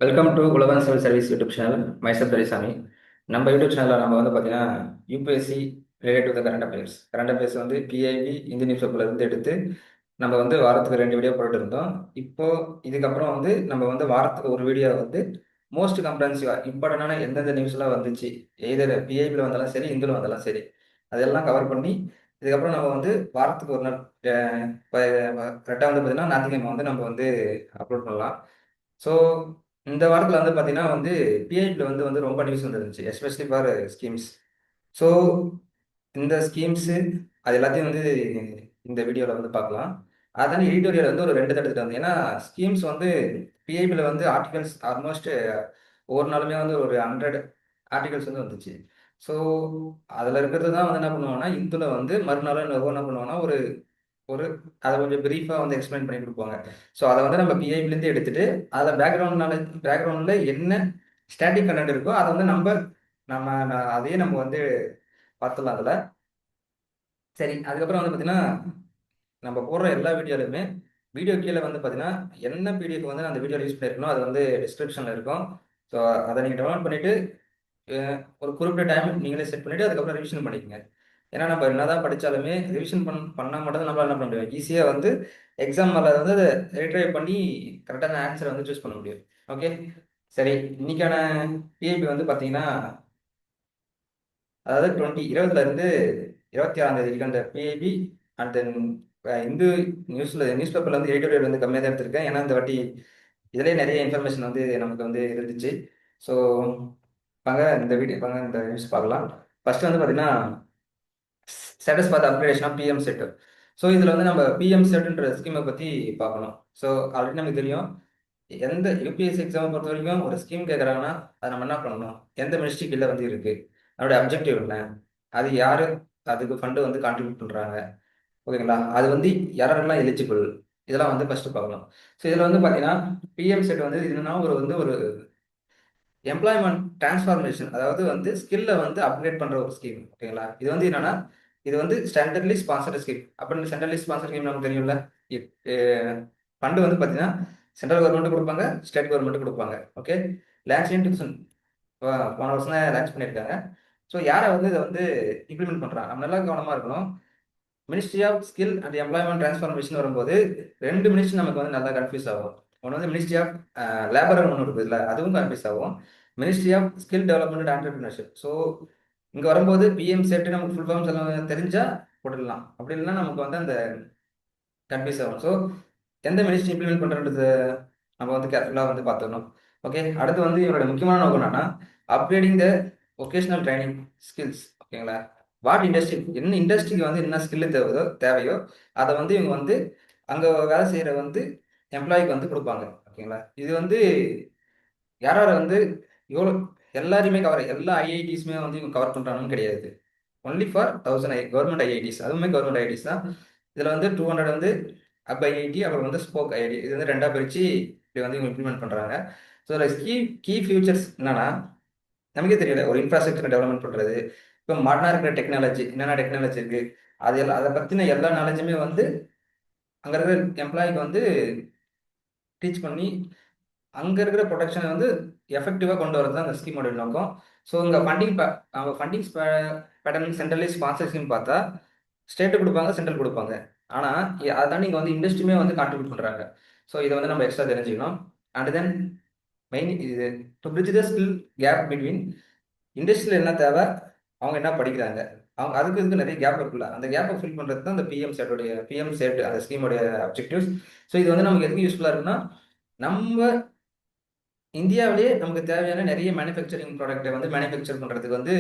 Welcome to உலகம் civil service YouTube channel. மைசப் Duraisamy. நம்ம YouTube சேனலில் நம்ம வந்து பார்த்தீங்கன்னா UPSC relate to the current affairs வந்து பிஐபி இந்தியன் நியூஸ் பேப்பர்ல இருந்து எடுத்து நம்ம வந்து வாரத்துக்கு 2 வீடியோ போட்டு இருந்தோம். இப்போ இதுக்கப்புறம் வந்து நம்ம வந்து வாரத்துக்கு ஒரு வீடியோ வந்து மோஸ்ட் கம்ப்ரஹென்சிவா இம்பார்ட்டண்டான எந்தெந்த நியூஸ்லாம் வந்துச்சு, எதர் பிஐபியில் வந்தாலும் சரி, இந்துல வந்தாலும் சரி, அதெல்லாம் கவர் பண்ணி இதுக்கப்புறம் நம்ம வந்து வாரத்துக்கு ஒரு நாள் கரெக்டாக வந்து பார்த்தீங்கன்னா ஞாயிற்றுக்கிழமை வந்து நம்ம வந்து அப்லோட் பண்ணலாம். ஸோ இந்த வாரத்தில் வந்து பார்த்தீங்கன்னா வந்து பிஐபியில் வந்து வந்து ரொம்ப நியூஸ் வந்துருந்துச்சு, எஸ்பெஷலி ஃபார் ஸ்கீம்ஸ். ஸோ இந்த ஸ்கீம்ஸு அது எல்லாத்தையும் வந்து இந்த வீடியோவில் வந்து பார்க்கலாம். அதான எடிட்டோரியல் வந்து ஒரு 2 தடவை வந்து, ஏன்னா ஸ்கீம்ஸ் வந்து பிஐபியில் வந்து ஆர்டிகல்ஸ் ஆல்மோஸ்ட் ஒவ்வொரு நாளுமே வந்து ஒரு 100 ஆர்டிகல்ஸ் வந்து வந்துச்சு. ஸோ அதில் இருக்கிறது தான் வந்து என்ன பண்ணுவாங்கன்னா இந்துல வந்து மறுநாள் என்ன பண்ணுவாங்கன்னா ஒரு ஒரு அதை கொஞ்சம் பிரீஃபாக வந்து எக்ஸ்பிளைன் பண்ணி கொடுப்பாங்க. ஸோ அதை வந்து நம்ம பிஐபிலேருந்து எடுத்துட்டு அதில் பேக்ரவுண்டில் என்ன ஸ்டாட்டிக் கண்டென்ட் இருக்கோ அதை வந்து நம்ம நம்ம அதையே நம்ம வந்து பார்த்துடலாம் அதில். சரி, அதுக்கப்புறம் வந்து பார்த்தீங்கன்னா நம்ம போடுற எல்லா வீடியோலையுமே வீடியோ கீழே வந்து பார்த்தீங்கன்னா என்ன பிடிஎஃப் வந்து நான் அந்த வீடியோ யூஸ் பண்ணியிருக்கணும் அது வந்து டிஸ்கிரிப்ஷனில் இருக்கும். ஸோ அதை நீங்கள் டவுன்லோட் பண்ணிவிட்டு ஒரு குறிப்பிட்ட டைம் நீங்களே செட் பண்ணிவிட்டு அதுக்கப்புறம் ரிவிஷன் பண்ணிக்கோங்க. ஏன்னா நம்ம என்னதான் படித்தாலுமே ரிவிஷன் பண்ணால் மட்டும் தான் நம்மளால் என்ன பண்ண முடியும், ஈஸியாக வந்து எக்ஸாம் மேலே வந்து அதை ரீட்ரைவ் பண்ணி கரெக்டான ஆன்சரை வந்து சூஸ் பண்ண முடியும். ஓகே, சரி. இன்னைக்கான பிஐபி வந்து பார்த்தீங்கன்னா, அதாவது 20 26 இருக்கின்ற PIB and then Hindu news பேப்பரில் வந்து எடிட்டோரியல் வந்து கம்மியாக தான் எடுத்திருக்கேன். ஏன்னா இந்த வாட்டி இதிலே நிறைய இன்ஃபர்மேஷன் வந்து நமக்கு வந்து இருந்துச்சு. ஸோ வாங்க இந்த நியூஸ் பார்க்கலாம். ஃபர்ஸ்ட் வந்து பார்த்தீங்கன்னா status for the upgradation of PM set. So இதில் வந்து நம்ம பிஎம் செட்ன்ற ஸ்கீமை பற்றி பார்க்கணும். ஸோ ஆல்ரெடி நமக்கு தெரியும், எந்த யூபிஎஸ்சி எக்ஸாமை பொறுத்த வரைக்கும் ஒரு ஸ்கீம் கேட்குறாங்கன்னா அதை நம்ம என்ன பண்ணணும், எந்த மினிஸ்ட்ரி கீழே வந்து இருக்குது, அதோட அப்ஜெக்டிவ் என்ன, அது யார் அதுக்கு ஃபண்டு வந்து கான்ட்ரிபியூட் பண்ணுறாங்க, ஓகேங்களா, அது வந்து யாரெல்லாம் எலிஜிபிள், இதெல்லாம் வந்து ஃபஸ்ட்டு பார்க்கணும். ஸோ இதில் வந்து பார்த்தீங்கன்னா பிஎம் செட் வந்து இது என்னன்னா ஒரு எம்ப்ளாய்மெண்ட் டிரான்ஸ்ஃபார்மேஷன், அதாவது வந்து ஸ்கில்லை வந்து அப்கிரேட் பண்ணுற ஒரு ஸ்கீம், ஓகேங்களா. இது வந்து என்னன்னா இது வந்து ஸ்டாண்டர்ட்லி ஸ்பான்சர்ட் ஸ்கீம். அப்படின்னு ஸ்டாண்டர்ட்லி ஸ்பான்சர் ஸ்கீம் நமக்கு தெரியும்ல. ஃபண்டு வந்து பார்த்தீங்கன்னா சென்ட்ரல் கவர்மெண்ட் கொடுப்பாங்க, ஸ்டேட் கவர்மெண்ட் கொடுப்பாங்க. ஓகே, லான்ச் இன் 2000 போன வருஷம் தான் லான்ச் பண்ணியிருக்காங்க. ஸோ யாரை வந்து இதை வந்து இம்ப்ளிமெண்ட் பண்ணுறாங்க நம்ம நல்லா கவனமாக இருக்கணும். Ministry of skill and employment transformation வரும்போது 2 மினிஸ்ட்ரி நமக்கு வந்து நல்லா கன்ஃபியூஸ் ஆகும். ஒன்று வந்து மினிஸ்ட்ரி ஆஃப் லேபர் ஒன்று இருக்குது இல்லை, அதுவும் கன்ஃபியூஸ் ஆகும். Ministry of skill development and entrepreneurship. So இங்கே வரும்போது பிஎம் செட் நமக்கு ஃபுல் ஃபார்ம்ஸ் எல்லாம் தெரிஞ்சால் போட்டுடலாம், அப்படி இல்லைன்னா நமக்கு வந்து அந்த கன்ஃபியூஸ் ஆகும். ஸோ எந்த மினிஸ்ட்ரி இம்ப்ளிமெண்ட் பண்ணுறது நம்ம வந்து கேர்ஃபுல்லாக வந்து பார்த்துக்கணும். ஓகே, அடுத்து வந்து இவரோட முக்கியமான நோக்கம் என்னன்னா அப்கிரேடிங் த ஒகேஷனல் ட்ரைனிங் ஸ்கில்ஸ், ஓகேங்களா. வாட் இண்டஸ்ட்ரி, என்ன இண்டஸ்ட்ரிக்கு வந்து என்ன ஸ்கில் தேவையோ அதை வந்து இவங்க வந்து அங்கே வேலை செய்கிற வந்து எம்ப்ளாய்க்கு வந்து கொடுப்பாங்க, ஓகேங்களா. இது வந்து யார் யாரை வந்து எவ்வளோ எல்லாரையுமே எல்லா ஐஐடிஸுமே வந்து இவங்க கவர் பண்ணுறாங்கன்னு கிடையாது. ஒன்லி ஃபார் 1000 கவர்மெண்ட் ஐஐடிஸ், அதுவுமே கவர்மெண்ட் ஐஐடிஸ் தான். இதில் வந்து 200 வந்து அப் ஐஐடி, அப்புறம் வந்து ஸ்போக் ஐஐடி, இது வந்து ரெண்டாக பிரித்து இப்படி வந்து இவங்க இம்ப்ளிமெண்ட் பண்ணுறாங்க. ஸோ இதில் கீ ஃபியூச்சர்ஸ் என்னன்னா நமக்கே தெரியல, ஒரு இன்ஃப்ராஸ்ட்ரக்சர் டெவலப்மெண்ட் பண்ணுறது, இப்போ மாடர்னாக இருக்கிற டெக்னாலஜி என்னென்ன டெக்னாலஜி இருக்குது, அது எல்லாம் அதை பற்றின எல்லா நாலேஜுமே வந்து அங்கே இருக்கிற எம்ப்ளாய்க்கு வந்து டீச் பண்ணி அங்கே இருக்கிற ப்ரொடக்ஷனை வந்து எஃபெக்டிவாக கொண்டு வரது தான் அந்த ஸ்கீமோட நோக்கம். ஸோ இங்கே ஃபண்டிங்ஸ் பேட்டர்ன் சென்ட்ரலி ஸ்பான்சர்ஸ்னு பார்த்தா ஸ்டேட்டு கொடுப்பாங்க, சென்ட்ரல் கொடுப்பாங்க. ஆனால் அதான் இங்கே வந்து இண்டஸ்ட்ரியுமே வந்து கான்ட்ரிபியூட் பண்ணுறாங்க. ஸோ இதை வந்து நம்ம எக்ஸ்ட்ரா தெரிஞ்சுக்கணும். அண்ட் தென் மெயின் இது to bridge the skill gap between இண்டஸ்ட்ரியில் என்ன தேவை, அவங்க என்ன படிக்கிறாங்க, அவங்க அதுக்கு இதுக்கு நிறைய கேப் இருக்குல்ல, அந்த கேப்பை ஃபில் பண்ணுறது தான் அந்த பிஎம் செட் அந்த ஸ்கீமோடைய அப்ஜெக்டிவ்ஸ். ஸோ இது வந்து நமக்கு எதுக்கு யூஸ்ஃபுல்லாக இருக்குன்னா, நம்ம இந்தியாவிலேயே நமக்கு தேவையான நிறைய மேனுஃபேக்சரிங் ப்ராடக்ட்டை வந்து மேனுஃபேக்சர் பண்ணுறதுக்கு வந்து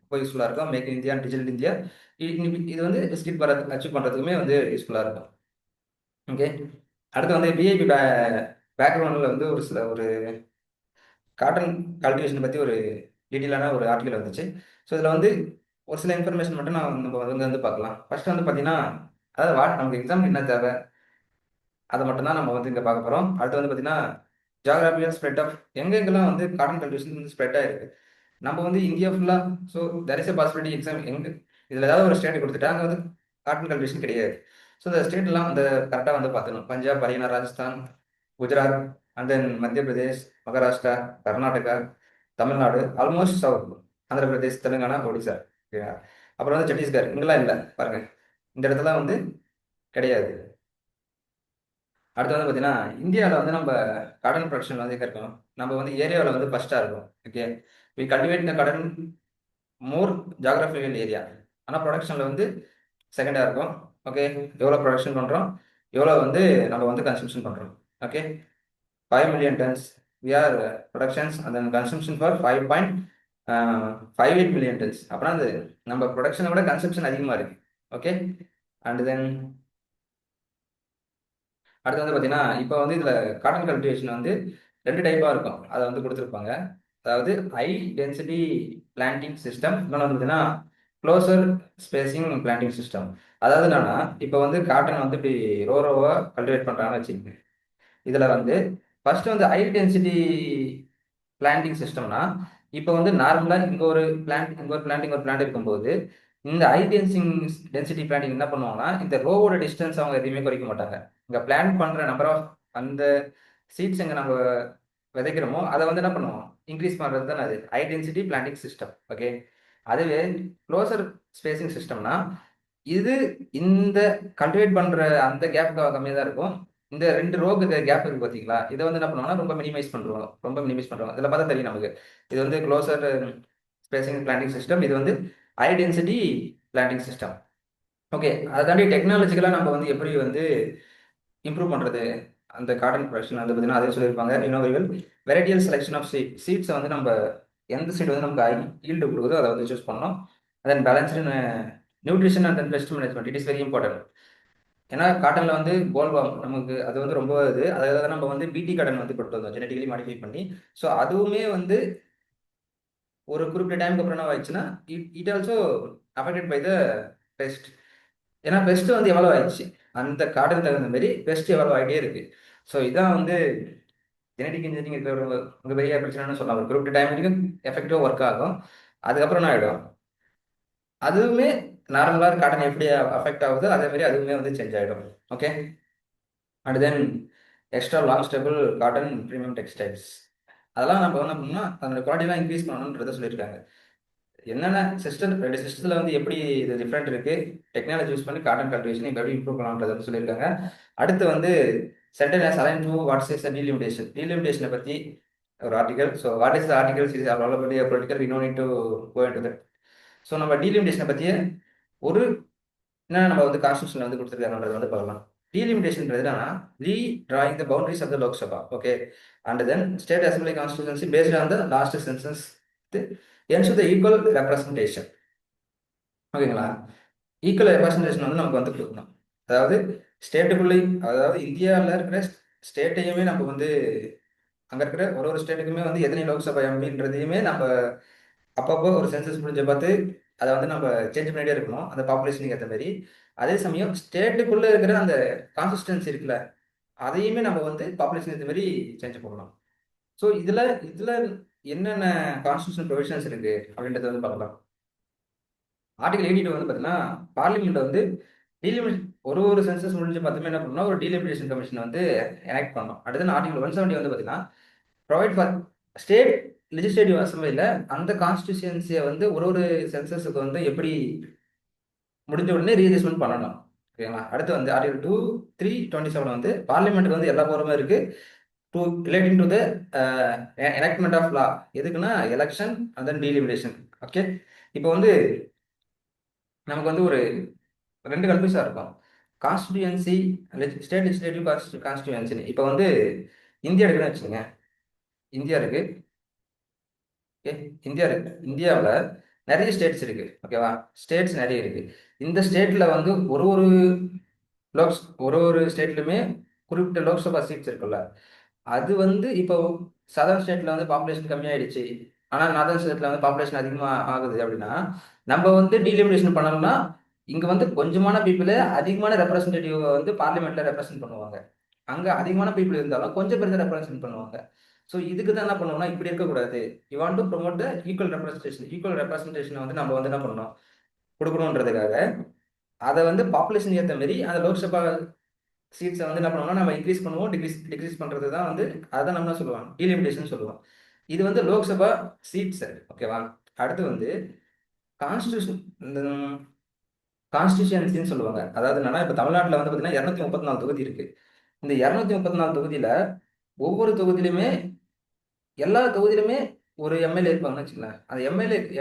ரொம்ப யூஸ்ஃபுல்லாக இருக்கும். Make in India, digital India, இது வந்து ஸ்கில் அச்சீவ் பண்ணுறதுக்குமே வந்து யூஸ்ஃபுல்லாக இருக்கும். ஓகே, அடுத்து வந்து பிஐபி பேக்ரவுண்டில் வந்து ஒரு காட்டன் கல்டிவேஷன் பற்றி ஒரு டீட்டெயிலான ஒரு ஆர்டிகல் வந்துச்சு. ஸோ இதில் வந்து ஒரு சில இன்ஃபர்மேஷன் மட்டும் நம்ம வந்து பார்க்கலாம். ஃபர்ஸ்ட் வந்து பார்த்தீங்கன்னா, அதாவது நமக்கு எக்ஸாம் என்ன தேவை அதை மட்டும் தான் நம்ம வந்து இங்கே பார்க்க போகிறோம். அடுத்து வந்து பார்த்தீங்கன்னா ஜியாகிராபியல் ஸ்ப்ரெட் ஆஃப் எங்கெங்கெல்லாம் வந்து காட்டன் கல்டிவேஷன் வந்து ஸ்ப்ரெட் ஆயிருக்கு நம்ம வந்து இந்தியா ஃபுல்லாக. So there is a possibility exam இதில் ஏதாவது ஒரு ஸ்டேட் கொடுத்துட்டா அங்கே வந்து காட்டன் கல்டிவேஷன் கிடையாது. ஸோ இந்த ஸ்டேட்லாம் வந்து கரெக்டாக வந்து பார்த்துக்கணும். பஞ்சாப், ஹரியானா, ராஜஸ்தான், குஜராத், அண்ட் தென் மத்திய பிரதேஷ், மகாராஷ்டிரா, கர்நாடகா, தமிழ்நாடு, ஆல்மோஸ்ட் சவுத், ஆந்திர பிரதேஷ், தெலுங்கானா, ஒடிசா. ஓகேவா? அப்புறம் வந்து சத்தீஸ்கர், இங்கெல்லாம் இல்லை பாருங்க. இந்த இடத்துல வந்து கிடையாது. அடுத்து வந்து பார்த்தீங்கன்னா, இந்தியாவில் வந்து நம்ம காட்டன் ப்ரொடக்ஷன் வந்து எங்க இருக்கோம், நம்ம வந்து ஏரியாவில் வந்து ஃபர்ஸ்ட்டாக இருக்கும். Okay, we cultivate the cotton more geographical area. ஆனால் ப்ரொடக்ஷனில் வந்து செகண்டாக இருக்கும். ஓகே, எவ்வளோ ப்ரொடக்ஷன் பண்ணுறோம், எவ்வளோ வந்து நம்ம வந்து கன்சம்ஷன் பண்ணுறோம். Okay, 5 million tons we are productions and then consumption for 5.58 million tons. அப்புறம் அது நம்ம ப்ரொடக்ஷனை விட கன்சம்ஷன் அதிகமாக இருக்கு. ஓகே, அண்ட் தென் அடுத்து வந்து பார்த்தீங்கன்னா, இப்போ வந்து இதில் காட்டன் கல்டிவேஷன் வந்து ரெண்டு டைப்பாக இருக்கும், அதை வந்து கொடுத்துருப்பாங்க. அதாவது ஹை டென்சிட்டி பிளான்டிங் சிஸ்டம், இன்னொன்று வந்து பார்த்தீங்கன்னா க்ளோசர் ஸ்பேசிங் பிளான்டிங் சிஸ்டம். அதாவது என்னன்னா, இப்போ வந்து காட்டன் வந்து இப்படி ரோவாக கல்டிவேட் பண்ணுறாங்கன்னு வச்சுக்கோங்க. இதில் வந்து ஃபர்ஸ்ட் வந்து ஹை டென்சிட்டி பிளான்டிங் சிஸ்டம்னா, இப்போ வந்து நார்மலாக இங்கே ஒரு பிளான்ட் இருக்கும்போது, இந்த ஹை டென்சிட்டி பிளான்டிங் என்ன பண்ணுவாங்கன்னா, இந்த ரோவோட டிஸ்டன்ஸ் அவங்க எதையுமே குறைக்க மாட்டாங்க. இங்கே பிளான் பண்ணுற நம்பர் ஆஃப் அந்த சீட்ஸ் எங்கே நம்ம விதைக்கிறோமோ அதை வந்து என்ன பண்ணுவோம், இன்க்ரீஸ் பண்ணுறது தான் அது high density planting system. Okay, அதுவே க்ளோசர் ஸ்பேசிங் சிஸ்டம்னா, இது இந்த கல்டிவேட் பண்ணுற அந்த கேப் கம்மியாக தான் இருக்கும். இந்த ரெண்டு ரோக்கு கேப் இருக்கு பார்த்தீங்களா, இதை வந்து என்ன பண்ணுவாங்கன்னா ரொம்ப மினிமைஸ் பண்ணுவாங்க. இதில் பார்த்தா தெரியும் நமக்கு, இது வந்து க்ளோசர் ஸ்பேசிங் பிளான்டிங் சிஸ்டம், இது வந்து high density planting system. Okay, அதை தாண்டி டெக்னாலஜிக்கலாக நம்ம வந்து எப்படி வந்து இம்ப்ரூவ் பண்ணுறது அந்த காட்டன் ப்ரொடக்ஷன் வந்து பார்த்தீங்கன்னா, அதே சொல்லியிருப்பாங்க. இன்னொரு வெரைட்டியல் செலெக்ஷன் ஆஃப் சீட்ஸை வந்து நம்ம எந்த சீட் வந்து நமக்கு ஈல்டு கொடுக்குதோ அதை வந்து சூஸ் பண்ணோம். Then balanced nutrition and then pest management, it is very important. ஏன்னா காட்டனில் வந்து போல்வாம் நமக்கு அது வந்து ரொம்ப இது, அதாவது நம்ம வந்து பிடி காட்டன் வந்து கொண்டு வந்தோம் ஜெனட்டிக்கலி மாடிஃபை பண்ணி. ஸோ அதுவுமே வந்து ஒரு குறிப்பிட்ட டைமுக்கு அப்புறம் என்ன ஆயிடுச்சுன்னா, it also affected by the pest. ஏன்னா பெஸ்ட் வந்து எவ்வளோ ஆயிடுச்சு, அந்த காட்டன் தகுந்த மாதிரி பெஸ்ட் எவ்வளோ ஆகிட்டே இருக்கு. ஸோ இதான் வந்து ஜெனடிக் இன்ஜினியரிங் இருக்கிற ஒரு பெரிய பிரச்சனைன்னு சொல்லலாம். ஒரு குறிப்பிட்ட டைம் வரைக்கும் எஃபெக்டிவாக ஒர்க் ஆகும், அதுக்கப்புறம் என்ன ஆகிடும், அதுவுமே நார்மலாக காட்டன் எப்படி அஃபெக்ட் ஆகுதோ அதே மாதிரி அதுவுமே வந்து சேஞ்ச் ஆகிடும். Okay, and then extra long stable cotton premium textiles, அதெல்லாம் நம்ம என்ன பண்ணோம்னா அதோட குவாலிட்டிலாம் இன்க்ரீஸ் பண்ணணுன்றதை சொல்லியிருக்காங்க. என்னென்ன சிஸ்டம், ரெண்டு சிஸ்டத்தில் வந்து எப்படி இது டிஃப்ரெண்ட் இருக்குது, டெக்னாலஜி யூஸ் பண்ணி காட்டன் கல்டிவேஷன் இப்போ எப்படி இம்ப்ரூவ் பண்ணலான்றதை வந்து சொல்லியிருக்காங்க. அடுத்து வந்து centre has align to what's is டீலிமிடேஷனை பற்றி ஒரு article. So what is the articles is availability political, we no need to go into that. So நம்ம டீலிமிடேஷனை பற்றிய ஒரு என்ன நம்ம வந்து கான்ஸ்டியூஷன்ல வந்து கொடுத்துருக்காங்கன்றது வந்து பார்க்கலாம். டீலிமிடேஷன்ன்றது என்னன்னா, redrawing the boundaries of the Lok Sabha. Okay, and then state assembly constituency based on the last census ensure the equal representation. ஓகேங்களா, ஈக்குவல் ரெப்ரசன்டேஷன் வந்து நமக்கு வந்து கொடுக்கணும். அதாவது ஸ்டேட்டுக்குள்ளே, அதாவது இந்தியாவில் இருக்கிற ஸ்டேட்டையுமே நம்ம வந்து அங்கே இருக்கிற ஒரு ஸ்டேட்டுக்குமே வந்து எத்தனை லோக்சபா எம்பின்றதையுமே நம்ம அப்பப்போ ஒரு சென்சஸ் முடிஞ்ச பார்த்து அதை வந்து நம்ம சேஞ்ச் பண்ணிட்டே இருக்கணும் அந்த பாப்புலேஷனுக்கு ஏற்ற மாதிரி. அதே சமயம் ஸ்டேட்டுக்குள்ளே இருக்கிற அந்த கான்சிஸ்டன்சி இருக்குல்ல, அதையுமே நம்ம வந்து பாப்புலேஷன் ஏற்ற மாதிரி சேஞ்ச் பண்ணணும். ஸோ இதில் என்னென்ன கான்ஸ்டியூஷன் ப்ரொவிஷன்ஸ் இருக்குது அப்படின்றத வந்து பார்க்கலாம். ஆர்டிகல் 82 வந்து பார்த்தீங்கன்னா, பார்லிமெண்ட் வந்து டீலிமிட் ஒரு சென்சஸ் முடிஞ்சு பார்த்துமே என்ன பண்ணணும், ஒரு டீலிமிட்டேஷன் கமிஷன் வந்து எனாக்ட் பண்ணணும். அடுத்து ஆர்டிகல் 170 வந்து பார்த்தீங்கன்னா, ப்ரொவைட் ஃபார் ஸ்டேட் லெஜிஸ்லேட்டிவ் அசம்பிளியில் அந்த கான்ஸ்டியூஷன்சியை வந்து ஒரு சென்சஸுக்கு வந்து எப்படி முடிஞ்ச உடனே ரீஅசெஸ்மெண்ட் பண்ணணும். ஓகேங்களா, அடுத்து வந்து ஆர்டிகல் 2327 வந்து பார்லிமெண்ட்டுக்கு வந்து எல்லா பவருமே இருக்கு to relating to the enactment of law. எதுக்குன்னா election and then delimitation. Okay, இப்போ வந்து நமக்கு வந்து ஒரு ரெண்டு கன்ஃபியூஸாக இருக்கும், கான்ஸ்டிடியூன்சி, ஸ்டேட் லெஜிஸ்லேட்டிவ் கான்ஸ்டிடியூன்சி. இப்போ வந்து இந்தியா இருக்குன்னு வச்சுக்கோங்க, இந்தியா இருக்கு. ஓகே, இந்தியா இருக்கு, இந்தியாவில் நிறைய ஸ்டேட்ஸ் இருக்கு. ஓகேவா, ஸ்டேட்ஸ் நிறைய இருக்கு. இந்த ஸ்டேட்ல வந்து ஒரு ஸ்டேட்லையுமே குறிப்பிட்ட லோக்சபா சீட்ஸ் இருக்குல்ல, அது வந்து இப்போ சதர்ன் ஸ்டேட்ல வந்து பாப்புலேஷன் கம்மியாயிடுச்சு, ஆனால் நார்தர்ன் ஸ்டேட்ல வந்து பாப்புலேஷன் அதிகமாக ஆகுது அப்படின்னா, நம்ம வந்து டீலிமினேஷன் பண்ணோம்னா இங்கே வந்து கொஞ்சமான பீப்புளே அதிகமான ரெப்ரஸன்டேட்டிவ் வந்து பார்லிமெண்ட்ல ரெப்ரசென்ட் பண்ணுவாங்க. அங்கே அதிகமான பீப்புள் இருந்தாலும் கொஞ்சம் பேர் தான் ரெப்ரசென்ட் பண்ணுவாங்க. ஸோ இதுக்கு தான் என்ன பண்ணுவோம்னா, இப்படி இருக்கக்கூடாது, you want to promote the equal ரெப்ரஸன்டேஷனை வந்து நம்ம வந்து என்ன பண்ணணும், கொடுக்கணுன்றதுக்காக அதை வந்து பாப்புலேஷன் ஏற்ற மாரி அந்த லோக்சபா சீட்ஸை வந்து என்ன பண்ணுவோம்னா நம்ம இன்க்ரீஸ் பண்ணுவோம், டிக்ரீஸ் பண்ணுறது தான் வந்து அதை நம்ம என்ன சொல்லுவோம், டீலிமிட்டேஷன் சொல்லுவோம். இது வந்து லோக்சபா சீட்ஸ். ஓகேவா? அடுத்து வந்து கான்ஸ்டியூஷன், இந்த கான்ஸ்டியூஷன்சின்னு சொல்லுவாங்க. அதாவது என்னன்னா இப்போ தமிழ்நாட்டில் வந்து பார்த்தீங்கன்னா 234 தொகுதி இருக்கு. இந்த 234 தொகுதியில ஒவ்வொரு தொகுதியிலுமே எல்லா தொகுதியிலுமே ஒரு எம்எல்ஏ இருப்பாங்கன்னு வச்சுக்கலாம். அந்த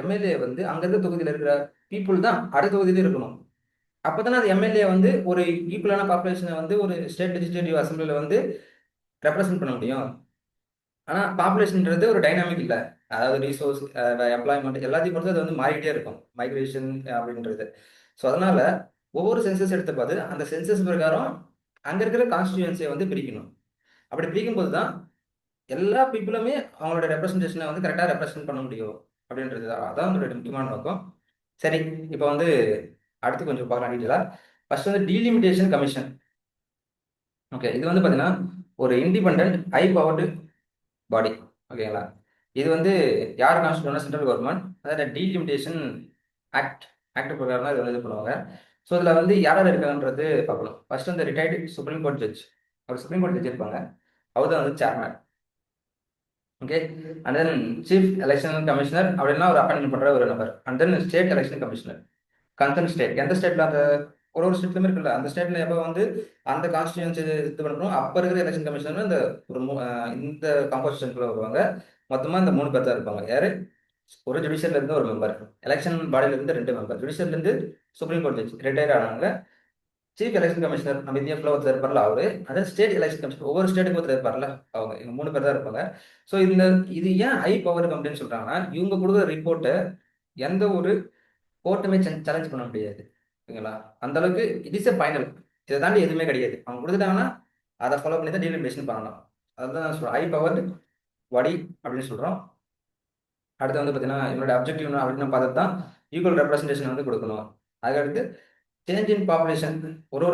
எம்எல்ஏ வந்து அங்க இருக்க தொகுதியில இருக்கிற பீப்புள் தான் அடுத்த தொகுதியில இருக்கணும். அப்பதானே அந்த எம்எல்ஏ வந்து ஒரு ஈக்குவலான பாப்புலேஷனை வந்து ஒரு ஸ்டேட் லெஜிஸ்லேட்டிவ் அசம்பிளில வந்து ரெப்ரசென்ட் பண்ண முடியும். ஆனா பாப்புலேஷன்ன்றது ஒரு டைனாமிக் இல்லை. அதாவது ரிசோர்ஸ், எம்ப்ளாய்மெண்ட் எல்லாத்தையும் பொறுத்து அது வந்து மாறிக்கிட்டே இருக்கும், மைக்ரேஷன் அப்படின்றது. ஸோ அதனால ஒவ்வொரு சென்சஸ் எடுத்த பார்த்து அந்த சென்சஸ் பிரகாரம் அங்க இருக்கிற கான்ஸ்டியூன்சியை வந்து பிரிக்கணும். அப்படி பிரிக்கும்போது தான் எல்லா பீப்புளுமே அவங்களோட ரெப்ரஸன்டேஷனை வந்து கரெக்டாக ரெப்ரசென்ட் பண்ண முடியும் அப்படின்றது தான். அதான் அவங்களோட முக்கியமான நோக்கம். சரி, இப்போ வந்து அடுத்து கொஞ்சம் பார்க்கலாம் டீட்டெயிலாக. ஃபர்ஸ்ட் வந்து டீலிமிட்டேஷன் கமிஷன். ஓகே, இது வந்து பார்த்தீங்கன்னா ஒரு இண்டிபெண்ட் ஹை பவர்டு பாடி. ஓகேங்களா? இது வந்து யார் கான்ஸ்டியூட் சென்ட்ரல் கவர்மெண்ட், அதாவது டீலிமிட்டேஷன் ஆக்ட் பிரகாரம் தான் இது வந்து இது பண்ணுவாங்க. ஸோ இதில் வந்து யார் யார் இருக்காங்கன்றது பார்க்கணும். ஃபர்ஸ்ட் வந்து ரிட்டையர்டு சுப்ரீம் கோர்ட் ஜட்ஜ், அவர் சுப்ரீம் கோர்ட் ஜட்ஜ் இருப்பாங்க, அவர் தான் வந்து chairman. Okay, and then chief election commissioner அப்படின்னா ஒரு அப்பாயின்மெண்ட் பண்ற ஒரு நபர். And then state election commissioner, concern state, எந்த ஸ்டேட்ல அந்த ஒரு ஸ்டேட்லயுமே இருக்குல்ல, அந்த ஸ்டேட்ல எப்போ வந்து அந்த கான்ஸ்டியூன்சி இது பண்ணணும், அப்போ இருக்கிற எலெக்ஷன் கமிஷனர் இந்த ஒரு இந்த காம்போசிஷனுக்குள்ள வருவாங்க. மொத்தமா இந்த 3 பேர் தான் இருப்பாங்க. யாரு? ஒரு ஜுடிஷியல்ல இருந்து ஒரு மெம்பர், எலெக்ஷன் பாடியில இருந்து 2 மெம்பர், ஜுடிஷியல்ல இருந்து சுப்ரீம் கோர்ட் ஜட்ஜ் ரிட்டையர் ஆனாங்க. சீஃப் எலெக்ஷன் கமிஷனர் நம்ம இந்தியா ஃபுல்லாக ஒருத்தர் இருப்பார்ல அவரு, அதாவது ஸ்டேட் எலெக்ஷன் கமிஷனர் ஒவ்வொரு ஸ்டேட்டுக்கு ஒருத்தர் இருப்பார்ல அவங்க, இவங்க 3 பேர் தான் இருப்பாங்க. ஸோ இது ஏன் ஹை பவர் அப்படின்னு சொல்றாங்கன்னா, இவங்க கொடுக்குற ரிப்போர்ட்டை எந்த ஒரு கோர்ட்டுமே சேலஞ்ச் பண்ண முடியாது. ஓகேங்களா? அந்த அளவுக்கு இட் இஸ் எ ஃபைனல். இதை தாண்டி எதுவுமே கிடையாது. அவங்க கொடுத்துட்டாங்கன்னா அதை ஃபாலோ பண்ணி தான் டீலிமிட்டேஷன் பண்ணணும். அதுதான் சொல்றோம் ஹை பவர் பாடி அப்படின்னு சொல்றோம். அடுத்து வந்து பார்த்தீங்கன்னா என்னோட அப்ஜெக்டிவ் அப்படின்னு பார்த்துட்டு தான் ஈக்குவல் ரெப்ரஸன்டேஷன் வந்து கொடுக்கணும். அதுக்கடுத்து சேஞ்ச் இன் பாப்புலேஷன், ஒரு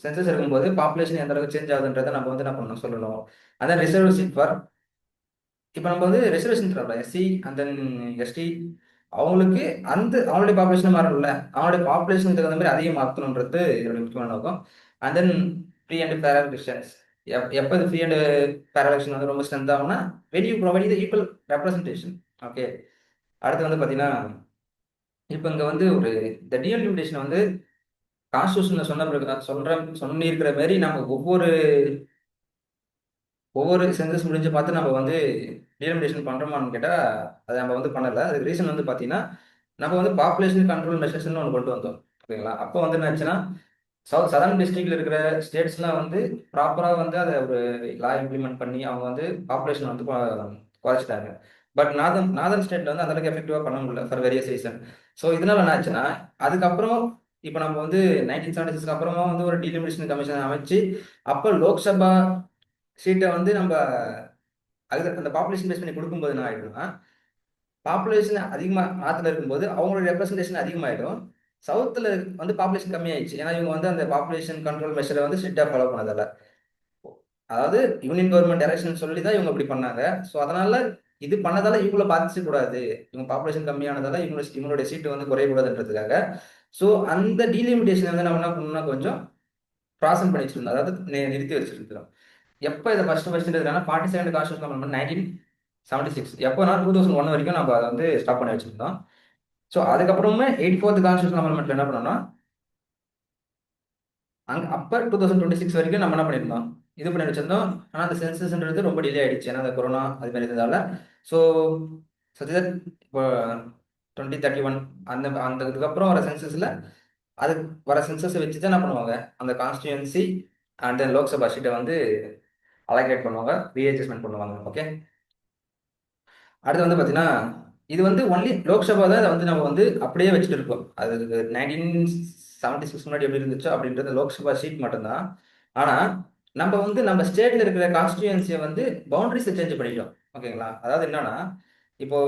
சென்சஸ் இருக்கும்போது பாப்புலேஷன் எந்த அளவுக்கு சேஞ்ச் ஆகுதுன்றதை நம்ம வந்து என்ன பண்ணணும் சொல்லணும். அதான் ரிசர்வேஷன் ஃபார், இப்போ நம்ம வந்து ரிசர்வேஷன் தரோம்ல எஸ்சி அண்ட் தென் எஸ்டி, அவங்களுக்கு அந்த அவங்களுடைய பாப்புலேஷன் மாறணும்ல, அவங்களுடைய பாப்புலேஷனுக்கு தகுந்த மாதிரி அதிகம் மாற்றணுன்றது இதோட முக்கியமான நோக்கம். And then free and fair elections, எப்போ இது ஃப்ரீ அண்ட் ஃபேர் எலெக்ஷன் வந்து ரொம்ப ஸ்ட்ரென்த் ஆகும்னா when you provide the equal representation. Okay, அடுத்து வந்து பார்த்தீங்கன்னா இப்போ இங்கே வந்து ஒரு இந்த டீலிமிட்டேஷன் வந்து கான்ஸ்டியூஷன்ல சொல்லியிருக்கிற மாதிரி நம்ம ஒவ்வொரு சென்சஸ் முடிஞ்சு பார்த்து நம்ம வந்து டீலிமிட்டேஷன் பண்றோமான்னு கேட்டா அதை நம்ம வந்து பண்ணல. அதுக்கு ரீசன் வந்து பாத்தீங்கன்னா நம்ம வந்து பாப்புலேஷன் கண்ட்ரோல் மெஷர்ஸ்னு ஒன்று கொண்டு வந்தோம். ஓகேங்களா? அப்போ வந்து என்ன ஆச்சுன்னா சதர்ன் டிஸ்ட்ரிக்ட்ல இருக்கிற ஸ்டேட்ஸ்லாம் வந்து ப்ராப்பரா வந்து அதை ஒரு லா இம்ப்ளிமெண்ட் பண்ணி அவங்க வந்து பாப்புலேஷன் வந்து குறைச்சிட்டாங்க. பட் நார்தன் ஸ்டேட்ல வந்து அந்த அளவுக்கு எஃபெக்டிவா பண்ண முடியல ஃபார் வேரியஸ் ரீசன். ஸோ இதனால என்ன ஆச்சுன்னா அதுக்கப்புறம் இப்போ நம்ம வந்து 1976 அப்புறமா வந்து ஒரு டீலிமிட்டேஷன் கமிஷன் அமைச்சு அப்போ லோக்சபா சீட்டை வந்து நம்ம அதுக்கு அந்த பாப்புலேஷன் பேஸ் பண்ணி கொடுக்கும்போது என்ன ஆயிடும்னா, பாப்புலேஷன் அதிகமாக நார்த்தில் இருக்கும்போது அவங்களோட ரெப்ரஸன்டேஷன் அதிகமாகிடும். சவுத்தில் வந்து பாப்புலேஷன் கம்மியாயிடுச்சு. ஏன்னா இவங்க வந்து அந்த பாப்புலேஷன் கண்ட்ரோல் மெஷரை வந்து ஸ்ட்ரிக்டாக ஃபாலோ பண்ணதில்ல. அதாவது யூனியன் கவர்மெண்ட் எலெக்ஷன் சொல்லி தான் இவங்க இப்படி பண்ணாங்க. ஸோ அதனால இது பண்ணதால இவங்கள பாதிச்சு கூடாது, இவங்க பாப்புலேஷன் கம்மியானதால இவங்களுடைய சீட்டு வந்து குறையக்கூடாதுன்றதுக்காக. ஸோ அந்த டீலிமிட்டேஷன் வந்து நம்ம என்ன பண்ணணும்னா கொஞ்சம் ப்ராசன் பண்ணி வச்சிருந்தோம், அதாவது நிறுத்தி வச்சிருக்கிறோம். எப்போ இதை ஃபர்ஸ்ட் எடுக்கிறாங்க 42 கான்ஸ்டியூஷன் அமெண்ட்மெண்ட் 1976, எப்போனா 2001 வரைக்கும் நம்ம அதை வந்து ஸ்டாப் பண்ணி வச்சிருந்தோம். ஸோ அதுக்கப்புறமே 84th கான்ஸ்டியூஷன் அமெண்ட்மெண்ட்ல என்ன பண்ணோம்னா அப்போ 2026 வரைக்கும் நம்ம என்ன பண்ணியிருந்தோம், இது பண்ணி வச்சிருந்தோம். ஆனால் அந்த சென்சஸ்ன்றது ரொம்ப டிலே ஆயிடுச்சு, ஏன்னா அந்த கொரோனா அது மாதிரி இருந்ததால. ஸோ சத்யதர் இப்போ 2031 அந்த அந்த இதுக்கப்புறம் வர சென்சஸில் அது வர சென்சஸை வச்சு தான் என்ன பண்ணுவாங்க, அந்த கான்ஸ்டியூன்சி அண்ட் தென் லோக்சபா சீட்டை வந்து அலோகேட் பண்ணுவாங்க, ரீஅட்ஜஸ்ட்மெண்ட் பண்ணுவாங்க. ஓகே, அடுத்து வந்து பார்த்தீங்கன்னா இது வந்து ஒன்லி லோக்சபா தான் இதை வந்து நம்ம வந்து அப்படியே வச்சுட்டு இருக்கோம். அது 1976 முன்னாடி எப்படி இருந்துச்சோ அப்படின்றது லோக்சபா சீட் மட்டும்தான். ஆனால் நம்ம வந்து நம்ம ஸ்டேட்ல இருக்கிற கான்ஸ்டியூன்சியை வந்து பவுண்டரிஸை சேஞ்ச் பண்ணிட்டோம். ஓகேங்களா? அதாவது என்னன்னா இப்போ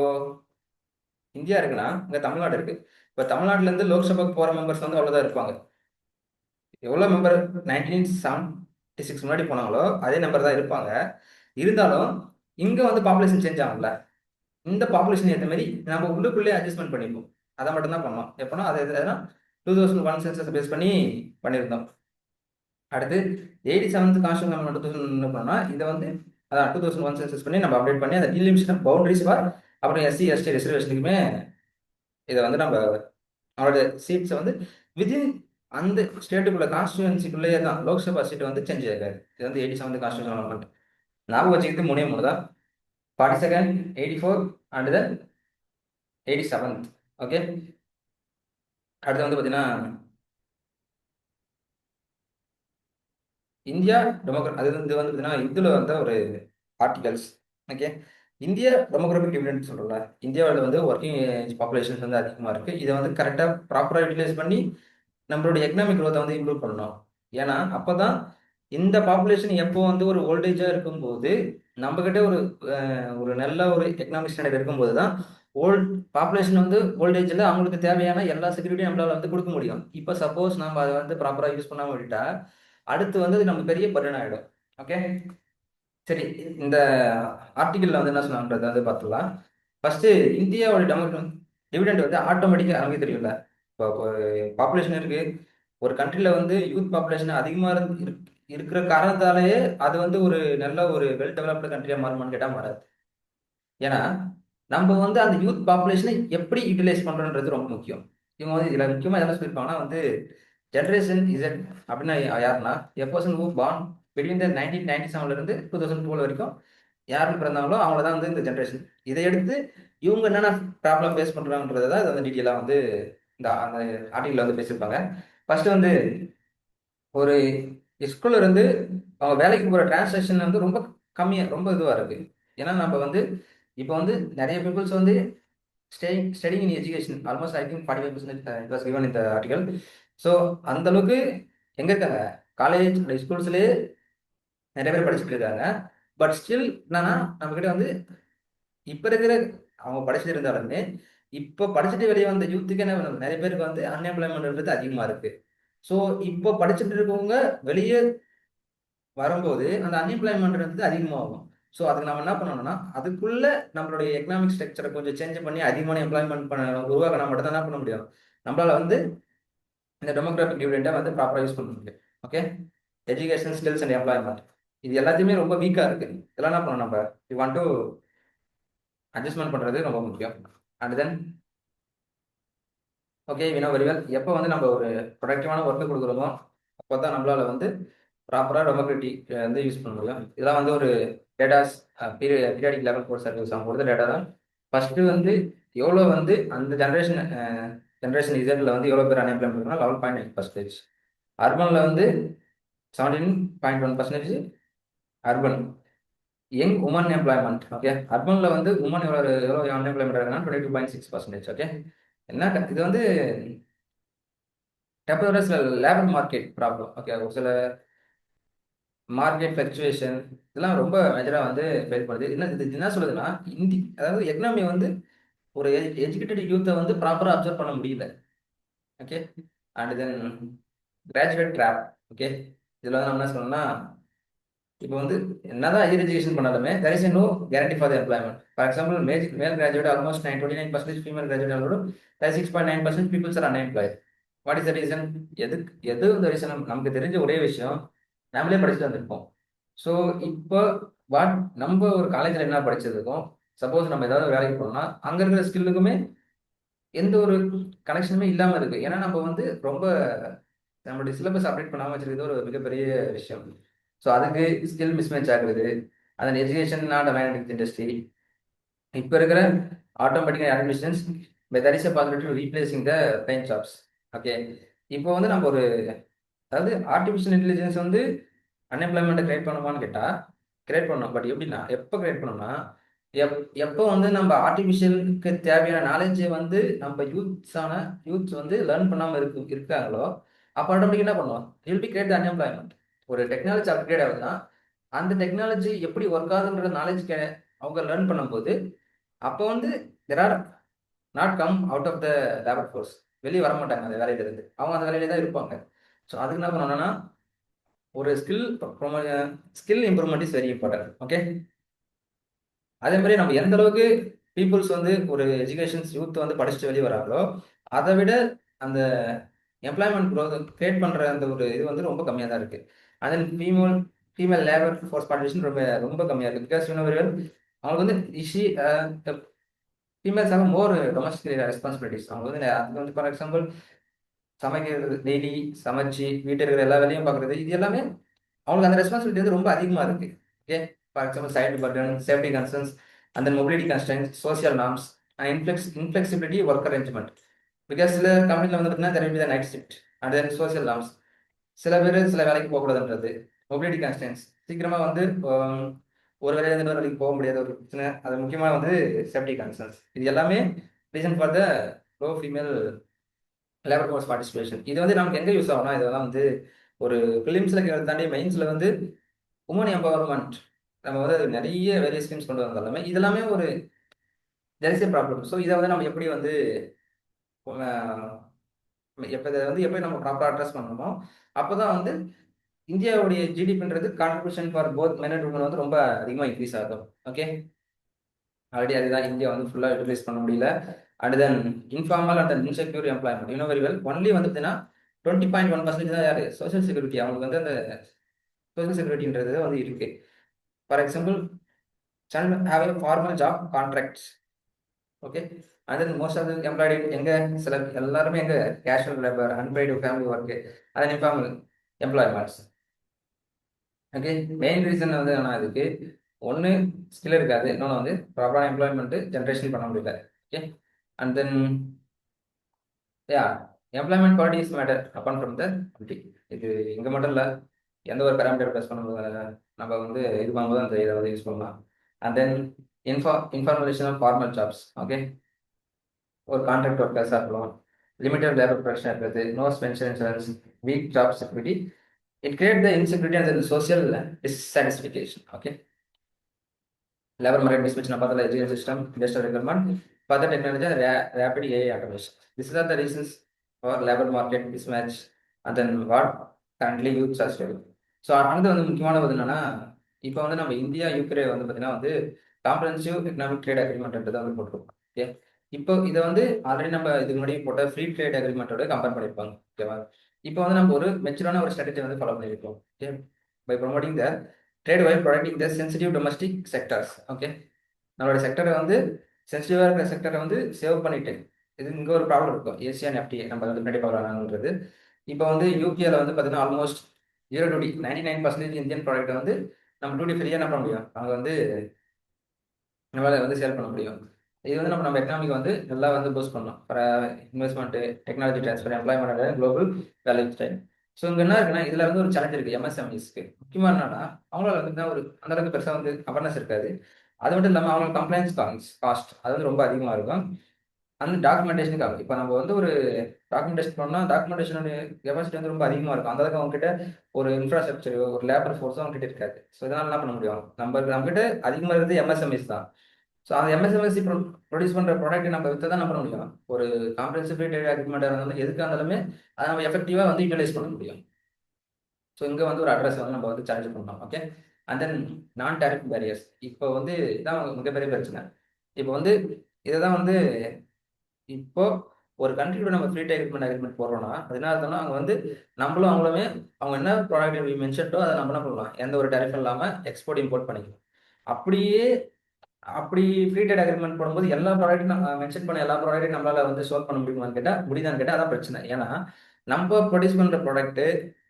இந்தியா இருக்குன்னா இங்கே தமிழ்நாடு இருக்கு. இப்போ தமிழ்நாட்டிலேருந்து லோக்சபாக்கு போகிற மெம்பர்ஸ் வந்து அவ்வளோதான் இருப்பாங்க. எவ்வளோ மெம்பர் 1976 முன்னாடி போனாங்களோ அதே நம்பர் தான் இருப்பாங்க. இருந்தாலும் இங்கே வந்து பாப்புலேஷன் சேஞ்ச் ஆகும்ல, இந்த பாப்புலேஷன் ஏற்ற மாதிரி நம்ம உள்ளுக்குள்ளே அட்ஜஸ்ட்மெண்ட் பண்ணிப்போம். அதை மட்டும் தான் பண்ணோம். எப்போனா அது எதுனா 2001 சென்சஸ் பேஸ் பண்ணி பண்ணியிருந்தோம். அடுத்து 87th கான்ஸ்டியூஷன் அமெண்ட்மெண்ட் 2000 என்ன பண்ணோம்னா இதை வந்து அதான் 2001 சென்சஸ் பண்ணி நம்ம அப்டேட் பண்ணி அந்த டீலிமிஷன் பவுண்டரிஸ் ஃபார் அப்புறம் எஸ்சி எஸ்டி ரிசர்வேஷனுக்குமே இதை வந்து நம்ம அவரோட சீட்ஸை வந்து விதின் அந்த ஸ்டேட்டுக்குள்ள கான்ஸ்டியூன்சிக்குள்ளேயே தான் லோக்சபா சீட் வந்து சேஞ்ச் ஆகாது. இது வந்து 87th கான்ஸ்டியூஷன் அமெண்ட்மெண்ட் ஞாபகம் வச்சுக்கிறது மூணு தான், 42nd, 84 and then 87th. Okay, அடுத்து வந்து பார்த்தீங்கன்னா இந்தியா டெமோக்ராட் அது வந்து பார்த்தீங்கன்னா இதில் வந்து ஒரு ஆர்டிகல்ஸ். ஓகே, இந்தியா டெமோக்ராபிக் டிவிடெண்ட் சொல்கிறோம்ல, இந்தியாவில் வந்து ஒர்க்கிங் ஏஜ் பாப்புலேஷன்ஸ் வந்து அதிகமாக இருக்குது. இதை வந்து கரெக்டாக ப்ராப்பராக யூட்டிலைஸ் பண்ணி நம்மளோட எக்கனாமிக் க்ரோத்தை வந்து இம்ப்ரூவ் பண்ணணும். ஏன்னா அப்போ தான் இந்த பாப்புலேஷன் எப்போ வந்து ஒரு ஓல்டேஜாக இருக்கும்போது நம்மக்கிட்ட ஒரு ஒரு நல்ல ஒரு எக்கனாமிக் ஸ்டாண்டர்ட் இருக்கும்போது தான் ஓல்ட் பாப்புலேஷன் வந்து ஓல்டேஜில் அவங்களுக்கு தேவையான எல்லா செக்யூரிட்டியும் நம்மளால வந்து கொடுக்க முடியும். இப்போ சப்போஸ் நம்ம அதை வந்து ப்ராப்பராக யூஸ் பண்ணாமல் விட்டுட்டா அடுத்து வந்து அது நம்ம பெரிய பர்டன் ஆகிடும். ஓகே, சரி, இந்த ஆர்டிகிளில் வந்து என்ன சொன்னாங்கன்றத வந்து பார்த்துக்கலாம். ஃபர்ஸ்ட் இந்தியாவோட டிவிடெண்ட் வந்து ஆட்டோமேட்டிக்காக நமக்கு தெரியும்ல, இப்போ பாப்புலேஷன் இருக்கு ஒரு கண்ட்ரில வந்து யூத் பாப்புலேஷன் அதிகமாக இருக்கிற காரணத்தாலேயே அது வந்து ஒரு நல்ல ஒரு வெல் டெவலப்டு கண்ட்ரியா மாறுமான்னு கேட்டால் மாறாது. ஏன்னா நம்ம வந்து அந்த யூத் பாப்புலேஷனை எப்படி யூட்டிலைஸ் பண்றோன்றது ரொம்ப முக்கியம். இவங்க வந்து இதில் முக்கியமாக என்ன சொல்லியிருப்பாங்கன்னா வந்து ஜென்ரேஷன் இசட் அப்படின்னா யாருன்னா a person who born between the 1997 இருந்து 2012 வரைக்கும் யாருக்கு பிறந்தாங்களோ அவங்கள தான் வந்து இந்த ஜென்ரேஷன். இதை எடுத்து இவங்க என்னென்ன ப்ராப்ளம் ஃபேஸ் பண்ணுறாங்கன்றதை தான் இது வந்து டீட்டெயிலாக வந்து இந்த அந்த ஆர்டிகிள் வந்து பேசியிருப்பாங்க. ஃபர்ஸ்ட் வந்து ஒரு ஸ்கூல்ல இருந்து அவங்க வேலைக்கு போகிற டிரான்சாக்ஷன் வந்து ரொம்ப கம்மியாக ரொம்ப இதுவாக இருக்குது. ஏன்னா நம்ம வந்து இப்போ வந்து நிறைய பீப்புள்ஸ் வந்து studying in education almost I think 45% it was given இந்த ஆர்டிகல். ஸோ அந்த அளவுக்கு எங்கே இருக்காங்க, காலேஜ் ஸ்கூல்ஸ்லேயே நிறைய பேர் படிச்சுட்டு இருக்காங்க. பட் ஸ்டில் என்னன்னா நம்மக்கிட்ட வந்து இப்போ இருக்கிற அவங்க படிச்சுட்டு இருந்தாலுமே இப்போ படிச்சுட்டு வெளியே வந்த யூத்துக்கு என்ன பண்ணுது, நிறைய பேருக்கு வந்து அன்எம்ப்ளாய்மெண்ட்ன்றது அதிகமாக இருக்கு. ஸோ இப்போ படிச்சுட்டு இருக்கவங்க வெளியே வரும்போது அந்த அன்எம்ப்ளாய்மெண்ட் வந்து அதிகமாகும். ஸோ அதுக்கு நம்ம என்ன பண்ணணும்னா அதுக்குள்ள நம்மளுடைய எக்கனாமிக் ஸ்ட்ரக்சரை கொஞ்சம் சேஞ்ச் பண்ணி அதிகமான எம்ப்ளாய்மெண்ட் உருவாக்கினா மட்டும் தான் என்ன பண்ண முடியும், நம்மளால வந்து இந்த டெமோக்ராபிக் டிவிடெண்டை வந்து ப்ராப்பராக யூஸ் பண்ண முடியும். Okay, education skills and employment இது எல்லாத்தையுமே ரொம்ப வீக்காக இருக்கு. இதெல்லாம் என்ன பண்ணணும், நம்ம யூ வாண்ட் டு அட்ஜஸ்ட்மெண்ட் பண்ணுறது ரொம்ப முக்கியம். And then okay we know very well, எப்போ வந்து நம்ம ஒரு ப்ரொடக்டிவான ஒர்க்கு கொடுக்குறோமோ அப்போ தான் நம்மளால வந்து ப்ராப்பராக டெமோக்ரட்டி வந்து யூஸ் பண்ண முடியும். இதெல்லாம் வந்து ஒரு datas periodic level four service அவங்க கொடுத்த டேட்டா தான். ஃபஸ்ட்டு வந்து எவ்வளோ வந்து அந்த ஜென்ரேஷன் இசட்டில் வந்து எவ்வளோ பேர் அன்எம்ப்ளாய்மெண்ட் இருக்குன்னா 11.9%. அர்பனில் வந்து 17.1% urban. Young women employment, okay, அர்பனில் வந்து உமன் எவ்வளோ அன்எம்ப்ளாய்மெண்ட் இருக்குன்னா 22.6%. ஓகே, என்ன இது வந்து டெம்பரரி சில லேபர் மார்க்கெட் ப்ராப்ளம். ஓகே, ஒரு சில மார்க்கெட் ஃப்ளக்சுவேஷன் இதெல்லாம் ரொம்ப மேஜராக வந்து ஃபேஸ் பண்ணுது. இது என்ன சொல்லுதுன்னா அதாவது எக்கனாமி வந்து ஒரு எஜுகேட்டட் யூத்தை வந்து ப்ராப்பராக அப்சர்வ் பண்ண முடியல. Okay, and then graduate drop. Okay, இதில் வந்து நம்ம என்ன சொல்லணும்னா இப்போ வந்து என்னதான் ஹையர் எஜுகேஷன் பண்ணாலுமே there is no guarantee for the employment. For example male graduate almost 29%, female graduate almost 36.9% peoples are unemployed. What is the reason? எது இந்த ரீசன்? நமக்கு தெரிஞ்ச ஒரே விஷயம், நம்மளே படிச்சுட்டு வந்திருப்போம். ஸோ இப்போ நம்ம ஒரு காலேஜில் என்ன படிச்சிருக்கோம், சப்போஸ் நம்ம ஏதாவது வேலைக்கு போனோம்னா அங்கே இருக்கிற ஸ்கில்லுக்குமே எந்த ஒரு கனெக்ஷனுமே இல்லாமல் இருக்குது. ஏன்னா நம்ம வந்து ரொம்ப நம்மளுடைய சிலபஸ் அப்டேட் பண்ணாமல் வச்சிருக்கிறது ஒரு மிகப்பெரிய விஷயம். ஸோ அதுக்கு ஸ்கில் மிஸ்மேட்ச் ஆகுது. அந்த எஜுகேஷன் நாட் அலைன்ட் இண்டஸ்ட்ரி. இப்போ இருக்கிற automatic admissions there is a possibility to replacing the plain jobs. Okay, இப்போ வந்து நம்ம ஒரு அதாவது ஆர்டிஃபிஷியல் இன்டெலிஜென்ஸ் வந்து அன்எம்ப்ளாய்மெண்ட்டை கிரியேட் பண்ணுமான்னு கேட்டால் கிரியேட் பண்ணணும். பட் எப்படின்னா எப்போ கிரியேட் பண்ணோம்னா எப்போ வந்து நம்ம ஆர்டிஃபிஷியலுக்கு தேவையான நாலேஜை வந்து நம்ம யூத்ஸ் வந்து லேர்ன் பண்ணாமல் இருக்காங்களோ அப்போ ஆட்டோமேட்டிக் என்ன பண்ணுவோம், will be create the unemployment. ஒரு டெக்னாலஜி அப்கிரேட் ஆகுதுன்னா அந்த டெக்னாலஜி எப்படி ஒர்க் ஆகுதுன்ற நாலேஜ் அவங்க லேர்ன் பண்ணும்போது அப்போ வந்து there are not come out of the labour force, வெளியே வர மாட்டாங்க அந்த வேலையிலிருந்து, அவங்க அந்த வேலையில தான் இருப்பாங்க. ஸோ அதுக்கு என்ன பண்ணணும்னா ஒரு skill improvement is very important. Okay, அதே மாதிரி நம்ம எந்த அளவுக்கு பீப்புள்ஸ் வந்து ஒரு எஜுகேஷன்ஸ் யூத் வந்து படிச்சுட்டு வெளியே வராங்களோ அதை விட அந்த எம்ப்ளாய்மெண்ட் க்ரோத் கிரியேட் பண்ற அந்த ஒரு இது வந்து ரொம்ப கம்மியா தான் இருக்கு. And then female labour force participation ரொம்ப ரொம்ப கம்மியா இருக்கு. பிகாஸ் அவங்களுக்கு வந்து இஷி females have more domestic responsibilities. அவங்க வந்து அது வந்து ஃபார் எக்ஸாம்பிள் சமைக்கிறது, டெய்லி சமைச்சு வீட்டில் இருக்கிற எல்லா வேலையும் பார்க்குறது, இது எல்லாமே அவங்களுக்கு அந்த ரெஸ்பான்சிபிலிட்டி வந்து ரொம்ப அதிகமாக இருக்கு. Okay, for example side burden, safety concerns, அந்த mobility constraints, social norms and inflexibility work arrangement. Because சில கம்பெனியில் வந்து பார்த்தீங்கன்னா there will be the night shift and then social norms. சில பேர் சில வேலைக்கு போகக்கூடாதுன்றது, மொபிலிட்டி கன்ஸ்டன்ஸ், சீக்கிரமாக வந்து ஒரு வேலையில இன்னொரு வேலைக்கு போக முடியாத ஒரு பிரச்சனை. அது முக்கியமாக வந்து சேஃப்டி கன்சர்ன்ஸ். இது எல்லாமே reason for the low female labour force participation. இது வந்து நமக்கு எங்கே யூஸ் ஆகும்னா, இதெல்லாம் வந்து ஒரு ஃபிலிம்ஸில் இருக்கிறத தாண்டி மெயின்ஸில் வந்து உமன் எம்பவர்மெண்ட் நம்ம வந்து நிறைய வேரிய ஸ்கீம்ஸ் கொண்டு வந்தாலுமே இதெல்லாமே ஒரு ஜெரிசிய ப்ராப்ளம். ஸோ இதை வந்து நம்ம எப்படி வந்து எப்போ இதை வந்து எப்படி நம்ம ப்ராப்பராக அட்ரஸ் பண்ணணுமோ அப்போ தான் வந்து இந்தியாவுடைய ஜிடிபின்றது contribution for both men and women வந்து ரொம்ப அதிகமாக இன்க்ரீஸ் ஆகும். ஓகே, ஆல்ரெடி அதுதான் இந்தியா வந்து ஃபுல்லாக யூட்டிலைஸ் பண்ண முடியல. And then informal and insecure employment இன்னும் வெரி வெல் ஒன்லி வந்து பார்த்தீங்கன்னா 20.1% தான் யார் சோஷியல் செக்யூரிட்டி. அவங்களுக்கு வந்து அந்த சோஷியல் செக்யூரிட்டின்றது வந்து இருக்கு. For example some have a formal job contracts. Okay, and then most of the employed எங்க சில எல்லாருமே எங்க casual labour, unpaid family work, அதன் informal employments. Okay, main reason வந்து என்ன, இதுக்கு ஒன்று ஸ்கில் இருக்காது, இன்னொன்று வந்து ப்ராப்பரான எம்ப்ளாய்மெண்ட் ஜென்ரேஷன் பண்ண முடியல. Okay, and then yeah employment qualities matter apart from the quality. இது இங்கே மட்டும் இல்லை, எந்த ஒரு பேராமீட்டர் ப்ளஸ் பண்ணும்போது நம்ம வந்து இது பண்ணும்போது அந்த இதை வந்து யூஸ் பண்ணலாம். And then information of formal jobs. Okay, ஒரு கான்ட்ராக்ட் ஒர்க்கர்ஸாக இருக்கலாம், லிமிடெட் லேபர் ப்ரொடக்ஷன் இருக்கிறது, no pension insurance, weak job security, it create the insecurity and social dissatisfaction. Okay, labour market mismatch நான் பார்த்தல, education system, industrial recruitment, further technology and rapid AI automation. These are the reasons for labor market mismatch and then what currently youths are struggling. So அடுத்து வந்து முக்கியமான வந்து என்னன்னா, இப்போ வந்து நம்ம இந்தியா யூக்ரே வந்து பார்த்தீங்கன்னா வந்து காம்ப்ரஹென்சிவ் எக்கனாமிக் ட்ரேட் அக்ரிமெண்ட்ன்றதை வந்து போட்டிருக்கோம். ஓகே, இப்போ இதை வந்து ஆல்ரெடி நம்ம இதுக்கு முன்னாடி போட்ட ஃப்ரீ ட்ரேட் அக்ரிமெண்ட்டோட கம்பேர் பண்ணியிருப்பாங்க. ஓகேவா, இப்போ வந்து நம்ம ஒரு மெச்சூரான ஒரு ஸ்ட்ராட்டஜி வந்து ஃபாலோ பண்ணியிருக்கோம். Okay, by promoting the trade while protecting the sensitive domestic sectors. Okay, நம்மளோட செக்டரை வந்து சென்சிட்டிவாக இருக்கிற செக்டரை வந்து சேவ் பண்ணிட்டு, இது இங்கே ஒரு ப்ராப்ளம் இருக்கும், ஏசியன் எஃப்டிஏ நம்ம வந்து முன்னாடி பார்க்கலாம்ன்றது. இப்போ வந்து யூகேல வந்து பார்த்தீங்கன்னா ஆல்மோஸ்ட் 0 to 99% இந்தியன் ப்ராடக்ட்டை வந்து நம்ம டியூட்டி ஃப்ரீயாக என்ன பண்ண முடியும், அவங்க வந்து நம்மளால் வந்து சேல் பண்ண முடியும். இது வந்து நம்ம எக்கனாமிக் வந்து நல்லா வந்து பூஸ்ட் பண்ணலாம். For investment, technology transfer, employment, global value style. So இங்கே என்ன இருக்குன்னா, இதில் வந்து ஒரு சேலஞ்ச் இருக்குது எம்எஸ்எம்இஸ்க்கு. முக்கியமாக என்னன்னா, அவங்களால வந்து ஒரு அந்த அளவுக்கு பெருசாக வந்து அவேர்னஸ் இருக்காது. அது மட்டும் இல்லாமல் அவங்களுக்கு கம்ப்ளைண்ட்ஸ் காஸ்ட் அது வந்து ரொம்ப அதிகமாக இருக்கும். அந்த டாக்குமெண்டேஷனுக்காக இப்போ நம்ம வந்து ஒரு டாக்குமெண்டேஷன் பண்ணோம்னா டாக்குமெண்டேஷனுடைய கெப்பாசிட்டி வந்து ரொம்ப அதிகமாக இருக்கும். அந்த அளவுக்கு அவங்ககிட்ட ஒரு இன்ஃப்ராஸ்ட்ரக்சர், ஒரு லேபர் ஃபோர்ஸும் அவங்ககிட்ட இருக்காது. ஸோ இதனால் என்ன பண்ண முடியும், நம்மகிட்ட அதிகமாக இருக்கிறது எம்எஸ்எம்இஸ் தான். ஸோ அந்த எம்எஸ்எம்எஸ்சி ப்ரொடியூஸ் பண்ணுற ப்ராடக்ட் நம்ம விற்று தான் என்ன பண்ண முடியும், ஒரு காம்ப்ரஹென்சிவ் ட்ரேட் அக்ரிமெண்ட்டாக இருந்தாலும் எதுக்காக இருந்தாலுமே அதை நம்ம எஃபெக்டிவாக வந்து யூட்டிலைஸ் பண்ண முடியும். ஸோ இங்கே வந்து ஒரு அட்ரஸ் வந்து நம்ம வந்து சேலஞ்ச் பண்ணலாம். ஓகே, அண்ட் தென் நான் டேரிஃப் பேரியர்ஸ். இப்போ வந்து இதான் மிகப்பெரிய பிரச்சனை. இப்போ வந்து இதை தான் வந்து இப்போ ஒரு கண்ட்ரியோட நம்ம ஃப்ரீ ட்ரேட் அக்ரிமெண்ட் போடுறோம்னா அது என்ன அர்த்தம்னா, அவங்க வந்து நம்மளும் அவங்களுமே அவங்க என்ன ப்ராடக்ட் மென்ஷன்ட்டோ அதை நம்ம என்ன பண்ணலாம், எந்த ஒரு டேரிஃப் இல்லாமல் எக்ஸ்போர்ட் இம்போர்ட் பண்ணிக்கலாம். அப்படியே அப்படி ஃப்ரீ ட்ரேட் அக்ரிமெண்ட் போடும்போது எல்லா ப்ராடக்ட்டும் நம்ம மென்ஷன் பண்ண எல்லா ப்ராடக்ட்டும் நம்மளால வந்து சோல்வ் பண்ண முடியுதான்னு கேட்டால் அதான் பிரச்சனை. ஏன்னா நம்ம ப்ரொடியூஸ் பண்ணுற ப்ராடக்ட்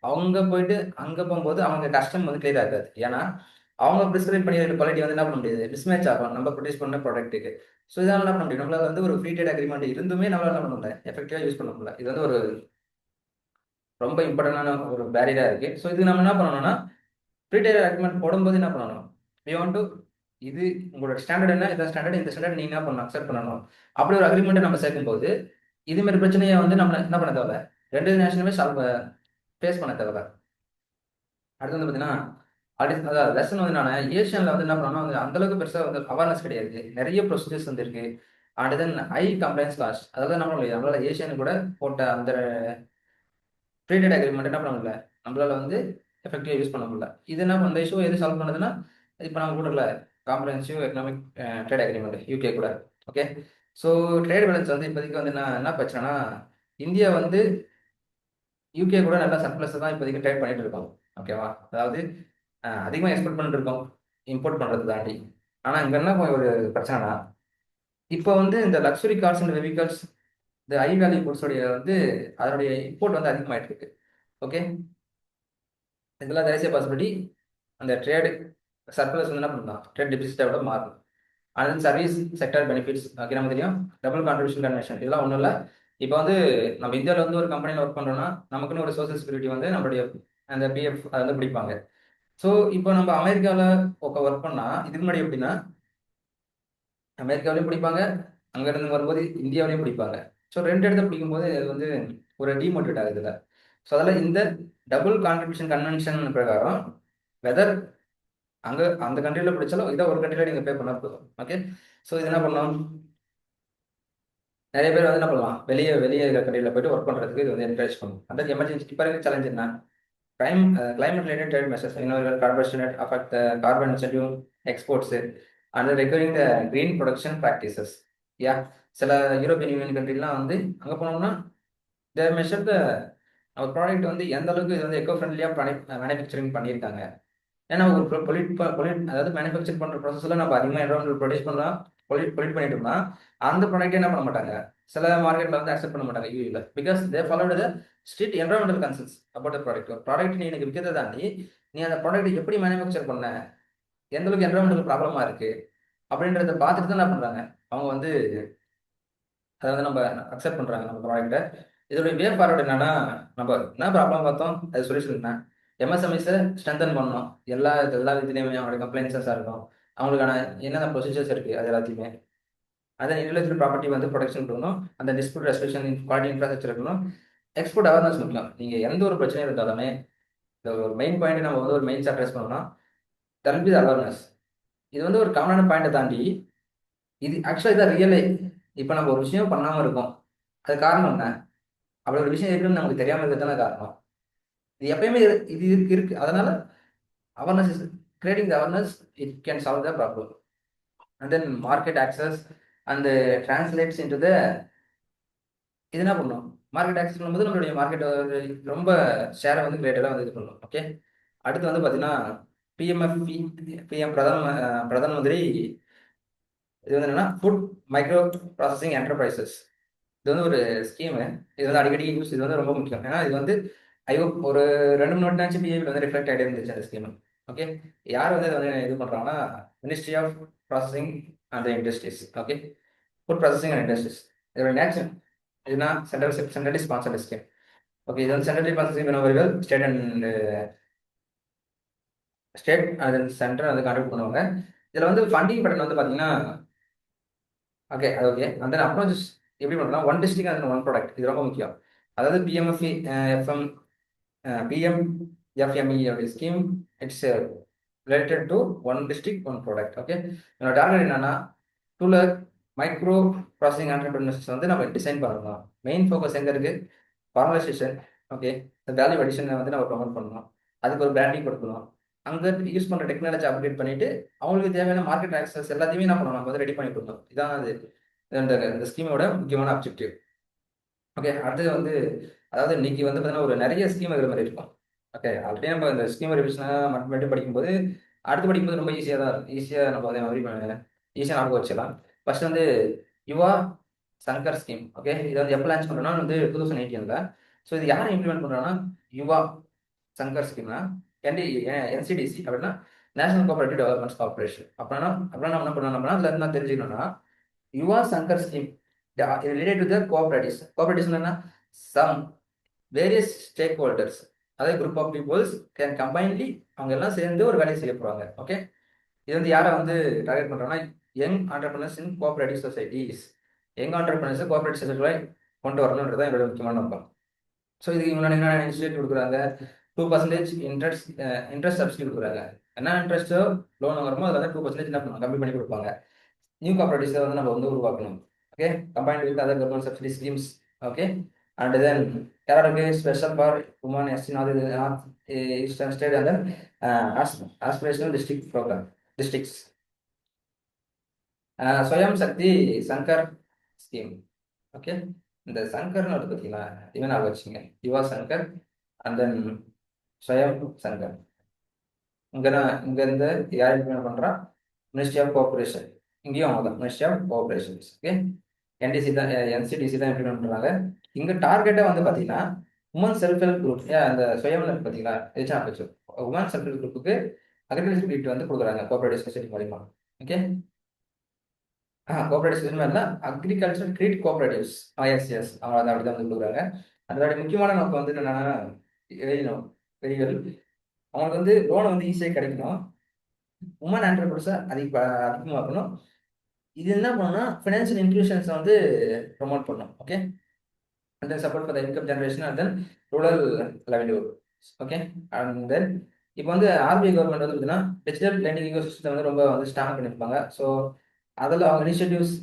அவங்க போயிட்டு அங்கே போகும்போது அவங்க கஸ்டம் வந்து கிளியர் ஆகாது. ஏன்னா அவங்க ப்ரிஸ்கிரைப் பண்ணி குவாலிட்டி வந்து என்ன பண்ண முடியாது, மிஸ்மேட்ச் ஆகும் நம்ம ப்ரொடியூஸ் பண்ண ப்ராடக்ட்டுக்கு. ஸோ இதனால என்ன பண்ண முடியும், நம்மளால வந்து ஒரு ஃப்ரீ ட்ரேட் அக்ரிமெண்ட் இருந்துமே நம்மளால என்ன பண்ண முடியல, எஃபெக்டிவாக யூஸ் பண்ண முடியல. இது வந்து ஒரு ரொம்ப இம்பார்ட்டண்டான ஒரு பேரியராக இருக்கு. ஸோ இது நம்ம என்ன பண்ணணும்னா, ஃப்ரீ ட்ரேட் அக்ரிமெண்ட் போடும்போது என்ன பண்ணணும், வி வாண்ட் டு இது உங்களோட ஸ்டாண்டர்ட் என்ன, இந்த ஸ்டாண்டர்ட் நீங்க என்ன பண்ணணும், அக்செப்ட் பண்ணணும். அப்படி ஒரு அக்ரிமெண்ட்டை நம்ம சேர்க்கும்போது இது மாதிரி பிரச்சனையை வந்து நம்ம என்ன பண்ண தேவை, ரெண்டு நேஷனுமே ஃபேஸ் பண்ண தேவை. அடுத்து வந்து பார்த்தீங்கன்னா அதாவது லெசன் வந்து நான் ஏஷியனில் வந்து என்ன பண்ணோம்னா வந்து அந்தளவுக்கு பெருசாக வந்து அவேர்னஸ் கிடையாது, நிறைய ப்ரொசீஜர்ஸ் வந்து இருக்கு. And then high complaints cost. அதாவது நம்மளால ஏஷியன் கூட போட்ட அந்த ஃப்ரீ ட்ரேட் அக்ரிமெண்ட் என்ன பண்ண முடியல, நம்மளால வந்து எஃபெக்டிவாக யூஸ் பண்ண முடியல. இது என்ன அந்த இஷ்யூ எது சால்வ் பண்ணுதுன்னா, இப்போ நம்ம கூட comprehensive economic trade agreement UK கூட. ஓகே, ஸோ ட்ரேட் பேலன்ஸ் வந்து இப்போதைக்கு வந்து என்ன என்ன பிரச்சனைனா, இந்தியா வந்து யூகே கூட நல்லா சர்ப்ளஸ் தான் இப்போதைக்கு ட்ரேட் பண்ணிட்டு இருக்கோம். ஓகேவா? அதாவது அதிகமாக எக்ஸ்போர்ட் பண்ணிட்டு இருக்கோம், இம்போர்ட் பண்ணுறது தாண்டி. ஆனால் இங்கே என்ன ஒரு பிரச்சனைனா, இப்போ வந்து இந்த லக்ஸுரி கார்ஸ் அண்ட் வெஹிக்கல்ஸ், இந்த ஹை வேல்யூ குட்ஸோடைய வந்து அதனுடைய இம்போர்ட் வந்து அதிகமாகிட்டு இருக்கு. ஓகே, இதெல்லாம் தேசிய பாசிபிலிட்டி அந்த ட்ரேடு சர்ப்ளஸ் வந்து என்ன பண்ணலாம், ட்ரேட் டெபிசிட்டாக மாறும். And service sector benefits, okay, நமக்கு தெரியும் டபுள் கான்ட்ரிபியூஷன் கன்வென்ஷன், இதெல்லாம் ஒன்றும் இல்லை. இப்போ வந்து நம்ம இந்தியாவில் வந்து ஒரு கம்பெனியில் ஒர்க் பண்ணுறோம்னா நமக்குன்னு ஒரு சோஷியல் செக்யூரிட்டி வந்து நம்மளுடைய அந்த பிஎஃப் அதை வந்து பிடிப்பாங்க. ஸோ இப்போ நம்ம அமெரிக்காவில் ஒர்க் பண்ணால் இதுக்கு முன்னாடி எப்படின்னா, அமெரிக்காவிலையும் பிடிப்பாங்க, அங்கேருந்து வரும்போது இந்தியாவிலையும் பிடிப்பாங்க. ஸோ ரெண்டு இடத்த பிடிக்கும்போது அது வந்து ஒரு டிமோட்டிவேட் ஆகுது இல்லை. ஸோ அதில் இந்த டபுள் கான்ட்ரிபியூஷன் கன்வென்ஷன் பிரகாரம் வெதர் அங்கே அந்த கண்ட்ரியில் பிடிச்சாலும் இதை ஒரு கண்ட்ரியில் நீங்கள் பே பண்ணால் போதும். ஓகே, ஸோ இது என்ன பண்ணணும், நிறைய பேர் வந்து என்ன பண்ணலாம், வெளியே வெளியே இருக்கிற கண்ட்ரியில் போயிட்டு ஒர்க் பண்ணுறதுக்கு இது வந்து என்கரேஜ் பண்ணும். அந்த எமர்ஜென்சி இப்போ இருக்க சேலஞ்ச் என்ன, climate related trade measures, carbon affect the carbon incentive exports and recurring the green production practices. Yeah, சில யூரோப்பியன் யூனியன் கண்ட்ரிலாம் வந்து அங்கே போனோம்னா they measure the our product வந்து எந்த அளவுக்கு இது வந்து எக்கோ ஃப்ரெண்ட்லியாக மேனுஃபேக்சரிங் பண்ணியிருக்காங்க. ஏன்னா ஒரு பொலிட் அதாவது மேனுஃபேக்சர் பண்ணுற ப்ராசஸில் நம்ம அதிகமாக என்வரான்மெண்ட் ப்ரொடியூஸ் பண்ணலாம், பொலிட் பண்ணிட்டோம்னா அந்த ப்ராடக்ட் என்ன பண்ண மாட்டாங்க, சில மார்க்கெட்டில் வந்து அக்செப்ட் பண்ண மாட்டாங்க யூஇல, because they followed the strict environmental concerns about the product. ஒரு ப்ராடக்ட் நீ எனக்கு விற்கிறத தாண்டி நீ அந்த ப்ராடக்ட் எப்படி மேனுஃபேக்சர் பண்ண, எந்த அளவுக்கு என்வரான்மெண்டல் ப்ராப்ளமாக இருக்குது அப்படின்றத பார்த்துட்டு தான் என்ன பண்ணுறாங்க, அவங்க வந்து அதை வந்து நம்ம அக்செப்ட் பண்ணுறாங்க நம்ம ப்ராடக்ட்டை. இதோடைய வே ஃபார்வர்டு என்னன்னா, நம்ம என்ன ப்ராப்ளம் பார்த்தோம் அது சொல்யூஷன் என்ன, எம்எஸ்எம்இஸை ஸ்ட்ரென்தன் பண்ணணும், எல்லா இதுலேயுமே அவங்களுடைய கம்ப்ளைன்ஸஸாக இருக்கும், அவங்களுக்கான என்னென்ன ப்ரொசீஜர்ஸ் இருக்குது அது எல்லாத்தையுமே. அதை இன்டெலெக்சுவல் ப்ராப்பர்ட்டி வந்து ப்ரொடெக்ஷன் இருக்கணும், அந்த டிஸ்பியூட் ரெசல்யூஷன் குவாலிட்டி இன்ஃப்ராஸ்ட்ரக்சர் இருக்கணும், எக்ஸ்போர்ட் அவேர்னஸ் முக்கியம். நீங்கள் எந்த ஒரு பிரச்சனையும் இருந்தாலுமே இந்த ஒரு மெயின் பாயிண்ட் நம்ம வந்து ஒரு மெயின் அட்ரஸ் பண்ணோம்னா தட் பி அவேர்னஸ். இது வந்து ஒரு காமனான பாயிண்டை தாண்டி இது ஆக்சுவலாக இதான் ரியலே. இப்போ நம்ம ஒரு விஷயம் பண்ணாமல் இருக்கோம், அது காரணம் என்ன, அப்படி ஒரு விஷயம் இருக்குன்னு நமக்கு தெரியாமல் இருக்கிறது தானே காரணம். இது எப்பயுமே இது இருக்கு. அதனால awareness is creating the awareness, it can solve the problem. And then market access and translates into the, இது என்ன பண்ணும், மார்க்கெட் ஆக்சஸ் பண்ணும்போது நம்மளுடைய மார்க்கெட் ரொம்ப ஷேரை வந்து கிரேட்டராக வந்து இது பண்ணும். ஓகே, அடுத்து வந்து பார்த்தீங்கன்னா பிஎம்எஃப்பி, பிஎம் பிரதான் மந்திரி, இது வந்து என்னன்னா ஃபுட் மைக்ரோ ப்ராசஸிங் என்டர்பிரைசஸ். இது வந்து ஒரு ஸ்கீமு, இது வந்து அடிக்கடி யூஸ், இது வந்து ரொம்ப முக்கியம். ஏன்னா இது வந்து ஐயோ ஒரு 2-3 பிஏவில் வந்து ரிஃப்ளெக்ட் ஆகிட்டே இருந்துச்சு அந்த ஸ்கீம். ஓகே, யார் வந்து இதை வந்து இது பண்ணுறாங்கன்னா ministry of processing and industries. Okay, food processing and industries. இதோட நேச்சர் இதுனா சென்ட்ரலி ஸ்பான்சர்ட் ஸ்கீம். ஓகே, இது வந்து சென்ட்ரலி ஸ்பான்சர்ட் வினவர்கள் ஸ்டேட் அது சென்டர் வந்து கான்ட்ரிபியூட் பண்ணுவாங்க. இதில் வந்து ஃபண்டிங் பேட்டர்ன் வந்து பார்த்தீங்கன்னா ஓகே அது ஓகே. அந்த அப்ரோச் எப்படி பண்ணுறோம்னா one district and one product, இது ரொம்ப முக்கியம். அதாவது பிஎம்எஃப்இ எஃப்எம் பிஎம்எஃப்எம்இ அப்படி scheme, it's related to one district one product. Okay, என்னோட டார்கெட் என்னன்னா டூல மைக்ரோ ப்ராசஸிங் ஆண்டர்பிரினர்ஸ் வந்து நம்ம டிசைன் பண்ணணும். மெயின் ஃபோக்கஸ் எங்கே இருக்குது, ஃபார்மலைசேஷன். ஓகே, வேல்யூ அடிஷனை வந்து நம்ம ப்ரொமோட் பண்ணணும், அதுக்கு ஒரு பிராண்டிங் கொடுக்கணும், அங்கே யூஸ் பண்ணுற டெக்னாலஜி அப்டேட் பண்ணிட்டு அவங்களுக்கு தேவையான மார்க்கெட் ஆக்சஸ் எல்லாத்தையுமே என்ன பண்ணணும், நம்ம வந்து ரெடி பண்ணி கொடுக்கணும். இதான் அது இந்த ஸ்கீமோட முக்கியமான அப்ஜெக்டிவ். ஓகே, அடுத்தது வந்து அதாவது இன்னைக்கு வந்து பார்த்தீங்கன்னா ஒரு நிறைய ஸ்கீம் இருக்கிற மாதிரி இருக்கும். ஓகே, ஆல்ரெடி நம்ம இந்த ஸ்கீம் ரிவிஷனாக மட்டும் படிக்கும்போது அடுத்து படிக்கும்போது ரொம்ப ஈஸியாக தான் இருக்கும், ஈஸியாக நம்ம அதே மாதிரி ஈஸியாக ஞாபகம் வச்சிடலாம். ஃபர்ஸ்ட் வந்து யுவா சங்கர் ஸ்கீம். ஓகே, இதை வந்து எப்போ லான்ச் பண்ணுறோம்னா வந்து 2018. ஸோ இது யாரை இம்ப்ளிமெண்ட் பண்ணுறோன்னா யுவா சங்கர் ஸ்கீம்னா என்சிடிசி அப்படின்னா நேஷனல் கோஆபரேட்டிவ் டெவலப்மெண்ட் கார்பரேஷன். அப்படின்னா நம்ம என்ன பண்ணணும், அதில் என்ன தெரிஞ்சுக்கணும்னா Yuva Sahakar scheme related to the cooperatives என்ன, சம் வேரியஸ் ஸ்டேக் ஹோல்டர்ஸ், அதாவது group of peoples can combinely அவங்க எல்லாம் சேர்ந்து ஒரு வேலையை செய்ய போகிறாங்க. ஓகே, இது வந்து யாரை வந்து டார்கெட் பண்ணுறோம்னா young entrepreneurs in cooperative societies. Young entrepreneurs cooperative சொசைட்டிகளை கொண்டு வரணுன்றது தான் என்னோட முக்கியமான நோக்கம். ஸோ இதுக்கு முன்னாடி என்ன இன்ஸ்டியூட் கொடுக்குறாங்க, 2% இன்ட்ரெஸ்ட் சப்சிடி கொடுக்குறாங்க. என்ன இன்ட்ரெஸ்ட்டோ லோன் வாங்குறமோ அதில் வந்து 2% என்ன பண்ணுவாங்க, கம்மி பண்ணி கொடுப்பாங்க. நியூ கார்பரேட்டிவ்ஸை வந்து நம்ம வந்து உருவாக்கணும். Okay, combined with other government subsidy schemes. Okay, and then கேரளாவுக்கு special for women ST north eastern state and then aspirational district program districts. Swayam Shakti Shankar scheme. Okay, இந்த சங்கர்னு வருது பார்த்தீங்களா, இவன் நான் வச்சுங்க யுவா சங்கர் அண்ட் தென் ஸ்வயம் சங்கர். இங்கேருந்து யார் இம்ப்ளிமெண்ட் பண்ணுறா? Ministry of cooperation. இங்கேயும் அவங்க தான், ministry of cooperations. Okay, NDC தான், என்சிடிசி தான் இம்ப்ளிமெண்ட் பண்ணுறாங்க. இங்கே டார்கெட்டாக வந்து பார்த்தீங்கன்னா உமன் செல்ஃப் ஹெல்ப் குரூப், அந்த சுயமன் பார்த்தீங்களா, எச்ஆர் வச்சு உமன் செல்ஃப் ஹெல்ப் குரூப்புக்கு அக்ரிகல்ச்சர் கிட் வந்து கொடுக்குறாங்க கோஆபரேட்டிவ் சொசைட்டி மூலிமா. ஓகே, கோஆபரேட்டிவ் சொசைட்டி இல்லை, agriculture credit cooperatives. Yes yes, அவங்க அதை அப்படி தான் வந்து கொடுக்குறாங்க. அதோட முக்கியமான நோக்கம் வந்து என்னன்னா, எழுதணும் பெரியகள் அவங்களுக்கு வந்து லோன் வந்து ஈஸியாக கிடைக்கணும், உமன் ஆண்டர்பிரினர்ஸை அதிகமாக்கணும். இது என்ன பண்ணணும்னா ஃபினான்ஷியல் இன்க்ளூஷன்ஸை வந்து ப்ரொமோட் பண்ணணும். Okay, and then support for the income generation and then rural livelihood. Okay, and தென் இப்போ வந்து ஆர்பிஐ கவர்மெண்ட் வந்து பார்த்தீங்கன்னா டிஜிட்டல் லேர்னிங் ஈகோசிஸ்டம் வந்து ரொம்ப வந்து ஸ்ட்ராங் பண்ணியிருப்பாங்க. ஸோ அதில் அவங்க இனிஷியேட்டிவ்ஸ்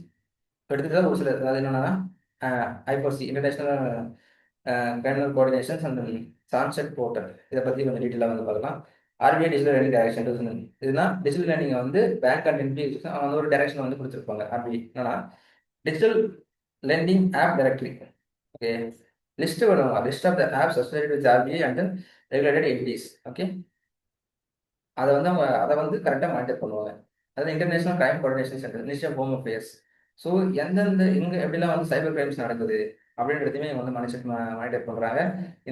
எடுத்துகிட்டு தான் ஒரு சில, அதாவது என்னென்னா ஐபோசி இன்டர்நேஷனல் பேனல் கோஆர்டினேஷன்ஸ் அண்ட் சான்செட் போர்ட்டல், இதை பற்றி கொஞ்சம் டீட்டெயிலாக வந்து பார்க்கலாம். ஆர்பிஐ டிஜிட்டல் லேர்னிங் டைரக்ஷன் இதுனா டிஜிட்டல் லேர்னிங் வந்து பேங்க் அண்ட் என்பி அவங்க வந்து ஒரு டைரக்ஷன் வந்து கொடுத்துருப்பாங்க. ஆர்பிஐ என்னன்னா digital lending app directory. Okay, list வருவாங்க, list of the apps associated with RBI and then regulated entities. Okay, அதை வந்து அவங்க அதை வந்து கரெக்டாக மானிட்டர் பண்ணுவாங்க. அதாவது international crime coordination centre, ministry of home affairs. So எந்தெந்த எங்கே எப்படிலாம் வந்து சைபர் கிரைம்ஸ் நடக்குது அப்படின்றதையுமே வந்து மானிட்டர் பண்ணுறாங்க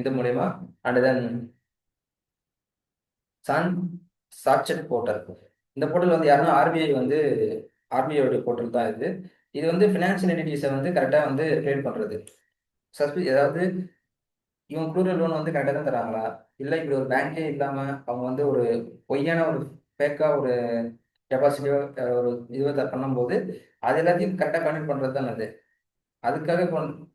இந்த மூலயமா. அண்ட் தென் சான் சாட்செட் போர்ட்டல், இந்த போர்ட்டல் வந்து யாருன்னா ஆர்பிஐ வந்து ஆர்பிஐயோட போர்ட்டல் தான் இது. இது வந்து ஃபினான்ஷியல் என்டிட்டிஸை வந்து கரெக்டாக வந்து ரெகுலேட் பண்ணுறது. ஏதாவது இவங்க கொடுக்குற லோன் வந்து கரெக்டாக தான் தராங்களா, இல்லை இப்படி ஒரு பேங்கே இல்லாமல் அவங்க வந்து ஒரு பொய்யான ஒரு ஃபேக்காக ஒரு டெபாசிட்டியோ ஒரு இதுவோ பண்ணும்போது அது எல்லாத்தையும் கரெக்டாக கன்வெர்ட் பண்ணுறது தான் அது. அதுக்காக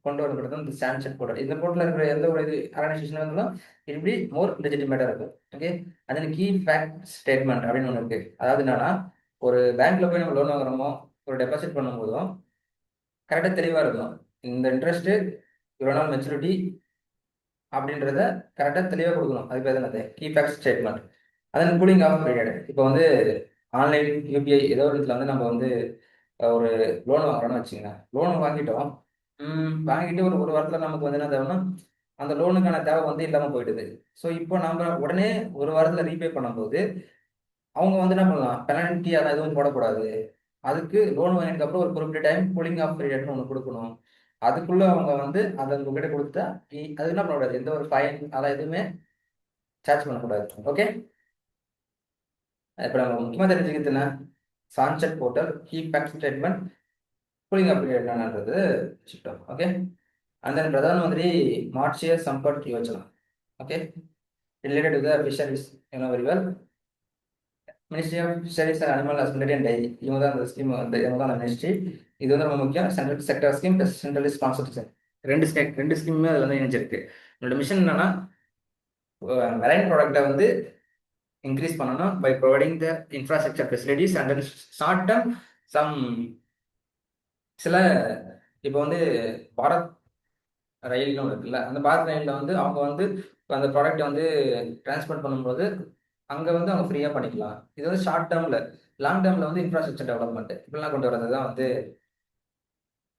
கொண்டு வரப்படுறது தான் இந்த சான்செட் போர்ட்டல். இந்த போர்ட்டலில் இருக்கிற எந்த ஒரு இது ஆர்கனைசேஷன் இருந்தாலும் இப்படி மோர் லெஜிட்டிமேட்டாக இருக்கும். ஓகே, அதில் கீ ஃபேக்ட் ஸ்டேட்மெண்ட் அப்படின்னு ஒன்று இருக்குது. அதாவது என்னன்னா, ஒரு பேங்க்ல போய் நம்ம லோன் வாங்குறோமோ ஒரு டெபாசிட் பண்ணும்போதும் கரெக்டாக தெளிவாக இருக்கும். இந்த இன்ட்ரெஸ்ட்டு இவ்வளோ நாள் மெச்சூரிட்டி அப்படின்றத கரெக்டாக தெளிவாக கொடுக்கணும். அதுக்கு பேர் என்னது கீ ஃபேக்ட் ஸ்டேட்மெண்ட். அதன் கூலிங் ஆஃப் பீரியட். இப்போ வந்து ஆன்லைன் யூபிஐ ஏதோ ஒரு இடத்துல வந்து நம்ம வந்து ஒரு லோன் வாங்குறோம்னு வச்சுக்கோங்க. லோன் வாங்கிட்டோம், வாங்கிட்டு ஒரு ஒரு வாரத்தில் நமக்கு வந்து என்ன தேவைன்னா அந்த லோனுக்கான தேவை வந்து இல்லாமல் போயிடுது. ஸோ இப்போ நம்ம உடனே ஒரு வாரத்தில் ரீபே பண்ணும்போது அவங்க வந்து என்ன பண்ணலாம், பெனால்ட்டி அதெல்லாம் எதுவும் போடக்கூடாது. அதுக்கு லோன் வாங்கினதுக்கப்புறம் ஒரு குறிப்பிட்ட டைம் கூலிங் ஆஃப் பீரியட்னு ஒன்று கொடுக்கணும். அதுக்குள்ள அவங்க வந்து அதை உங்ககிட்ட கொடுத்தா அது என்ன பண்ணக்கூடாது, எந்த ஒரு ஃபைன் அதெல்லாம் எதுவுமே சார்ஜ் பண்ணக்கூடாது. ஓகே, இப்போ நம்ம முக்கியமாக தெரிஞ்சுக்கிறது என்ன, சான்செட் portal, key fact statement, cooling off period என்னன்றது வச்சுக்கிட்டோம். Okay, and then Pradhan Mantri Matsya Sampada Yojana. Okay, related to the fisheries, very well. Ministry of fisheries and animal husbandry and dairy, இவங்க தான் அந்த ஸ்கீம் வந்து, இவங்க தான் அந்த மினிஸ்ட்ரி. இது வந்து ரொம்ப முக்கியம். Central sector scheme plus central sponsor, ரெண்டு ஸ்கீமுமே அதில் வந்து இணைஞ்சிருக்கு. என்னோட மிஷன் என்னன்னா மெரைன் ப்ராடக்டை வந்து இன்க்ரீஸ் பண்ணணும் by providing the infrastructure facilities and then short term சம் சில. இப்போ வந்து பாரத் ரயில்னு ஒன்று இருக்குல்ல, அந்த பாரத் ரயிலில் வந்து அவங்க வந்து அந்த ப்ராடக்ட்டை வந்து டிரான்ஸ்போர்ட் பண்ணும்போது அங்கே வந்து அவங்க ஃப்ரீயாக பண்ணிக்கலாம். இது வந்து ஷார்ட் டேர்மில். லாங் டேர்மில் வந்து இன்ஃப்ராஸ்ட்ரக்சர் டெவலப்மெண்ட் இப்படிலாம் கொண்டு வரது தான் வந்து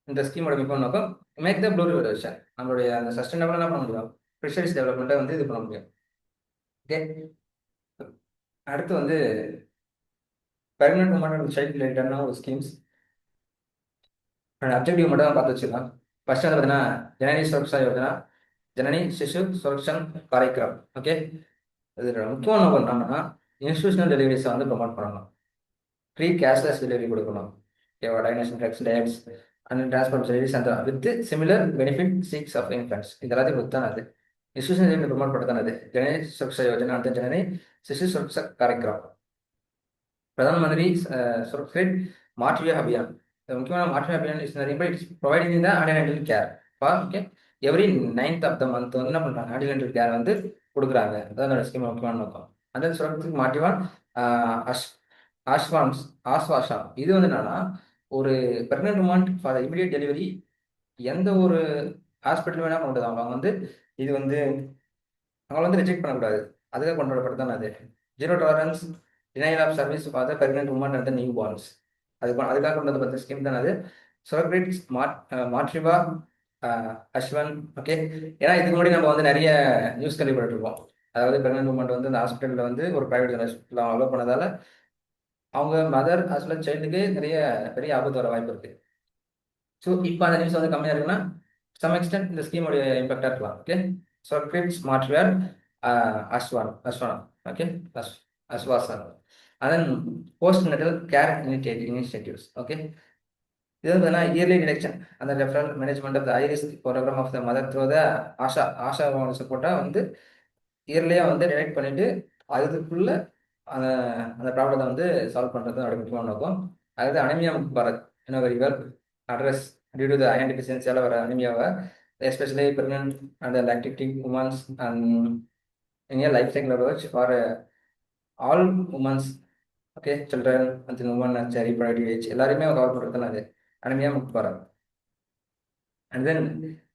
இந்த ஸ்கீமோட முக்கிய நோக்கம். Make the blue river vision, நம்மளுடைய அந்த சஸ்டைனபிளாக என்ன பண்ண முடியும், ஃபிஷரிஸ் டெவலப்மெண்ட்டை வந்து இது பண்ண முடியும். ஓகே, அடுத்து வந்து பெர்மனன்ட் மூவ்மெண்ட் அண்ட் சைல்ட் ரிலேட்டடான ஒரு ஸ்கீம்ஸ் அப்ஜெக்டிவ் மட்டும் தான் பார்த்து வச்சுக்கலாம். ஃபர்ஸ்ட் வந்து பார்த்தீங்கன்னா ஜனனி சுரக்ஷா யோஜனா, ஜனனி சிசு சுரக்ஷன் காரைக்கிரம். ஓகே, இது முக்கியமாக என்ன பண்ணுறாங்கன்னா இன்ஸ்டியூஷனல் டெலிவரிஸை வந்து ப்ரொமோட் பண்ணணும், ஃப்ரீ கேஷ்லெஸ் டெலிவரி கொடுக்கணும். ஓகேவா, டைனேஷன் drugs diets and transport service அந்த with similar benefit seeks of infants, இது எல்லாத்தையும் கொடுத்து தான் அது இன்ஸ்டியூஷனல் டெலிவரி ப்ரொமோட் பண்ண தான் அது ஜனனி சுரக்ஷா யோஜனா அந்த ஜனனி சிசு சுரக்ஷா காரைக்கிரம். பிரதான் மந்திரி சுரக்ஷித் மாற்றுவிய அபியான், முக்கியமான Matritva Abhiyan is nothing but it's providing the antenatal care for okay every 9th of the month வந்து என்ன பண்ணுறாங்க, ஆன்டினேட்டல் கேர் வந்து கொடுக்குறாங்க. அதான் அந்த ஸ்கீம் முக்கியமான நோக்கம். அந்த சுரக்ஷித் மாற்றுவான் ஆஷ்வான்ஸ் ஆஸ்வாஷா, இது வந்து என்னன்னா ஒரு pregnant woman for immediate delivery எந்த ஒரு ஹாஸ்பிட்டல் வேணா கொண்டு அவங்க வந்து இது வந்து அவங்கள வந்து ரிஜெக்ட் பண்ணக்கூடாது. அதுக்காக கொண்டு வரப்பட்டு தான் அது zero tolerance denial of service for the pregnant woman and the newborns. அதுக்காக கொண்டு வந்து பார்த்த ஸ்கீம் தான் அது. சுரக்ரேட் மாட்ரிவா அஸ்வன். ஓகே. ஏன்னா இதுக்கு முன்னாடி நம்ம வந்து நிறைய நியூஸ் கேள்விப்பட்டிருப்போம். அதாவது பிரெக்னன்ட் உமன் வந்து அந்த ஹாஸ்பிட்டலில் வந்து ஒரு பிரைவேட் ஹாஸ்பிட்டல் அலோவ் பண்ணதால அவங்க மதர் as well as சைல்டுக்கு நிறைய பெரிய ஆபத்து வர வாய்ப்பு இருக்கு. ஸோ இப்போ அந்த நியூஸ் வந்து கம்மியாக இருக்குன்னா சம் எக்ஸ்டென்ட் இந்த ஸ்கீமோடைய இம்பாக்டாக இருக்கலாம். Okay. So grid smart where அஸ்வானா. ஓகே. அஸ் அஸ்வாசன். அதன் post natal care initiatives. Okay. இது வந்து பார்த்தீங்கன்னா இயர்லி டிடெக்ஷன் அந்த referral management of the high risk programme of the mother through the ASHA சப்போர்ட்டாக வந்து இயர்லியாக வந்து டிடெக்ட் பண்ணிட்டு அதுக்குள்ள அந்த அந்த ப்ராப்ளத்தை வந்து சால்வ் பண்ணுறது அப்படி முக்கியமான நோக்கம். அதாவது அனிமியா பாரத் என்ன very well address due to the iron டிஃபிஷியன்சியால் வர அனிமியாவை especially pregnant and lactating womens and in a life cycle approach for all womens. Okay. Children அந்த உமன் சரி ப்ராடக்டிவ் ஏஜ் எல்லாருமே கவர் பண்ணுறதுலாம் அது anaemia Bharat. And then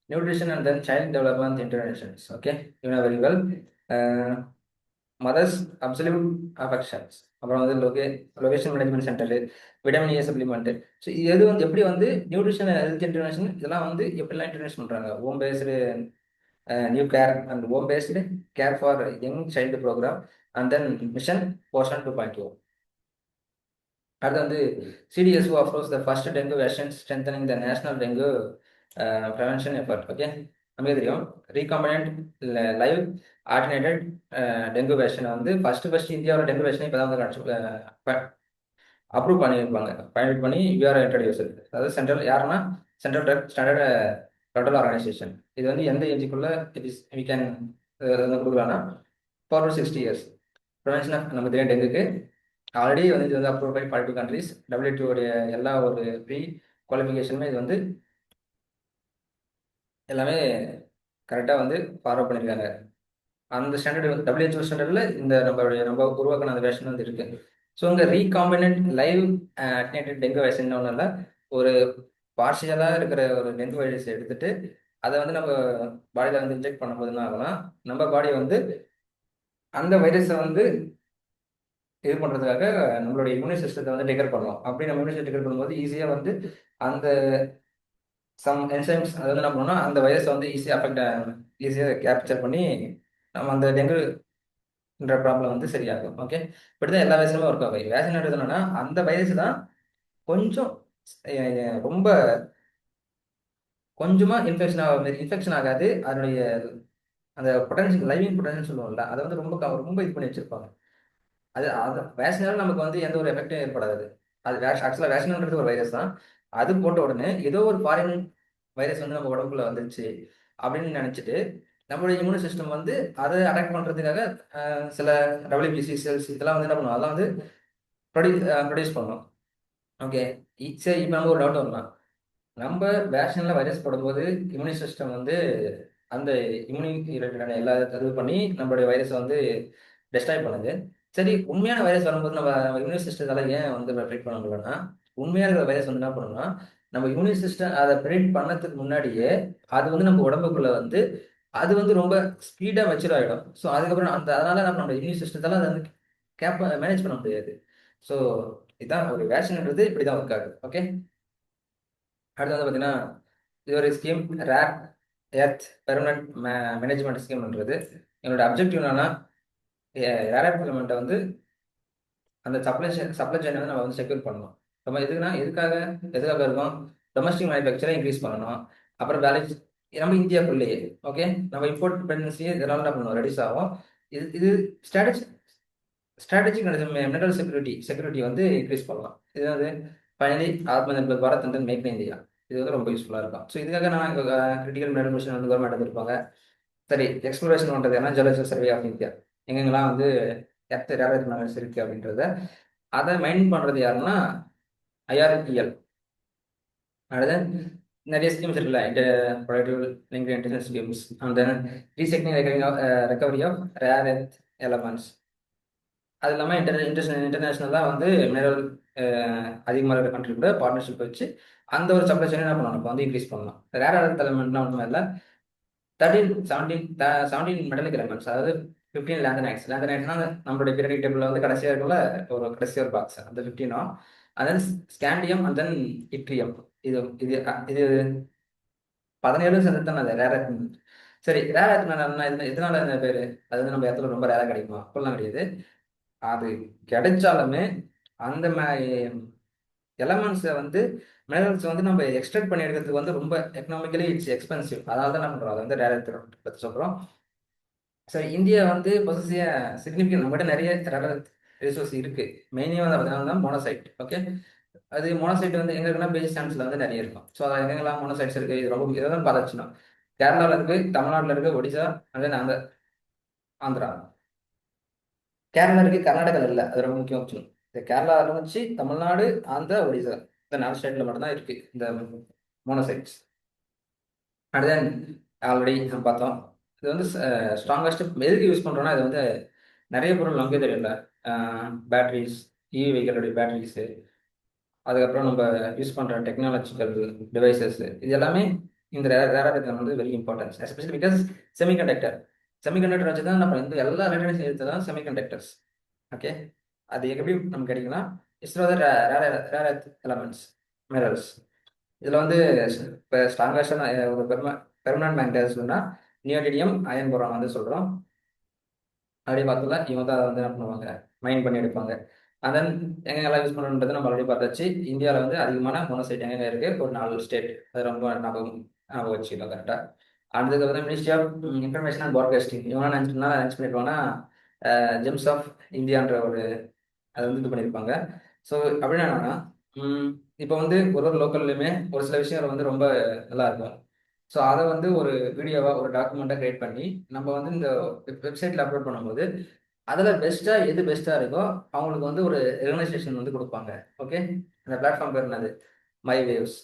nutrition and then child development interventions. Okay, you know very well. Mothers absolute affections. அப்புறம் வந்து location management centre, vitamin A supplement. So இது வந்து எப்படி வந்து நியூட்ரிஷன் ஹெல்த் இன்டர்வென்ஷன் இதெல்லாம் வந்து எப்படிலாம் இன்டர்வென்ஷன் பண்ணுறாங்க. Home based new care and home based care for young child programme and then mission Poshan 2.0. அடுத்து வந்து CDSO approves the first dengue vaccine strengthening the national dengue prevention effort. Okay. நமக்கு தெரியும் recombinant live attenuated dengue வேக்சினை வந்து first இந்தியாவோட dengue வேக்சினை இப்போ தான் வந்து அப்ரூவ் பண்ணியிருப்பாங்க. பயன்படுத்தி பண்ணி யூஆர் இன்ட்ரடியூஸ். அதாவது சென்ட்ரல் யாருன்னா central drug standard control organisation. இது வந்து எந்த ஏஜுக்குள்ள இட் இஸ் வி கேன் கொடுக்கலாம்னா 4 to 60 years. ப்ரிவென்ஷன் ஆஃப் நமக்கு தெரியும் டெங்குக்கு ஆல்ரெடி வந்து இது வந்து அப்ரூவ் பை 42 கண்ட்ரீஸ். டபிள்யூடிஓடைய எல்லா ஒரு ப்ரீ குவாலிஃபிகேஷனுமே இது வந்து எல்லாமே கரெக்டாக வந்து ஃபாலோ பண்ணியிருக்காங்க. அந்த ஸ்டாண்டர்ட் வந்து டபிள்யூஹெச்ஓ ஸ்டாண்டர்டில் இந்த நம்ம உருவாக்கின அந்த வேக்சின் வந்து இருக்கு. ஸோ இங்கே ரீகாம்பினன்ட் லைவ் அட்னேட்டட் டெங்கு வேக்சின் ஒன்றும் இல்லை. ஒரு பார்ஷியலாக இருக்கிற ஒரு டெங்கு வைரஸ் எடுத்துட்டு அதை வந்து நம்ம பாடியில் வந்து இன்ஜெக்ட் பண்ணும்போது என்ன ஆகும்னா நம்ம பாடி வந்து அந்த வைரஸை வந்து இது பண்ணுறதுக்காக நம்மளுடைய இம்யூனி சிஸ்டத்தை வந்து டெக்கர் பண்ணலாம். அப்படி நம்ம இம்யூனி சிஸ்டம் டெக்கர் பண்ணும்போது ஈஸியாக வந்து அந்த சம் என்சைம்ஸ் அது வந்து என்ன பண்ணோம்னா அந்த வைரஸை வந்து ஈஸியாக கேப்சர் பண்ணி நம்ம அந்த டெங்குன்ற ப்ராப்ளம் வந்து சரியாகும். ஓகே. இப்படி தான் எல்லா வைரஸுமே ஒர்க் ஆகும். வேக்சின் எடுத்தோம்னா அந்த வைரஸ் தான் கொஞ்சம் ரொம்ப கொஞ்சமாக இன்ஃபெக்ஷன் ஆகாது. அதனுடைய அந்த பொட்டன்ஷியல் லைவிங் பொட்டன்ஷியல் சொல்லுவோம்ல அதை வந்து ரொம்ப இது பண்ணி வச்சிருப்பாங்க. அது வேக்சினால நமக்கு வந்து எந்த ஒரு எஃபெக்டும் ஏற்படாது. அது ஆக்சுவலாக வேக்சின்ன்றது ஒரு வைரஸ் தான். அது போட்ட உடனே ஏதோ ஒரு ஃபாரின் வைரஸ் வந்து நம்ம உடம்புக்குள்ள வந்துருச்சு அப்படின்னு நினைச்சிட்டு நம்மளுடைய இம்யூனி சிஸ்டம் வந்து அதை அட்டாக் பண்ணுறதுக்காக சில டபிள்யூபிசி செல்ஸ் இதெல்லாம் வந்து என்ன பண்ணுவோம் அதெல்லாம் வந்து ப்ரொடியூஸ் பண்ணும். ஓகே. சரி இப்போ நம்ம ஒரு டவுட் வரலாம். நம்ம வேக்சினில் வைரஸ் போடும்போது இம்யூனி சிஸ்டம் வந்து அந்த இம்யூனிட்டி ரிலேட்டடான எல்லா இது பண்ணி நம்மளுடைய வைரஸை வந்து டெஸ்ட்ராய் பண்ணுது. சரி உண்மையான வைரஸ் வரும்போது நம்ம இம்யூனி சிஸ்டத்தால ஏன் வந்து ப்ரிடிக்ட் பண்ண முடியலன்னா உண்மையான இருக்கிற வைரஸ் வந்து என்ன பண்ணணும்னா நம்ம இம்யூனி சிஸ்டம் அதை ப்ரிடிக்ட் பண்ணதுக்கு முன்னாடியே அது வந்து நம்ம உடம்புக்குள்ள வந்து அது வந்து ரொம்ப ஸ்பீடாக மெச்சூர் ஆகிடும். ஸோ அதுக்கப்புறம் அதனால நம்ம இம்யூனி சிஸ்டத்தால அதை வந்து மேனேஜ் பண்ண முடியாது. ஸோ இதுதான் ஒரு வேக்சின்ன்றது இப்படி தான் ஒர்க் ஆகுது. ஓகே. அடுத்து வந்து பார்த்தீங்கன்னா இது ஒரு scheme rare earth permanent management ஸ்கீம்ன்றது. என்னோட அப்ஜெக்டிவ் என்னன்னா ரேர் எர்த் வந்து அந்த சப்ளை செயின் வந்து நம்ம வந்து செக்யூர் பண்ணணும். நம்ம எதுக்காக இருக்கும் டொமஸ்டிக் மேனுஃபேக்சரை இன்க்ரீஸ் பண்ணணும். அப்புறம் வேலைக்கு நம்ம இந்தியாவுக்குள்ளேயே ஓகே நம்ம இம்போர்ட் டிபெண்டன்சி இதெல்லாம் என்ன பண்ணுவோம் ரெடியூஸ் ஆகும். இது ஸ்ட்ராட்டஜிக் மினரல் செக்யூரிட்டி வந்து இன்க்ரீஸ் பண்ணலாம். இது வந்து finally Atma Nirbhar Bharat and make in India இது வந்து ரொம்ப யூஸ்ஃபுல்லாக இருக்கும். ஸோ இதுக்காக நான் கிரிட்டிக்கல் மினரல் மிஷன் வந்து கவர்மெண்ட் எடுத்திருப்பாங்க. சரி எக்ஸ்ப்ளோரேஷன் பண்ணுறது ஏன்னா ஜியோலஜிக்கல் சர்வே ஆஃப் இந்தியா எங்கெங்கெல்லாம் வந்து எர்த் ரேர் மினரல்ஸ் இருக்குது அப்படின்றத அதை மைண்ட் பண்ணுறது யாருன்னா ஐஆர்இஎல். அடுத்து நிறைய ஸ்கீம்ஸ் இருக்குல்ல productive link intelligence schemes and then recycling recovery of rare earth elements. அது இல்லாமல் இன்டர்நேஷ்னலாக வந்து மினரல் அதிகமாக இருக்கிற கண்ட்ரி கூட பார்ட்னர்ஷிப் வச்சு அந்த ஒரு சப்ளை செயின் என்ன பண்ணணும் இப்போ வந்து இன்க்ரீஸ் பண்ணலாம். ரேர் எர்த் எலமெண்ட்னா ஒன்றுமே இல்லை 17 மெட்டலிக் எலமெண்ட்ஸ் அதாவது 15 லேந்தனைட்ஸ். லேந்தனைட்ஸ்னா நம்மளுடைய பீரியாடிக் டேபிளில் வந்து கடைசியாக இருக்குள்ள ஒரு பாக்ஸ் அந்த 15 and then scandium and then yttrium. இது இது இது 17 சேர்ந்து தானே அது ரேர் எர்த். சரி, ரேர் எர்த் எதனால இந்த பேரு? அது வந்து நம்ம இடத்துல ரொம்ப ரேரா கிடைக்குமா? அப்படிலாம் கிடையாது. அது கிடைச்சாலுமே அந்த எலமெண்ட்ஸை வந்து மினரல்ஸ் வந்து நம்ம எக்ஸ்ட்ராக்ட் பண்ணி எடுக்கிறதுக்கு வந்து ரொம்ப எக்கனாமிக்கலி இட்ஸ் எக்ஸ்பென்சிவ். அதனால தான் என்ன பண்ணுறோம், அதை வந்து ரேர் எர்த் பற்றி சொல்கிறோம். சரி, இந்தியா வந்து பொசசிய சிக்னிஃபிகன்ட் நம்மகிட்ட நிறைய ரேர் எர்த் ரிசோர்ஸ் இருக்கு. மெயினே வந்து பார்த்தீங்கன்னா தான் மோனோசைட். ஓகே, அது மோனோசைட் வந்து எங்க இருக்குன்னா பேஸ் ஸ்டாண்ட்ஸ்ல வந்து நிறைய இருக்கும். ஸோ அது எங்கெல்லாம் மோனோசைட்ஸ் இருக்கு, இது ரொம்ப இதெல்லாம் பார்த்துச்சுன்னா கேரளாவில் இருக்கு, தமிழ்நாட்டில் இருக்கு, ஒடிசா, அதே அந்த ஆந்திரா. கேரளா இருக்கு, கர்நாடகாவில் இல்லை, அது ரொம்ப முக்கியம் ஆப்ஷன். இந்த கேரளா இருந்துச்சு, தமிழ்நாடு, ஆந்திரா, ஒடிசா, இந்த 4 ஸ்டேட்ல மட்டும்தான் இருக்கு இந்த மோனோசைட்ஸ். அடுத்தேன் ஆல்ரெடி நம்ம பார்த்தோம். இது வந்து ஸ்ட்ராங்கஸ்ட் எதுக்கு யூஸ் பண்ணுறோம்னா, இது வந்து நிறைய பொருள் நமக்கே தெரியல. பேட்டரிஸ், இவி வெஹிக்கிளுடைய பேட்டரிஸு, அதுக்கப்புறம் நம்ம யூஸ் பண்ணுற டெக்னாலஜிக்கல் டிவைசஸ், இது எல்லாமே இந்த ரேர் எர்த் வந்து very importance, especially because semiconductor. Semiconductor வச்சு தான் நம்ம இந்த எல்லா எலக்ட்ரானிக்ஸ் எடுத்து தான் செமிகண்டக்டர்ஸ். ஓகே, அது எப்படி நமக்கு கிடைக்குன்னா it's rare earth elements, minerals. இதில் வந்து இப்போ ஸ்ட்ராங்கஸ்டான ஒரு பெர்மனன்ட் மேக்னடைஸ்னா நியோடினியம் அயன் போரான் வந்து சொல்கிறோம். அப்படி பார்த்தோம்னா இவங்க தான் அதை வந்து என்ன பண்ணுவாங்க, மைன் பண்ணி எடுப்பாங்க. அண்ட் தென் எங்கெங்கெல்லாம் யூஸ் பண்ணணுன்றது நம்ம ஆல்ரெடி பார்த்தாச்சு. இந்தியாவில் வந்து அதிகமான மோனோசைட் எங்கெங்க இருக்கு, ஒரு 4 ஸ்டேட். அது ரொம்ப ஞாபகம் வச்சுக்கலாம் கரெக்டாக. அடுத்தது வந்து ministry of information and broadcasting. இவங்க நினச்சி பண்ணிருப்பாங்கன்னா ஜெம்ஸ் ஆஃப் இந்தியான்ற ஒரு அதை வந்து இது பண்ணியிருப்பாங்க. ஸோ அப்படின்னா என்னன்னா, இப்போ வந்து ஒரு ஒரு லோக்கல்லையுமே ஒரு சில விஷயங்கள் வந்து ரொம்ப நல்லா இருக்கும். ஸோ அதை வந்து ஒரு வீடியோவாக ஒரு டாக்குமெண்ட்டாக கிரியேட் பண்ணி நம்ம வந்து இந்த வெப்சைட்டில் அப்லோட் பண்ணும்போது அதில் பெஸ்ட்டாக எது பெஸ்ட்டாக இருக்கோ அவங்களுக்கு வந்து ஒரு ரெகனைசேஷன் வந்து கொடுப்பாங்க. ஓகே, அந்த பிளாட்ஃபார்ம் பேர் என்னது, மை வேவ்ஸ்.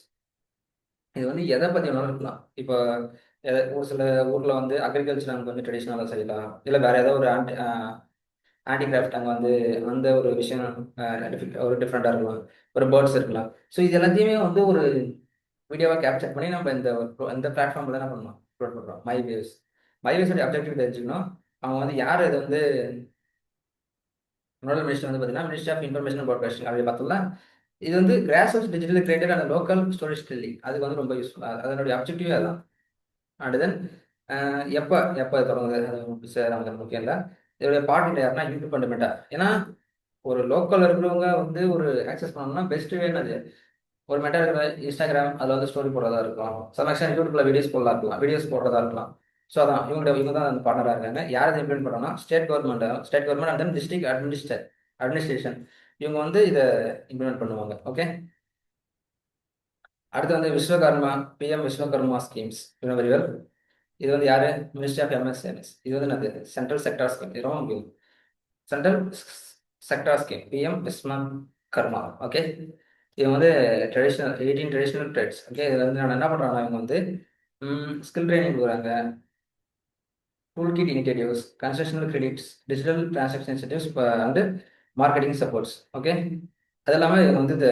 இது வந்து எதை பற்றி வேணாலும் இருக்கலாம். இப்போ ஒரு சில ஊரில் வந்து அக்ரிகல்ச்சர் அங்கே வந்து ட்ரெடிஷ்னலாக செய்யலாம், இல்லை வேறு ஏதோ ஒரு ஹேண்டிகிராஃப்ட் அங்கே வந்து அந்த ஒரு விஷயம் ஒரு டிஃப்ரெண்ட்டாக இருக்கலாம், ஒரு பேர்ட்ஸ் இருக்கலாம். ஸோ இது எல்லாத்தையுமே வந்து ஒரு வீடியோவாக கேப்சர் பண்ணி நம்ம இந்த பிளாட்ஃபார்மில் தான் என்ன பண்ணணும், அப்லோட் பண்ணுறோம். My waves. மை வேவ்ஸோட அப்ஜெக்டிவ் தெரிஞ்சுக்கணும். அவங்க வந்து யார் இது வந்து நோடல் மினிஸ்டர் வந்து பார்த்தீங்கன்னா ministry of information and broadcasting அப்படி பார்த்தோம்னா இது வந்து grass roots digital created and local storage Delhi, அதுக்கு வந்து ரொம்ப யூஸ்ஃபுல்லாக அதனுடைய அப்ஜெக்டிவே அதான். அண்ட் தென் எப்போ எப்போ தொடங்குது அது சார் நமக்கு முக்கியம் இல்லை. இதோடைய பார்ட் யாருன்னா யூடியூப் ஃபண்டமெண்டா. ஏன்னா ஒரு லோக்கல் இருக்கிறவங்க வந்து ஒரு ஆக்சஸ் பண்ணணும்னா பெஸ்ட் வேணும். ஒரு மெட்டா இருக்கிற இன்ஸ்டாகிராம் அதில் வந்து ஸ்டோரி போடுறதா இருக்கலாம், சமக்ஷன் யூடியூப்ல வீடியோஸ் போடலாம் இருக்கலாம், வீடியோஸ் போடுறதா இருக்கலாம். ஸோ அதான் இவங்க தான் அந்த பார்ட்னராக இருக்காங்க. யார் இதை இம்ப்ளிமெண்ட் பண்ணுறோம்னா state government and then district administration. இவங்க வந்து இதை இம்ப்ளிமெண்ட் பண்ணுவாங்க. ஓகே, அடுத்து வந்து Vishwakarma, PM Vishwakarma schemes. Very well. இது வந்து யாரு, மினிஸ்ட்ரி ஆஃப் எம்எஸ்எம்எஸ். இது வந்து என்னது, சென்ட்ரல் செக்டார் ஸ்கீம். இது ரொம்ப முக்கியம். Central sector scheme, PM Vishwakarma. Okay, இது வந்து ட்ரெடிஷ்னல் 18 ட்ரெடிஷ்னல் ட்ரேட்ஸ். ஓகே, இதில் வந்து நான் என்ன பண்ணுறாங்க, இவங்க வந்து ஸ்கில் ட்ரைனிங் கொடுக்குறாங்க, tool kit initiatives, constructional credits, digital transaction incentives and marketing supports. Okay, அது இல்லாமல் இவங்க வந்து இந்த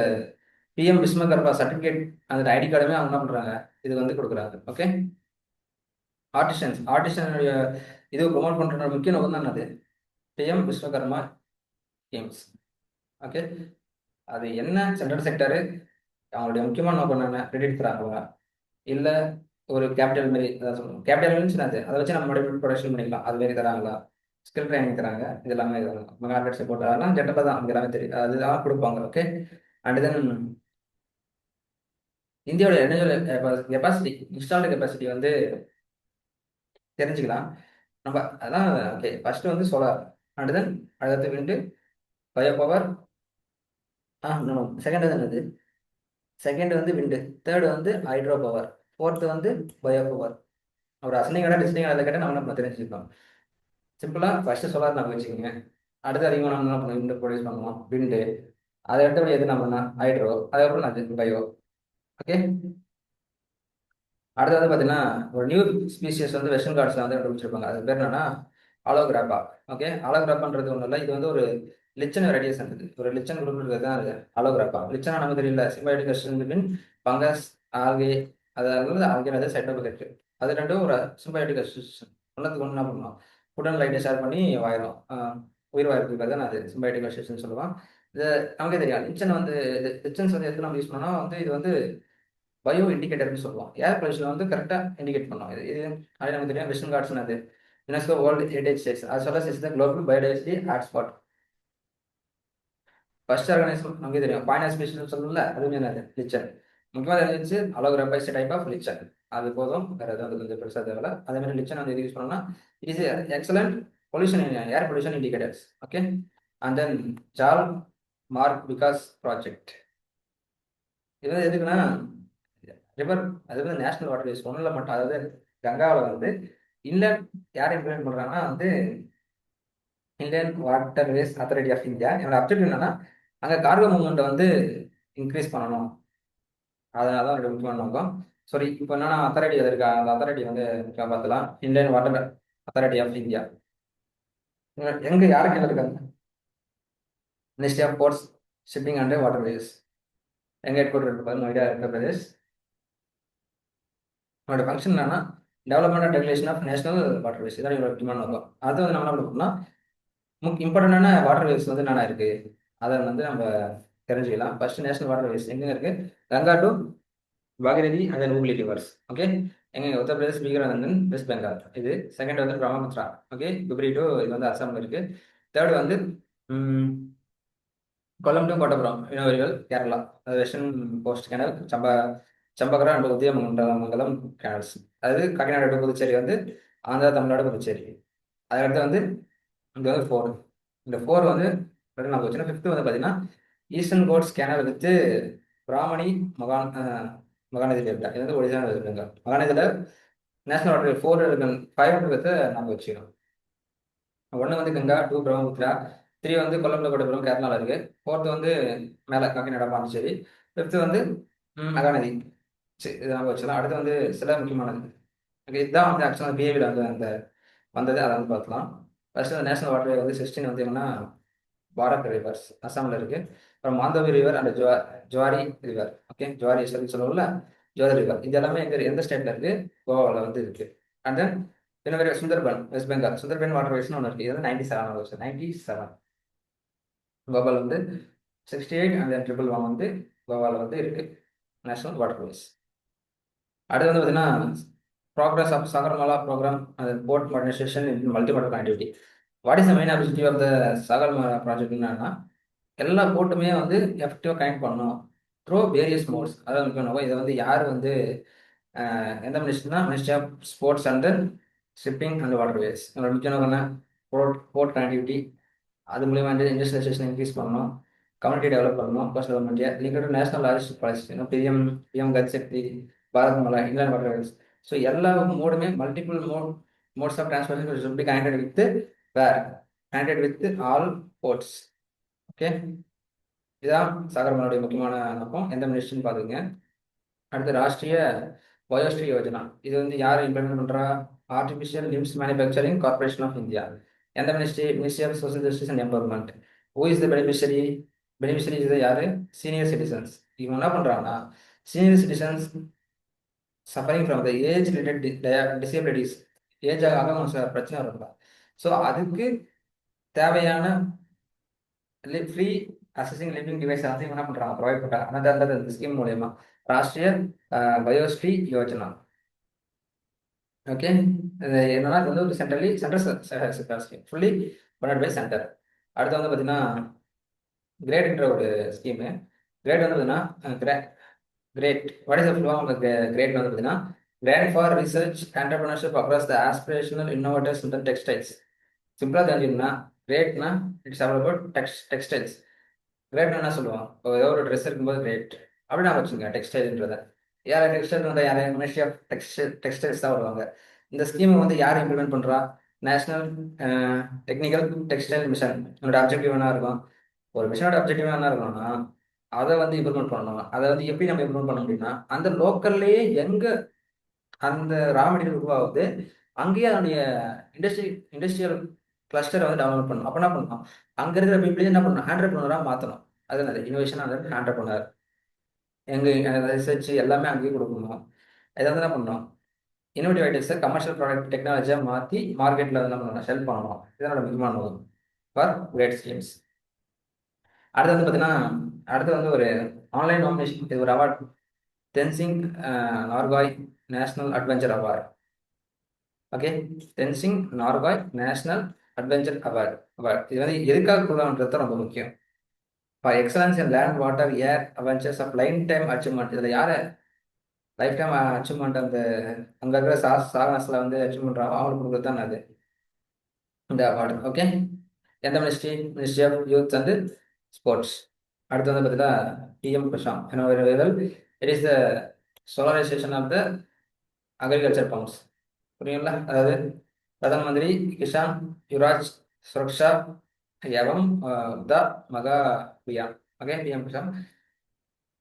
பிஎம் விஸ்வகர்மா சர்டிஃபிகேட் அந்த ஐடி கார்டுமே அவங்க என்ன பண்ணுறாங்க, இது வந்து கொடுக்குறாங்க. ஓகே, ஆர்டிஷனுடைய இது ப்ரொமோட் பண்ணுற முக்கிய நோக்கம் தான் அது பிஎம் விஸ்வகர்மா ஸ்கீம்ஸ். ஓகே, அது என்ன சென்ட்ரல் செக்டரு, அவங்களுடைய முக்கியமான நோக்கம் என்ன, கிரெடிட் தராங்களா, இல்லை ஒரு கேபிட்டல் மாரி அதான் சொல்லணும். கேபிட்டல் மீன்ஸ் அது அதை வச்சு நம்ம மறுபடியும் ப்ரொடக்ஷன் பண்ணிக்கலாம், அது மாரி தராங்களா, ஸ்கில் ட்ரைனிங் தராங்க, இது எல்லாமே மார்க்கெட் சப்போர்ட் அதெல்லாம் ஜென்ரலாக தான் நமக்கு எல்லாமே தெரியும், அதுதான் கொடுப்பாங்க. ஓகே, அண்ட் தென் இந்தியாவோட எனர்ஜி கெப்பாசிட்டி, இன்ஸ்டால்டு கெப்பாசிட்டி வந்து தெரிஞ்சுக்கலாம் நம்ம. அதான் ஓகே, ஃபர்ஸ்ட் வந்து சோலார், அண்ட் தென் அடுத்து விண்டு, பயோ பவர். செகண்ட் வந்து என்னது, செகண்ட் வந்து விண்டு, தேர்டு வந்து ஹைட்ரோ பவர், ஃபோர்த்து வந்து பயோ பவர். ஒரு அசனிங்கடா டிஸ்டிங் அதை கேட்டால் நம்ம தெரிஞ்சுக்கலாம். சிம்பிளாக ஃபர்ஸ்ட் சோலார் நம்ம வச்சுக்கோங்க. அடுத்து அதிகமாக நம்ம என்ன பண்ணுவோம், விண்டு ப்ரொடியூஸ் பண்ணுவோம், விண்டு. அதை அடுத்தபடி எது நம்ம ஹைட்ரோ, அதுக்கப்புறம் நான் பயோ. ஓகே, அடுத்து வந்து பார்த்தீங்கன்னா ஒரு நியூ ஸ்பீசியஸ் வந்து வெஸ்டர்ன் காட்ஸில் வந்து கண்டுபிடிச்சிருப்பாங்க. அது பேர் என்னன்னா ஆலோகிராபா. ஓகே, ஆலோகிராபான்றது ஒன்றும் இல்லை, இது வந்து ஒரு லிச்சன் ரேடியேஷன். ஒரு லிச்சன் குரூப் இருக்கிறது தான் அது ஆலோகிராபா. லிச்சனா நமக்கு தெரியல, சிம்பாய்டிக் வெஸ்டர்ன் பிட்வீன் பங்கஸ், ஆல்கே, அதாவது ஆல்கே சைட்டோபெக்ட். அது ரெண்டும் ஒரு சிம்பாய்டிக் அசோசியேஷன். ஒன்றத்துக்கு ஒன்று என்ன பண்ணுவோம், ஃபுட் அண்ட் லைட்டை ஷேர் பண்ணி வாயிரும், உயிர் வாயிருக்கு தான் அது சிம்பாய்டிக் அசோசியேஷன் சொல்லுவான். இது நமக்கே தெரியும். லிச்சன் வந்து லிச்சன்ஸ் வந்து எதுக்கு நம்ம யூஸ் பண்ணோம்னா வந்து இது வந்து பயோ இண்டிகேட்டர்னு சொல்லுவோம். ஏர் பொல்யூஷன் வந்து கரெக்டாக இண்டிகேட் பண்ணும். இது இது அது நமக்கு தெரியும். வெஸ்டர்ன் காட்ஸ்னு அது UNESCO world heritage sites as well as is the global biodiversity hotspot. First organism நமக்கு தெரியும். பாயிண்ட் ஸ்பீஷிஸ் சொல்லல, அதுவுமே என்னது லிச்சர். முக்கியமாக தெரிஞ்சிச்சு அலோகிராபைஸ் டைப் ஆஃப் லிச்சர். அது போதும், வேற எதாவது கொஞ்சம் பெருசாக தேவையில்ல. அதே மாதிரி லிச்சர் வந்து எது யூஸ் பண்ணோம்னா is excellent pollution air pollution indicators. Okay. And then Jal Marg Vikas project. இது வந்து எதுக்குன்னா ரிவர், அது வந்து நேஷனல் வாட்டர் வேஸ் ஒன்றில் மட்டும், அதாவது கங்காவில் வந்து இன்லேண்ட் யார் இம்ப்ளிமெண்ட் பண்ணுறாங்கன்னா வந்து Indian waterways authority of India. என்னோட அப்ஜெக்டிவ் என்னன்னா அங்கே கார்கோ மூவ்மெண்ட்டை வந்து இன்க்ரீஸ் பண்ணணும். அதனால தான் என்னோட முக்கியமான நோக்கம். சாரி, இப்போ என்னன்னா அத்தாரிட்டி எது இருக்கா, அந்த அத்தாரிட்டி வந்து முக்கியமாக பார்த்துலாம். Indian water authority of India எங்கே யாருக்கு கீழே இருக்காங்க? Ministry of ports shipping and water ways. எங்கே ஹெட் குவார்டர் இருக்கு? நோய்டா இருக்க பிரதேஷ். என்னோட ஃபங்க்ஷன் என்னன்னா development and regulation of national waterways. இதான் என்னோட முக்கியமான நோக்கம். அது வந்து நம்ம என்ன பண்ணோம்னா இம்பார்ட்டண்டான வாட்டர் வேஸ் வந்து என்னென்ன இருக்கு அதை வந்து நம்ம தெரிஞ்சுக்கலாம். ஃபர்ஸ்ட் நேஷனல் வாட்டர் வேஸ் எங்க இருக்கு? Ganga to Bhagirathi and then Hooghly rivers. Okay. எங்க Uttar Pradesh, Bihar and then West Bengal. இது செகண்ட் வந்து பிரம்மபுத்திரா. ஓகே. குப்ரி டு இது வந்து அசாம்ல இருக்கு. தேர்ட் வந்து கொல்லம் டு கோட்டபுரம் இனவரிகள் Kerala. Western coast canal Champakara and Udayamangalam canals. அதாவது காக்கிநாடா டு புதுச்சேரி வந்து ஆந்திரா, தமிழ்நாடு, புதுச்சேரி. அதுக்கடுத்து வந்து இங்கே வந்து ஃபோர். இந்த ஃபோர் வந்து நான் வச்சுன்னா ஃபிஃப்த்து வந்து பார்த்தீங்கன்னா eastern quotes canal with Brahmani மகாநதியில் இருக்கா. இது வந்து ஒடிசா இருக்குங்க. மகாநதியில் நேஷனல் வாட்டர் ஃபோர் இருக்கு. ஃபைவ் வந்து நாங்கள் வச்சுக்கிறோம். ஒன்று வந்து கங்கா, டூ பிரம்மபுத்திரா, த்ரீ வந்து கொல்லம்ல கோட்டபுரம் கேரளாவில் இருக்கு. ஃபோர்த்து வந்து மேலே காக்கிநாடா, பாண்டிச்சேரி. ஃபிஃப்த்து வந்து மகாநதி. சரி, இது நாங்கள் வச்சுக்கலாம். அடுத்து வந்து சில முக்கியமானது. ஓகே. இதுதான் வந்து ஆக்சுவலாக பிஹேவியர் வந்து அந்த வந்தது, அதை வந்து பார்க்கலாம். ஃபர்ஸ்ட் அந்த நேஷனல் வாட்டர் வந்து 16 வந்து என்னன்னா பாரத் ரிவர்ஸ் அசாமில் இருக்கு. அப்புறம் Mandovi river and Zuari river. Okay. Zuari சொல்லி சொல்லுவோம்ல, ஜுவாரி ரிவர். இது எல்லாமே எந்த ஸ்டேட்ல இருக்கு? கோவாவில் வந்து இருக்கு. அண்ட் தென் இன்னொரு சுந்தர்பன், வெஸ்ட் பெங்கால். சுந்தர்பன் வாட்டர் வேஸ்னு ஒன்று இருக்கு. இது வந்து 97 வருஷம், 97. கோவாவில் வந்து 68 அண்ட் தென் 111 வந்து கோவாவில் வந்து இருக்கு நேஷனல் வாட்டர் வேஸ். அடுத்து வந்து பார்த்தீங்கன்னா progress of Sagarmala programme and port modernisation in multimodal connectivity. What is the main objective of the Sagarmala project என்னன்னா எல்லா போர்ட்டுமே வந்து எஃபெக்டிவாக கனெக்ட் பண்ணணும் த்ரூ வேரியஸ் மோட்ஸ். அதாவது முக்கியம். இதை வந்து யார் வந்து எந்த மினிஸ்ட்ரினா ministry of sports and shipping and water ways. என்னோட முக்கிய நோக்கம் என்ன? Port connectivity. அது மூலியமாக வந்து இண்டஸ்ட்ரியலைசேஷன் இன்க்ரீஸ் பண்ணணும், கம்யூனிட்டி டெவலப் பண்ணணும், coast development link national logistic policy, PM Gati Shakti, Bharat Mala, inland water ways. So எல்லா மோடுமே multiple modes of transportation should be connected with where connected with all ports. Okay. இதுதான் சாகர்மாலாவுடைய முக்கியமான நோக்கம். எந்த மினிஸ்ட்ரின்னு பார்த்துங்க. அடுத்து ராஷ்ட்ரிய பயோஸ்ரீ யோஜனா. இது வந்து யார் இம்ப்ளிமெண்ட் பண்றா? Artificial limbs manufacturing corporation of India. எந்த ministry? Ministry of social justice and empowerment. Who is the beneficiary? Beneficiary இது யாரு? Senior citizens. இவங்க என்ன பண்றாங்கன்னா senior citizens suffering from the age related disabilities. Age ஆக அவங்க பிரச்சனை வரும்ல. ஸோ அதுக்கு தேவையான ஃப்ரீ அசஸிங் லிவிங் டிவைஸ் வந்து என்ன பண்றாங்க? ப்ரொவைட் பண்றாங்க. அந்த ஸ்கீம் மூலயமா ராஷ்ட்ரிய பயோஸ்ரீ யோஜனா. ஓகே. இது என்னன்னா இது வந்து ஒரு central scheme, fully funded by centre. அடுத்து வந்து பார்த்தீங்கன்னா கிரேட்ன்ற ஒரு ஸ்கீமு. கிரேட் வந்து பார்த்தீங்கன்னா GREAT what is full form GREAT வந்து பார்த்தீங்கன்னா grant for research entrepreneurship across the aspirational innovators in textiles. சிம்பிளாக தெரிஞ்சுக்கணும்னா கிரேட்னா இட்ஸ் அபவுட் டெக்ஸ்டைல்ஸ். கிரேட் என்ன சொல்லுவோம்? இப்போ ஏதோ ஒரு ட்ரெஸ் இருக்கும்போது கிரேட் அப்படி நான் வச்சுக்கோங்க. டெக்ஸ்டைல்ன்றத யார் டெக்ஸ்டைல் வந்து யார்? மினிஸ்ட்ரி ஆஃப் டெக்ஸ்டைல்ஸ் தான் வருவாங்க. இந்த ஸ்கீமை வந்து யார் இம்ப்ளிமெண்ட் பண்ணுறா? National technical textile mission. என்னோட அப்ஜெக்டிவ் என்ன இருக்கும்? ஒரு மிஷனோட அப்ஜெக்டிவ் என்ன இருக்கணும்னா அதை வந்து இம்ப்ளிமெண்ட் பண்ணணும். அதை வந்து எப்படி நம்ம இம்ப்ளிமெண்ட் பண்ண முடியும்னா அந்த லோக்கல்லையே எங்க அந்த ரா மெட்டீரியல் உருவாகுது அங்கேயே அதனுடைய இண்டஸ்ட்ரியல் கிளஸ்டரை வந்து டெவலப் பண்ணணும். அப்போ என்ன பண்ணணும்? அங்கே இருக்கிற பீப்புளே என்ன பண்ணணும்? ஆண்டர்பிரினராக மாற்றணும். அது இனோவேஷன் அந்த ஆண்டர்பிரினர் எங்கள் ரிசர்ச் எல்லாமே அங்கேயே கொடுக்கணும். இதை வந்து என்ன பண்ணணும்? இன்னோவேட்டிவ் ஐடியாஸை கமர்ஷியல் ப்ராடக்ட் டெக்னாலஜியாக மாற்றி மார்க்கெட்டில் வந்து என்ன பண்ணணும்? செல் பண்ணணும். இதனோட முக்கியமான நோக்கம் ஃபார் கிரேட் ஸ்கீம்ஸ். அடுத்து வந்து பார்த்தீங்கன்னா அடுத்து வந்து ஒரு ஆன்லைன் நாமினேஷன். இது ஒரு award. Tenzing Norgay national adventure award. Okay, Tenzing Norgay national adventure award இது வந்து எதுக்காக கொடுக்கணுன்றது ரொம்ப முக்கியம். For excellence in land water air adventures of lifetime achievement. இதில் யார் லைஃப் டைம் அச்சீவ்மெண்ட் அந்த அங்கே இருக்கிற சாகனஸில் வந்து அச்சீவ் பண்ணுறாங்க அவங்களுக்கு கொடுக்குறது தான் அது இந்த அவார்டு. ஓகே, எந்த ministry of youth and sports. அடுத்து வந்து பார்த்தீங்கன்னா பிஎம் குஷாம் என்ன, it is the solarisation of the agriculture pumps. புரியுங்களா? அதாவது பிரதம மந்திரி கிஷான் யுராஜ் சுரக்ஷா எவம் த மகா பியான். ஓகே, பிஎம் குஷாம்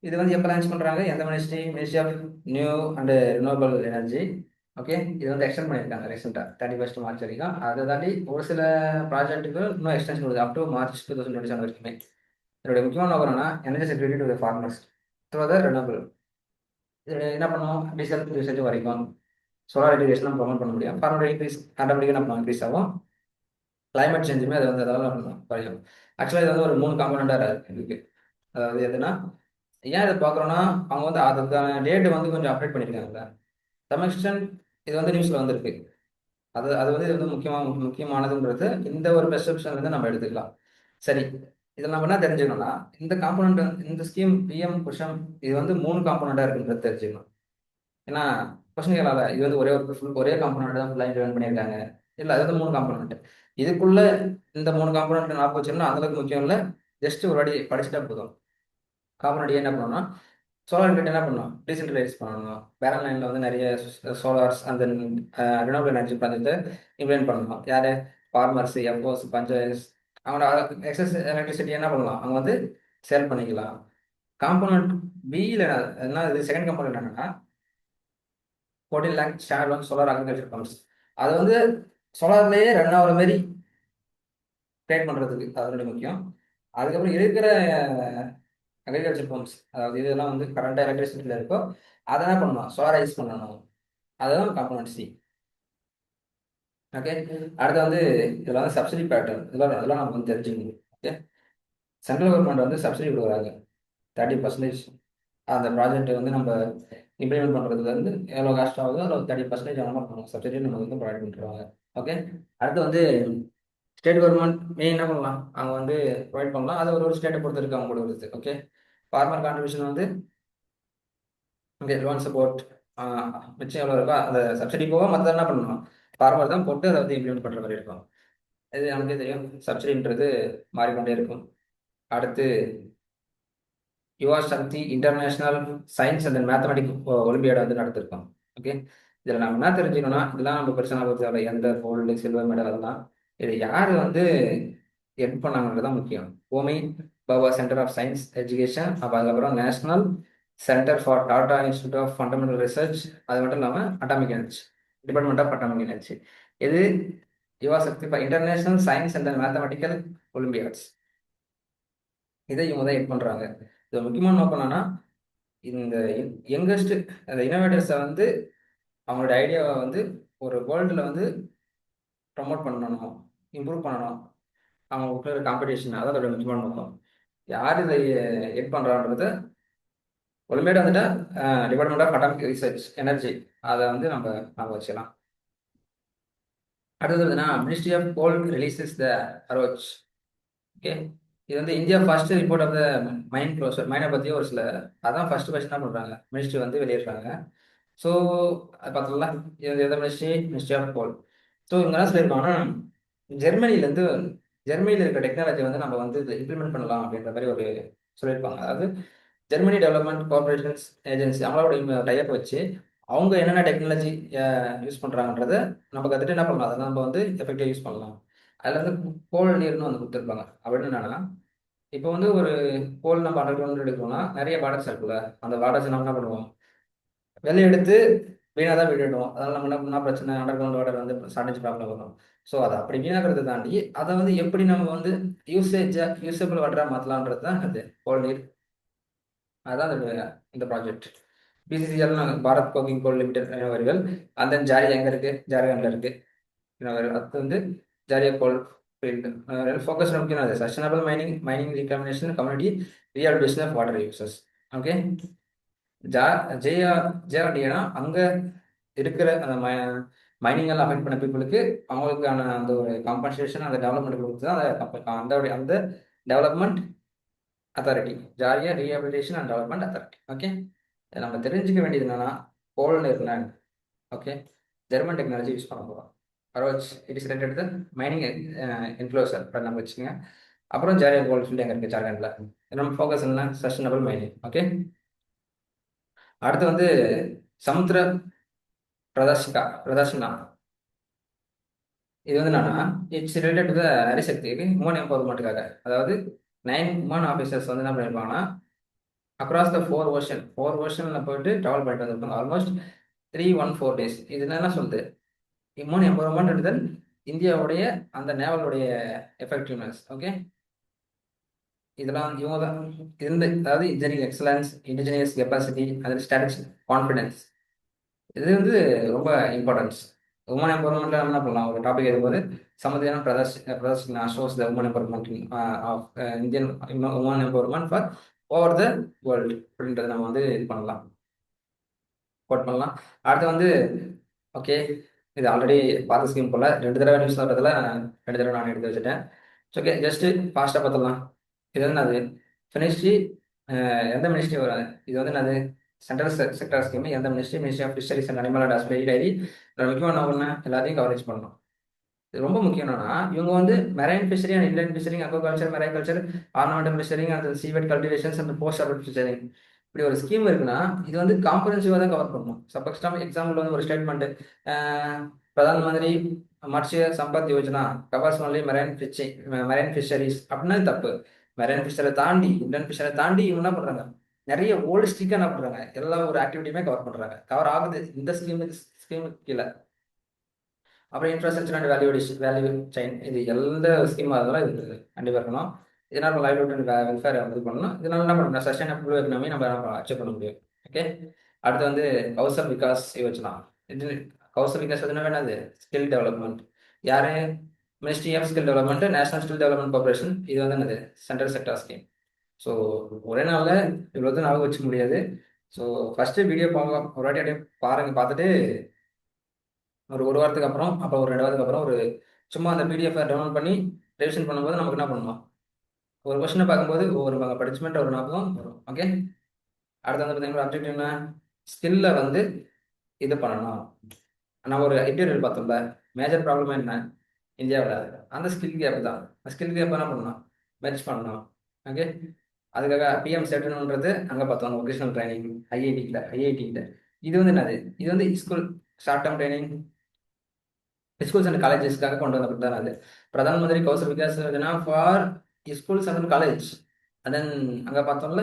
இது வந்து எப்போ லான்ச் பண்ணுறாங்க, எந்த ministry of new and renewable energy. Okay, இது வந்து எக்ஸ்டெண்ட் பண்ணியிருக்காங்க ரீசெண்டாக 31 மார்ச் வரைக்கும். அதை தாண்டி ஒரு சில ப்ராஜெக்ட்டுக்கு இன்னும் எக்ஸ்டென்ஷன் கொடுக்குது அப் டு March 2027 வரைக்குமே. இதோட முக்கியமான நோக்கம் என்னன்னா energy security to farmers through the renewable. இது என்ன பண்ணுவோம், டீசல் யூசேஜ் வரைக்கும் சோலார் எஜுகேஷன் ப்ரொமோட் பண்ண முடியும். ஃபார்மர் இன்க்ரீஸ் ஆட்டோமேட்டிக்காக என்ன பண்ணுவோம், இன்க்ரீஸ் ஆகும். கிளைமேட் சேஞ்சுமே அது வந்து அதாவது குறையும். ஆக்சுவலாக இது வந்து ஒரு 3 காம்பனண்டாக இருக்குது. அதாவது எதுனா ஏன் இதை பார்க்குறோன்னா அவங்க வந்து அதுக்கான டேட்டு வந்து கொஞ்சம் அப்டேட் பண்ணியிருக்காங்க. சம் எக்ஸ்டென்ட் இது வந்து நியூஸில் வந்துருக்கு. அது வந்து இது வந்து முக்கியமானதுன்றது இந்த ஒரு பெர்செப்ஷன் வந்து நம்ம எடுத்துக்கலாம். சரி, இதில் நம்ம என்ன தெரிஞ்சுக்கணும்னா இந்த காம்பனண்ட் இந்த ஸ்கீம் பிஎம் குஷம் இது வந்து 3 காம்பனண்டாக இருக்குன்றது தெரிஞ்சுக்கணும். ஏன்னா கொஸ்டின் கேட்கலாத இது வந்து ஒரே காம்பனண்ட் தான் ஃபுல்லாக இம்ப்ளிமெண்ட் பண்ணியிருக்காங்க. இல்லை, அது வந்து 3 காம்பனண்ட். இதுக்குள்ள இந்த 3 காம்பனண்ட் ஞாபகம் வச்சோம்னா அந்தளவுக்கு முக்கியம் இல்லை. ஜஸ்ட் ஒரு வாட்டி படிச்சுட்டா போதும். காம்பனண்ட் என்ன பண்ணணும்னா சோலார் கிரிட் என்ன பண்ணணும், டீசென்ட்ரலைஸ் பண்ணணும். பேரல் லைனில் வந்து நிறைய சோலார்ஸ் அந்த ரினோவபிள் எனர்ஜி ப்ராஜெக்ட்டை இம்ப்ளிமெண்ட் பண்ணணும். யார், ஃபார்மர்ஸ், எஃப்ஓஸ், பஞ்சாயஸ் அவங்களோட எக்ஸஸ் எலக்ட்ரிசிட்டி என்ன பண்ணலாம், அவங்க வந்து சேல் பண்ணிக்கலாம். காம்பனண்ட் பியில் என்ன இது செகண்ட் காம்பனண்ட் என்னன்னா 14 lakh standalone solar agriculture pumps. அது வந்து சோலார்லேயே ரன் ஆகிற மாதிரி கிரியேட் பண்ணுறதுக்கு அதோட முக்கியம். அதுக்கப்புறம் இருக்கிற அக்ரிகல்ச்சர் பம்ப்ஸ், அதாவது இதெல்லாம் வந்து கரண்ட் எலக்ட்ரிசிட்டியில் இருக்கோ அதை என்ன பண்ணணும், சோலாரைஸ் பண்ணணும். அதுதான் காம்பனண்ட் சி. ஓகே, அடுத்து வந்து இதில் வந்து சப்சிடி பேட்டர்ன் இதெல்லாம் நம்ம வந்து தெரிஞ்சுக்கணும். ஓகே, சென்ட்ரல் கவர்மெண்ட் வந்து சப்சிடி கொடுக்குறாங்க 30%. அந்த ப்ராஜெக்ட் வந்து நம்ம இம்ப்ளிமெண்ட் பண்ணுறதுல இருந்து எவ்வளோ காஸ்ட் ஆகுதோ அதில் 30% நம்ம பண்ணுவோம், சப்சிடி நம்ம வந்து ப்ரொவைட் பண்ணிட்டுருவாங்க. ஓகே, அடுத்து வந்து ஸ்டேட் கவர்மெண்ட் மெயின் என்ன பண்ணலாம், அவங்க வந்து ப்ரொவைட் பண்ணலாம். அது ஒரு ஸ்டேட்டை பொறுத்து இருக்கு அவங்க கொடுக்குறது. ஓகே, ஃபார்மர் கான்ட்ரிபியூஷன் வந்து இங்கே லோன் சப்போர்ட் மிச்சம் எவ்வளோ இருக்கோ அந்த சப்சிடி போக மற்ற என்ன பண்ணணும், ஃபார்மர் தான் போட்டு அதை வந்து இம்ப்ளிமெண்ட் பண்ணுற மாதிரி இருக்கும். இது நமக்கே தெரியும், சப்சிடின்றது மாறிக்கொண்டே இருக்கும். அடுத்து யுவா சக்தி இன்டர்நேஷ்னல் சயின்ஸ் அண்ட் மேத்தமெட்டிக் ஒலிம்பியாடை வந்து நடத்திருக்கோம். ஓகே, இதில் நம்ம என்ன தெரிஞ்சுக்கணும்னா இதெல்லாம் நம்ம பிரச்சனை பொறுத்தவரை எந்த கோல்டு சில்வர் மெடல் அதெல்லாம் இது யார் வந்து எட் பண்ணாங்கன்றது தான் முக்கியம். Homi Bhabha centre of science education, அப்போ அதுக்கப்புறம் national centre for Tata institute of fundamental research, அது மட்டும் இல்லாமல் atomic energy department of atomic energy. இது Yuva Shakti for international science and mathematical olympiads. இதை இவங்க தான் எட் பண்ணுறாங்க. இது முக்கியமான நோக்கம் என்னன்னா இந்த யங்கஸ்ட் அந்த இனோவேட்டர்ஸை வந்து அவங்களோட ஐடியாவை வந்து ஒரு வேர்ல்டில் வந்து ப்ரமோட் பண்ணணும், இம்ப்ரூவ் பண்ணணும். அவங்க இருக்கிற காம்படிஷன் அதான் அதோட முக்கியமான நோக்கம். யார் இதை எட் பண்ணுறான்றது ஒலிம்பியாட் வந்துட்டு department of atomic research energy அதை வந்து நம்ம வச்சுக்கலாம். அடுத்தது வந்துன்னா ministry of coal releases the அரோச். ஓகே, இது வந்து India first report of the mine closure மைனை பற்றி ஒரு சில அதான் ஃபர்ஸ்ட் என்ன பண்ணுறாங்க மினிஸ்ட்ரி வந்து வெளியிடுறாங்க. ஸோ அது பார்த்துக்கலாம், இது எந்த மினிஸ்ட்ரி ஆஃப் கோல். ஸோ இவங்க என்ன சொல்லியிருக்காங்கன்னா ஜெர்மனியில் இருக்கிற டெக்னாலஜி வந்து நம்ம வந்து இம்ப்ளிமெண்ட் பண்ணலாம் அப்படின்ற மாதிரி ஒரு சொல்லியிருப்பாங்க. அதாவது ஜெர்மனி டெவலப்மெண்ட் கோஆப்ரேஷன்ஸ் ஏஜென்சி அவங்களோட டைப் வச்சு அவங்க என்னென்ன டெக்னாலஜி யூஸ் பண்ணுறாங்கன்றத நம்ம கற்றுட்டு என்ன பண்ணலாம், அதை நம்ம வந்து எஃபெக்டிவாக யூஸ் பண்ணலாம். அதில் வந்து கோல் நீர்னு வந்து கொடுத்துருப்பாங்க. அப்படின்னு என்னன்னா இப்போ வந்து ஒரு கோல் நம்ம அண்டர் கிரவுண்ட் எடுக்கணும்னா நிறைய வாட்டர்ஸ் இருக்குல்ல, அந்த வாட்டர்ஸ் நம்ம என்ன பண்ணுவோம், வெளியே எடுத்து வீணாக தான் விட்டுடுவோம். அதனால நம்ம என்ன பண்ணால் பிரச்சனை, அண்டர் கிரவுண்ட் வாட்டர் வந்து ஷார்டேஜ் ப்ராப்ளம் வரும். ஸோ அதை அப்படி வீணாகிறத தாண்டி அதை வந்து எப்படி நம்ம வந்து யூஸபிள் வாட்டராக மாற்றலான்றது தான் அது கோல் நீர். அதுதான் இந்த ப்ராஜெக்ட். பிசிசிஎல் பாரத் கோகிங் கோல் லிமிடெட் அவர்கள். அந்த ஜாரி எங்கே இருக்குது, ஜார்க்கண்டில் இருக்குது. அது வந்து ஜாரியா கோல் ஃபீல்டு ஃபோக்கஸ் முக்கியம் அது sustainable mining reclamation community real business water uses. Okay, ஜா ஜேஆர்டிஏனா அங்கே இருக்கிற அந்த மைனிங் அஃபெக்ட் பண்ண பீப்புளுக்கு அவங்களுக்கான அந்த ஒரு காம்பன்சேஷன் அந்த டெவலப்மெண்ட் கொடுத்து தான் அந்த development authority, Jharia rehabilitation and development authority. Okay, நம்ம தெரிஞ்சுக்க வேண்டியது என்னன்னா போல்னு இருந்தாங்க. ஓகே, ஜெர்மன் டெக்னாலஜி யூஸ் பண்ண போகிறோம். பரவாயில்ல, it is related to mining influencer நம்ம வச்சுக்கோங்க. அப்புறம் ஜாரியா கோல்ட் ஃபீல்டு எங்கே இருக்குது ஜார்க்கண்டில். நம்ம ஃபோக்கஸ் என்ன, சஸ்டைனபிள் மைனிங். ஓகே, அடுத்து வந்து சமுத்திர பிரதர்ஷனா. இது வந்து என்னன்னா இட்ஸ் ரிலேட்டட் டு நரிசக்தி உமன் எம்பவர்மெண்ட்டுக்காக. அதாவது 9 உமன் ஆஃபீஸர்ஸ் வந்து என்ன பண்ணியிருப்பாங்கன்னா அக்ராஸ் த ஃபோர் ஓஷனில் போயிட்டு ட்ராவல் பண்ணிட்டு வந்திருப்பாங்க. Almost 314 days. இது என்ன சொல்லுது, உமன் எம்பவர்மெண்ட் இந்தியாவுடைய அந்த நேவலுடைய எஃபெக்டிவ்னஸ். ஓகே, இதெல்லாம் இவங்க தான் அதாவது இன்ஜினியரிங் எக்ஸலன்ஸ், இண்டிஜினியஸ் கெப்பாசிட்டி, அதில் ஸ்ட்ராட்டஜிக் கான்ஃபிடன்ஸ். இது வந்து ரொம்ப இம்பார்ட்டன்ஸ். உமன் எம்பவர்மெண்ட்ல என்ன பண்ணலாம், ஒரு டாபிக் எடுக்கும்போது சமதியான பிரதர்ஷனா shows the woman empowerment of Indian woman empowerment for over the world அப்படின்றத நம்ம வந்து இது பண்ணலாம், கோட் பண்ணலாம். அடுத்து வந்து ஓகே, இது ஆல்ரெடி பார்த்த ஸ்கீம் போல் 2 தடவை நியூஸ் வர்றதுல 2 தடவை நான் எடுத்து வச்சுட்டேன். ஓகே, ஜஸ்ட்டு ஃபாஸ்ட்டாக பார்த்துடலாம். இது வந்து அது ஃபினிஷ்டி எந்த மினிஸ்ட்ரி வராது. இது வந்து என்னது சென்ட்ரல் செக்டர் ஸ்கீம். எந்த ministry of fisheries and animal and husbandry dairy. முக்கியமான ஒன்று எல்லாத்தையும் கவரேஜ் பண்ணணும். இது ரொம்ப முக்கியம். என்னன்னா இவங்க வந்து marine fishery and inline fishering, aquaculture, marine culture, ornamental fishering and seaweed cultivations and post harvest fishering, இப்படி ஒரு ஸ்கீம் இருக்குன்னா இது வந்து காம்பரன்சிவாக தான் கவர் பண்ணணும். சப்போஸ் எக்ஸாம்பிள் வந்து ஒரு statement, Pradhan Mantri Matsya Sampath Yojana covers only marine fisheries அப்படின்னா தப்பு. மெரைன் ஃபிஷரை தாண்டி இன்லைன் ஃபிஷரை தாண்டி இவங்க என்ன பண்றாங்க, நிறைய ஹோலிஸ்டிக்காக என்ன பண்றாங்க, எல்லா ஒரு ஆக்டிவிட்டியுமே கவர் பண்றாங்க. கவர் ஆகுது இந்த ஸ்கீமுக்கு கீழே. அப்புறம் இன்ஃப்ராஸ்ட்ரக்சர் அண்ட் வேல்யூ செயின், இது எந்த ஸ்கீமாக இருந்தாலும் இது கண்டிப்பாக இருக்கணும். இதனால் லைவ்லிஹுட் அண்ட் வெல்ஃபேர் இது பண்ணணும். இதனால என்ன பண்ணணும், சஸ்டைனபிள் எக்கனாமி நம்ம அச்சீவ் பண்ண முடியும். ஓகே, அடுத்து வந்து கௌசல் விகாஸ் யோஜனா. இது கௌசல் விகாஸ் யோஜனா என்னது, ஸ்கில் டெவலப்மெண்ட். யாரு, ministry of skill development, national skill development corporation. இது வந்து என்னது சென்ட்ரல் செக்டர் ஸ்கீம். ஸோ ஒரே நாளில் இவ்வளோ தான் ஞாபகம் வச்சுக்க முடியாது. ஸோ ஃபஸ்ட்டு வீடியோ பார்க்க ஒரு வாட்டி அப்படியே பாருங்கள். பார்த்துட்டு ஒரு வாரத்துக்கு அப்புறம் அப்புறம் ஒரு 2 வாரத்துக்கு அப்புறம் ஒரு சும்மா அந்த பிடிஎஃப் டவுன்லோட் பண்ணி ரிவிஷன் பண்ணும்போது நமக்கு என்ன பண்ணணும், ஒரு கொஸ்டினை பார்க்கும்போது ஒவ்வொரு படிச்சுமெண்ட் ஒரு ஞாபகம் வரும். ஓகே, அடுத்து வந்து பார்த்தீங்கன்னா அப்ஜெக்டிவ் என்ன, ஸ்கில்ல வந்து இது பண்ணணும். நம்ம ஒரு இன்டீரியல் பார்த்தோம்ல, மேஜர் ப்ராப்ளம் என்ன இந்தியாவில், அந்த ஸ்கில் கேப் தான். ஸ்கில் கேப் என்ன பண்ணணும், மெர்ஜ் பண்ணணும். ஓகே, அதுக்காக பிஎம் செட்டுன்றது அங்கே பார்த்தோம், ஒகேஷனல் ட்ரைனிங் ஐஐடியில். இது வந்து என்னது, இது வந்து school short term training schools and காலேஜஸ்க்காக கொண்டு வந்தப்பட்டு தான் அது Pradhan Mantri Kaushal Vikas Yojana for schools and college. And then அங்கே பார்த்தோம்ல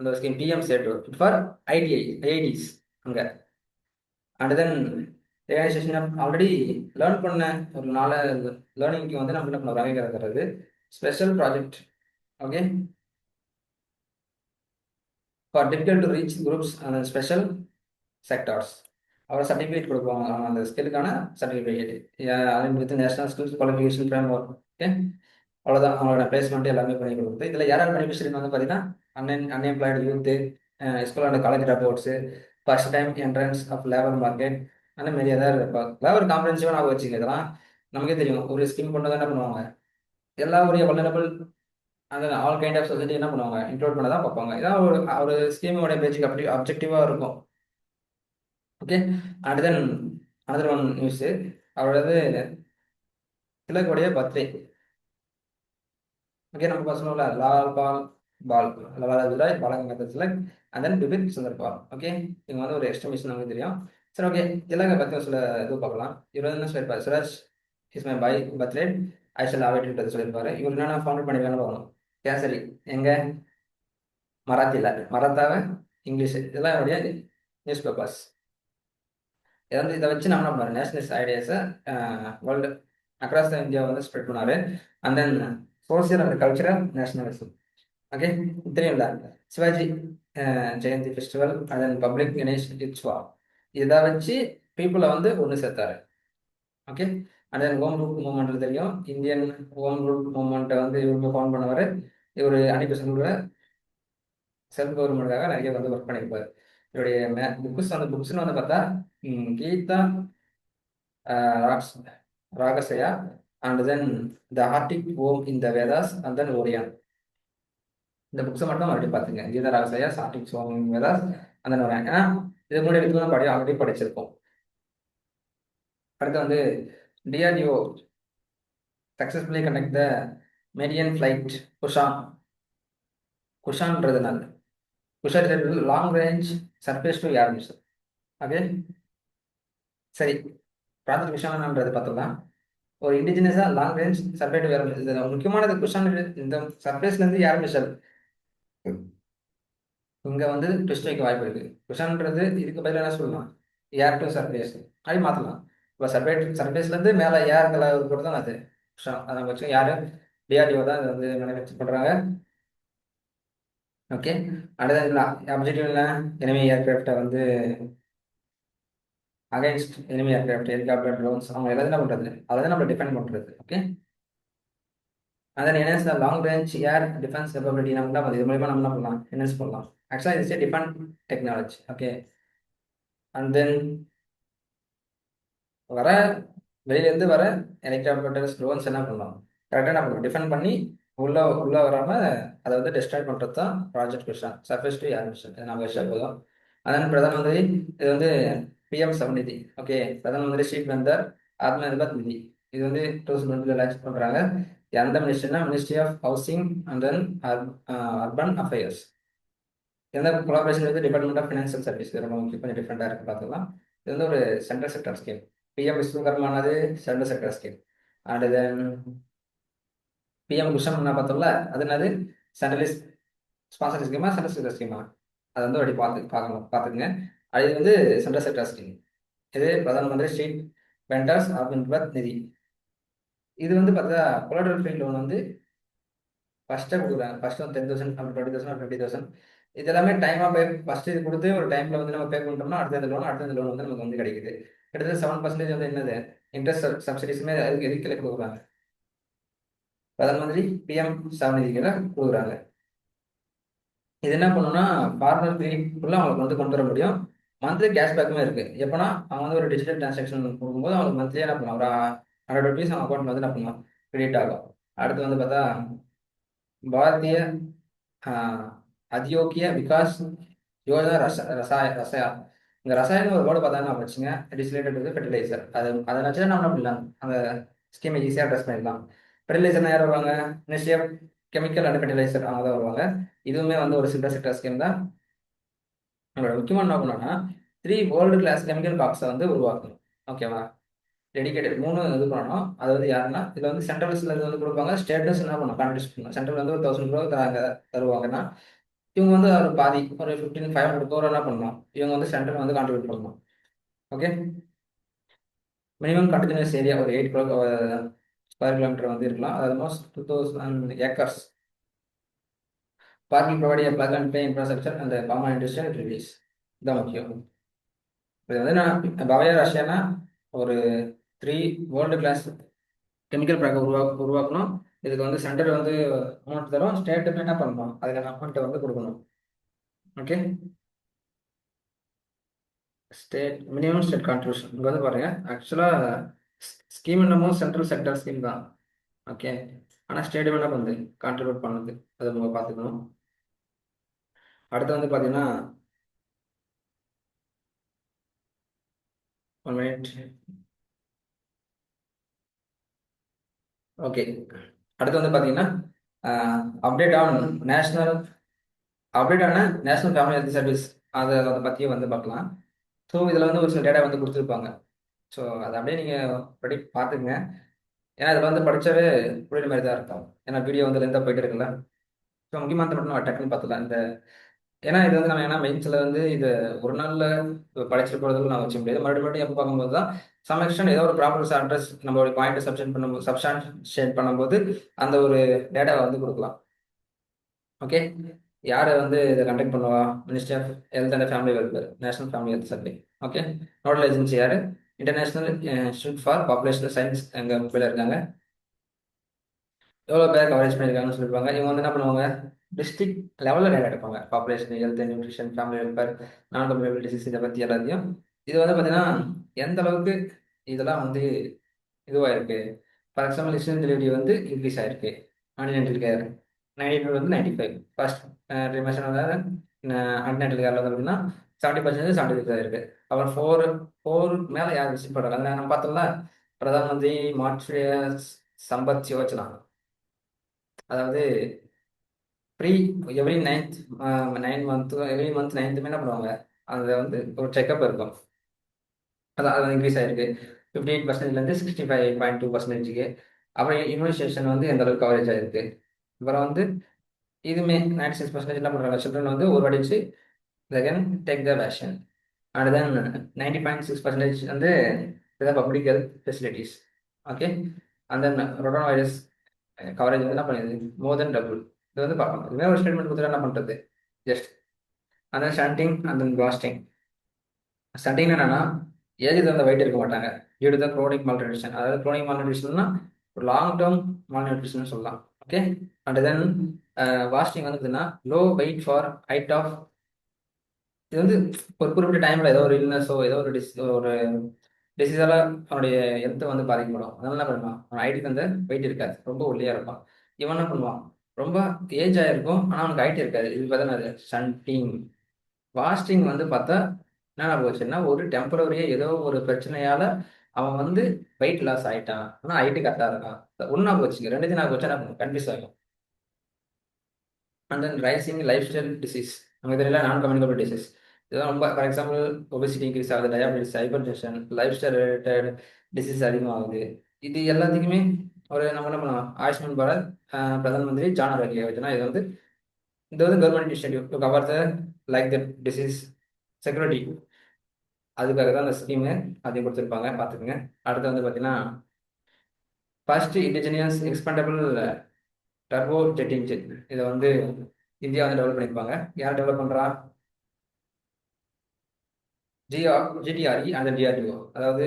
அந்த scheme PM Setu for ITIs அங்கே. And then realisation already learn பண்ண ஒரு 4 லேர்னிங்க்கு வந்து நம்ம என்ன பண்ண வகைகிறது special project. Okay, for difficult to reach groups and special sectors. அவர் சர்டிஃபிகேட் கொடுப்பாங்க அந்த ஸ்கில்லுக்கான certificate with national skills qualification frame work. Okay, அவ்வளோதான். அவங்களோட பிளேஸ்மெண்ட் எல்லாமே பண்ணி கொடுக்குது. இதில் யார் யார் பெனிஃபிஷரி வந்து பார்த்தீங்கன்னா unemployed youth, school and college dropouts, first time entrance of labour market, அந்த மாரி ஏதாவது இருப்பாங்க. ஒரு காம்ப்ரஹென்சிவாக நான் வச்சுங்க. இதெல்லாம் நமக்கே தெரியும். ஒரு ஸ்கீம் கொண்டு வந்து என்ன பண்ணுவாங்க, எல்லா ஒரு வல்னரபிள் அந்த ஆல் கைண்ட் ஆஃப் சொசைட்டி என்ன பண்ணுவாங்க, இன்க்ளூட் பண்ண தான் பார்ப்பாங்க. இதான் ஒரு ஸ்கீமோட பேசிக் அப்ஜெக்டிவாக இருக்கும். Okay, and then another one news, அவரோடது திலக்குடைய பர்த்டே. ஓகே, நம்ம சொல்லல லால் பால் லாலாஜிராய் பாலகங்கர் திலக் அண்ட் தென் பிபின் சுந்தர் பால். ஓகே, இவங்க வந்து ஒரு எக்ஸ்ட்ரமிஷன் நமக்கு தெரியும். சரி, ஓகே, திலகை பற்றி சில இது பார்க்கலாம். இவர் வந்து என்ன சொல்லியிருப்பாரு, Suresh is my birthday I shall have it சொல்லியிருப்பாரு. இவர் என்னென்ன ஃபவுண்டர் பண்ணிருக்கான்னு பார்க்கணும். கேசரி எங்க, மராத்தாவை இங்கிலீஷ், இதெல்லாம் என்னுடைய நியூஸ் பேப்பர்ஸ். இதை வச்சு நம்ம என்ன பண்ணாரு, நேஷனலிஸ்ட் ஐடியாஸை வேர்ல்டு அக்ராஸ் த இந்தியா வந்து ஸ்ப்ரெட் பண்ணாரு. And then social and cultural nationalism. Okay, தெரியும்ல, Shivaji Jayanti festival and then public Ganesh Utsav, இதை வச்சு பீப்புளை வந்து ஒன்று சேர்த்தாரு. Okay, and then home rule movement தெரியும். இந்தியன் ஹோம் ரூல் மூவ்மெண்ட்டை வந்து இவங்க ஃபவுண்ட் பண்ணுவார். இவர் அன்னிபெசன்ட் செல்ஃப் கவர்மெண்ட்டுக்காக நிறைய வந்து ஒர்க் பண்ணியிருப்பார். இதோடைய புக்ஸ்னு வந்து பார்த்தா கீதா, ராக்ஸ் Rahasya, and then the Arctic home in the Vedas, and then Orion. இந்த புக்ஸை மட்டும் மறுபடியும் பார்த்துங்க. Gita, Rahasya, Arctic home in Vedas, and then Orion. ஏன்னா இது முன்னாடி எடுத்து ஆல்ரெடி படிச்சிருக்கோம். அடுத்து வந்து DRDO successfully connect the meridian flight Kusha. குஷான்றதுனால Kusha long range surface to air mission. Okay, சரி. ப்ராஜெக்ட் குஷான்ன்றது பார்த்தோம்னா ஒரு இண்டிஜினஸா long range survey to air mission. இது முக்கியமானது குஷான். இந்த சர்ஃபேஸ்ல இருந்து ஏர் மிஷன் இங்க வந்து ட்விஸ்ட் வைக்க வாய்ப்பு இருக்கு. குஷான்ன்றது இதுக்கு பதிலா என்ன சொல்லலாம், ஏர் டு சர்ஃபேஸ் அப்படி மாத்தலாம். இப்போ சர்ஃபேஸ்ல இருந்து மேல ஏர் கலர் கூட தான் அது குஷான். அதை வச்சு யாரு டிஆர்டிஓ தான் இதை வந்து மேனுஃபேக்சர் பண்றாங்க. ஓகே, அடுத்த அப்ஜெக்டிவ் என்ன, எனிமி ஏர்கிராஃப்டை வந்து against enemy aircraft, helicopter, drones அவங்க எல்லாத்தையும் என்ன பண்றது, அதை தான் நம்ம டிஃபெண்ட் பண்றது. Okay, and then enhance the long range air defense capability. நம்ம இது மூலமா நம்ம என்ன பண்ணலாம், என்ஹான்ஸ் பண்ணலாம். ஆக்சுவலாக இது டிஃபெண்ட் டெக்னாலஜி. ஓகே, அண்ட் தென் வர வெளியிலேருந்து வர ஹெலிகாப்டர்ஸ், ட்ரோன்ஸ் என்ன பண்ணலாம், கரெக்டாக என்ன பண்ணலாம், டிஃபெண்ட் பண்ணி உள்ள வராம அதை வந்து டெஸ்ட்ராய் பண்ணுறது தான் project Kushan surface to air mission. இது நம்ம விஷயம் போதும். அதன் பிரதம மந்திரி இது வந்து பிஎம் சவநிதி. ஓகே, பிரதம மந்திரி ஸ்ட்ரீட் வெந்தர் ஆத்ம நிர்பர் நிதி. இது வந்து 2020 லான்ச் பண்ணுறாங்க. எந்த மினிஸ்ட்ரினா ministry of housing and then urban affairs. எந்த collaboration with department of financial service. இது ரொம்ப முக்கியம், கொஞ்சம் டிஃப்ரெண்டாக இருக்குது பார்த்துக்கலாம். இது வந்து ஒரு சென்ட்ரல் செக்டர் ஸ்கீம். பிஎம் விஸ்வகர்மானது central sector scheme. And then PM Kusum என்ன பார்த்தோம்ல, அது என்னது சென்ட்ரலைஸ் ஸ்பான்சர் ஸ்கீமா சென்ட்ரல் செக்டர் ஸ்கீமா, அதை வந்து அப்படி பார்த்துக்குங்க. அது வந்து சென்ட்ரல் செக்டர் ஸ்கீம். இது பிரதான் மந்திரி ஸ்ட்ரீட் வெண்டர்ஸ் ஆத்ம நிதி. இது வந்து பார்த்தா கொலாட்ரல் ஃப்ரீ லோன் வந்து ஃபர்ஸ்ட்டாக கொடுக்குறாங்க. ஃபர்ஸ்ட் வந்து 10,000, அப்புறம் 20,000, அப்புறம் 50,000. இது எல்லாமே டைமாக பே, ஃபர்ஸ்ட் இது கொடுத்து ஒரு டைமில் வந்து நம்ம பே பண்ணிட்டோம்னா அடுத்த லோன் வந்து நமக்கு வந்து கிடைக்குது. கிட்டத்தட்ட 7% வந்து என்னது இன்ட்ரெஸ்ட் சப்சிடிஸுமே அதுக்கு எதுக்கில் கொடுக்குறாங்க, பிரதான் மந்திரி பிஎம் சவநிதிகளை கொடுக்குறாங்க. இது என்ன பண்ணணும்னா ஃபார்மர் பீரியட்குள்ள அவங்களுக்கு வந்து கொண்டு வர முடியும். மந்த்லி கேஷ்பேக்குமே இருக்கு. எப்போனா அவங்க வந்து ஒரு டிஜிட்டல் டிரான்சாக்ஷன் கொடுக்கும்போது அவங்களுக்கு மந்த்லி என்ன பண்ணலாம், ஒரு 100 rupees அவங்க அக்கௌண்ட் வந்து என்ன பண்ணலாம், கிரெடிட் ஆகும். அடுத்து வந்து பார்த்தா பாரதிய அதியோக்கிய விகாஸ் யோஜனா ரசாயா. இந்த ரசாயன ஒரு வேர்டு பார்த்தா என்ன வச்சுங்க, it is related to fertiliser. அதை வச்சு நம்ம என்ன பண்ணலாம், அந்த ஸ்கீமை ஈஸியாக அட்ரஸ் பண்ணிடலாம். ஃபெர்டிலைசர் யார் வருவாங்க, ministry of chemical and fertiliser அவங்க தான் வருவாங்க. இதுவுமே வந்து ஒரு சில்வர் செக்டர் ஸ்கீம் தான். நம்மளோட முக்கியமான என்ன பண்ணோம்னா 3 வேர்ல்டு கிளாஸ் கெமிக்கல் பார்க்ஸை வந்து உருவாக்கணும். ஓகேவா, டெடிகேட்டட் 3 இது பண்ணணும். அது வந்து யாருன்னா இதில் வந்து சென்ட்ரல்ஸ்ல இது வந்து கொடுப்பாங்க, ஸ்டேட்டஸ் என்ன பண்ணணும் கான்ட்ரிபியூட் பண்ணணும். சென்ட்ரல் வந்து ஒரு 1,000 ரூபா தருவாங்கன்னா இவங்க வந்து ஒரு பாதி ஒரு 15,500 crore என்ன பண்ணணும், இவங்க வந்து சென்ட்ரல் வந்து கான்ட்ரிபியூட் பண்ணணும். ஓகே, மினிமம் கண்டினியூஸ் ஏரியா ஒரு 8 ஸ்கொயர் கிலோமீட்டர் வந்து இருக்கலாம். அது almost 2,000 acres. Parking provide plug and play infrastructure அந்த காமன் இண்டஸ்ட்ரியல் ரிலீஸ். இதான் முக்கியம். இது வந்து நான் பவையா ரஷ்யானா ஒரு 3 வேர்ல்டு கிளாஸ் கெமிக்கல் பேக்கை உருவாக்கணும். இதுக்கு வந்து சென்டர் வந்து அமௌண்ட் தரும், ஸ்டேட்டுமே என்ன பண்ணணும், அதுக்கான அமௌண்ட்டை வந்து கொடுக்கணும். ஓகே, மினிமம் ஸ்டேட் கான்ட்ரிபியூஷன் இங்கே வந்து பாருங்க. ஆக்சுவலாக ஸ்கீம் என்னமோ சென்ட்ரல் செக்டர் ஸ்கீம் தான். ஓகே, ஆனால் ஸ்டேட் என்ன பண்ணுது, கான்ட்ரிபியூட் பண்ணுது. அதை நம்ம பார்த்துக்கணும். அடுத்து வந்து பார்த்தீங்கன்னா 1 minute. ஓகே, அடுத்து வந்து பார்த்தீங்கன்னா அப்டேட் ஆன் நேஷனல் அப்டேட் ஆன நேஷனல் ஃபேமிலி ஹெல்த் சர்வீஸ், அதை பற்றியும் வந்து பார்க்கலாம். ஸோ இதில் வந்து ஒரு சில டேட்டா வந்து கொடுத்துருப்பாங்க. ஸோ அதை அப்படியே நீங்கள் படி பார்த்துக்குங்க. ஏன்னா இதில் வந்து படித்தாவே புரியுற மாதிரி தான் இருக்கும். ஏன்னா வீடியோ வந்து லெந்தாக போயிட்டு இருக்குல்ல. ஸோ முக்கியமானது மட்டும் நம்ம டக்குன்னு பார்த்துக்கலாம். ஏன்னா இது வந்து நம்ம மெயின்ஸில் வந்து இது ஒரு நாளில் படிச்சுட்டு போகிறதுக்கு நான் வச்சு முடியாது. மறுபடியும் எப்போ பார்க்கும்போது தான் சம் எக்ஸ்டென்ட் ஏதோ ஒரு ப்ராப்ளம்ஸ் அட்ரஸ் நம்மளுடைய பாயிண்ட் சப்ஸ்டான்ஷியேட் பண்ணும்போது அந்த ஒரு டேட்டாவை வந்து கொடுக்கலாம். ஓகே, யாரை வந்து இதை கண்டக்ட் பண்ணுவா, ministry of health and family welfare, national family health survey. Okay, nodal agency யார், international institute for populational science எங்கள் மும்பையில் இருக்காங்க. எவ்வளோ பேர் கவரேஜ் பண்ணியிருக்காங்கன்னு சொல்லியிருப்பாங்க. இவங்க வந்து என்ன பண்ணுவாங்க, டிஸ்ட்ரிக்ட் லெவலில் டேட்டா எடுப்பாங்க. Population, health and nutrition, family welfare, நான் கம்யூனிகபிள் டிசீஸ், இதை பற்றி எல்லாத்தையும். இது வந்து பார்த்தீங்கன்னா எந்த அளவுக்கு இதெல்லாம் வந்து இதுவாக இருக்கு. ஃபார் எக்ஸாம்பிள் இன்சுலின் டெலிவரி வந்து இன்க்ரீஸ் ஆயிருக்கு. ஆன்டினேட்டல் கேர் 92 வந்து 95 ஃபர்ஸ்ட் ட்ரிமேஷன் வந்து ஆன்டினேட்டல் கேரில் வந்து பார்த்தீங்கன்னா 70% 76 இருக்கு. அப்புறம் ஃபோர் மேலே யார் விசிட் பண்ணுறாங்க, அதை நம்ம பார்த்தோம்ல, பிரதான் மந்திரி மாற்று சம்பத் யோஜனா. அதாவது ப்ரீ every ninth 9 month every month 9th என்ன பண்ணுவாங்க, அதில் வந்து ஒரு செக்கப் இருக்கும். அது இன்க்ரீஸ் ஆயிருக்கு 58%லேருந்து 65.2%. அப்புறம் இம்யூனைசேஷன் வந்து எந்த அளவுக்கு கவரேஜ் ஆயிருக்கு. அப்புறம் வந்து இதுவுமே 96% என்ன பண்ணுறாங்க, சில்ட்ரன் வந்து ஒரு வாடிச்சு again take the vaccine. And then 90.6% வந்து public health facilities. Okay. And then ரொட்டானா வைரஸ் கவரேஜ் வந்து என்ன பண்ணுது, மோர் தென் டபுள். இது வந்து பார்க்கணும். இதுவே ஒரு ஸ்டேட்மெண்ட் கொடுத்துட்டு என்ன பண்ணுறது, ஜஸ்ட். அந்த stunting and then blasting. Stunting என்னன்னா ஏஜ் தகுந்த வெயிட் இருக்க மாட்டாங்க due to the chronic malnutrition. அதாவது க்ரோனிக் மால்நியூட்ரிஷன்னா ஒரு லாங் டேர்ம் மால்நியூட்ரிஷன் சொல்லலாம். ஓகே. அண்ட் தென் வாஸ்டிங் வந்து பார்த்தீங்கன்னா low weight for height of. இது வந்து ஒரு குறிப்பிட்ட டைம்ல ஏதோ ஒரு இல்னஸோ ஏதோ ஒரு டிசீஸால அவனுடைய ஹெல்த்தை வந்து பாதிக்கப்படும். அதனால என்ன பண்ணுவான், அவன் ஹைட்டுக்கு வந்து வெயிட் இருக்காது, ரொம்ப ஒல்லியா இருப்பான். இவன் என்ன பண்ணுவான், ரொம்ப ஏஜ் ஆயிருக்கும் ஆனால் அவனுக்கு ஹைட் இருக்காது. இது பார்த்தா அது ஸ்டண்டிங். வாஸ்டிங் வந்து பார்த்தா என்ன போச்சுன்னா ஒரு டெம்பரரியா ஏதோ ஒரு பிரச்சனையால அவன் வந்து வெயிட் லாஸ் ஆயிட்டான், ஆனால் ஹைட்டு கரெக்டாக இருக்கான். ஒன்னா போச்சுங்க, ரெண்டு தினம் போச்சு, என்ன கன்ஃபியூஸ் ஆகும். And then rising lifestyle disease. நமக்கு தெரியல நான் கம்யூனிகபிள் டிசீஸ். இதெல்லாம் ரொம்ப ஃபார் எக்ஸாம்பிள் ஒபிசிட்டி இன்க்ரீஸ் ஆகுது, diabetes, hypertension, lifestyle related disease அதிகமாகுது. இது எல்லாத்துக்குமே ஒரு நம்ம என்ன பண்ணலாம், ஆயுஷ்மான் பாரத் பிரதான் மந்திரி ஜான் ஆரோக்கிய யோஜனா. இது வந்து government initiative to cover the like the disease security. அதுக்காக தான் அந்த ஸ்கீமு அதையும் கொடுத்துருப்பாங்க, பார்த்துக்குங்க. அடுத்து வந்து பார்த்தீங்கன்னா first indigenous expendable turbojet engine. இதை வந்து இந்தியா வந்து டெவலப் பண்ணியிருப்பாங்க. யார் டெவலப் பண்ணுறா, ஜிடிஆர்இ அண்ட் டிஆர்டிஓ. அதாவது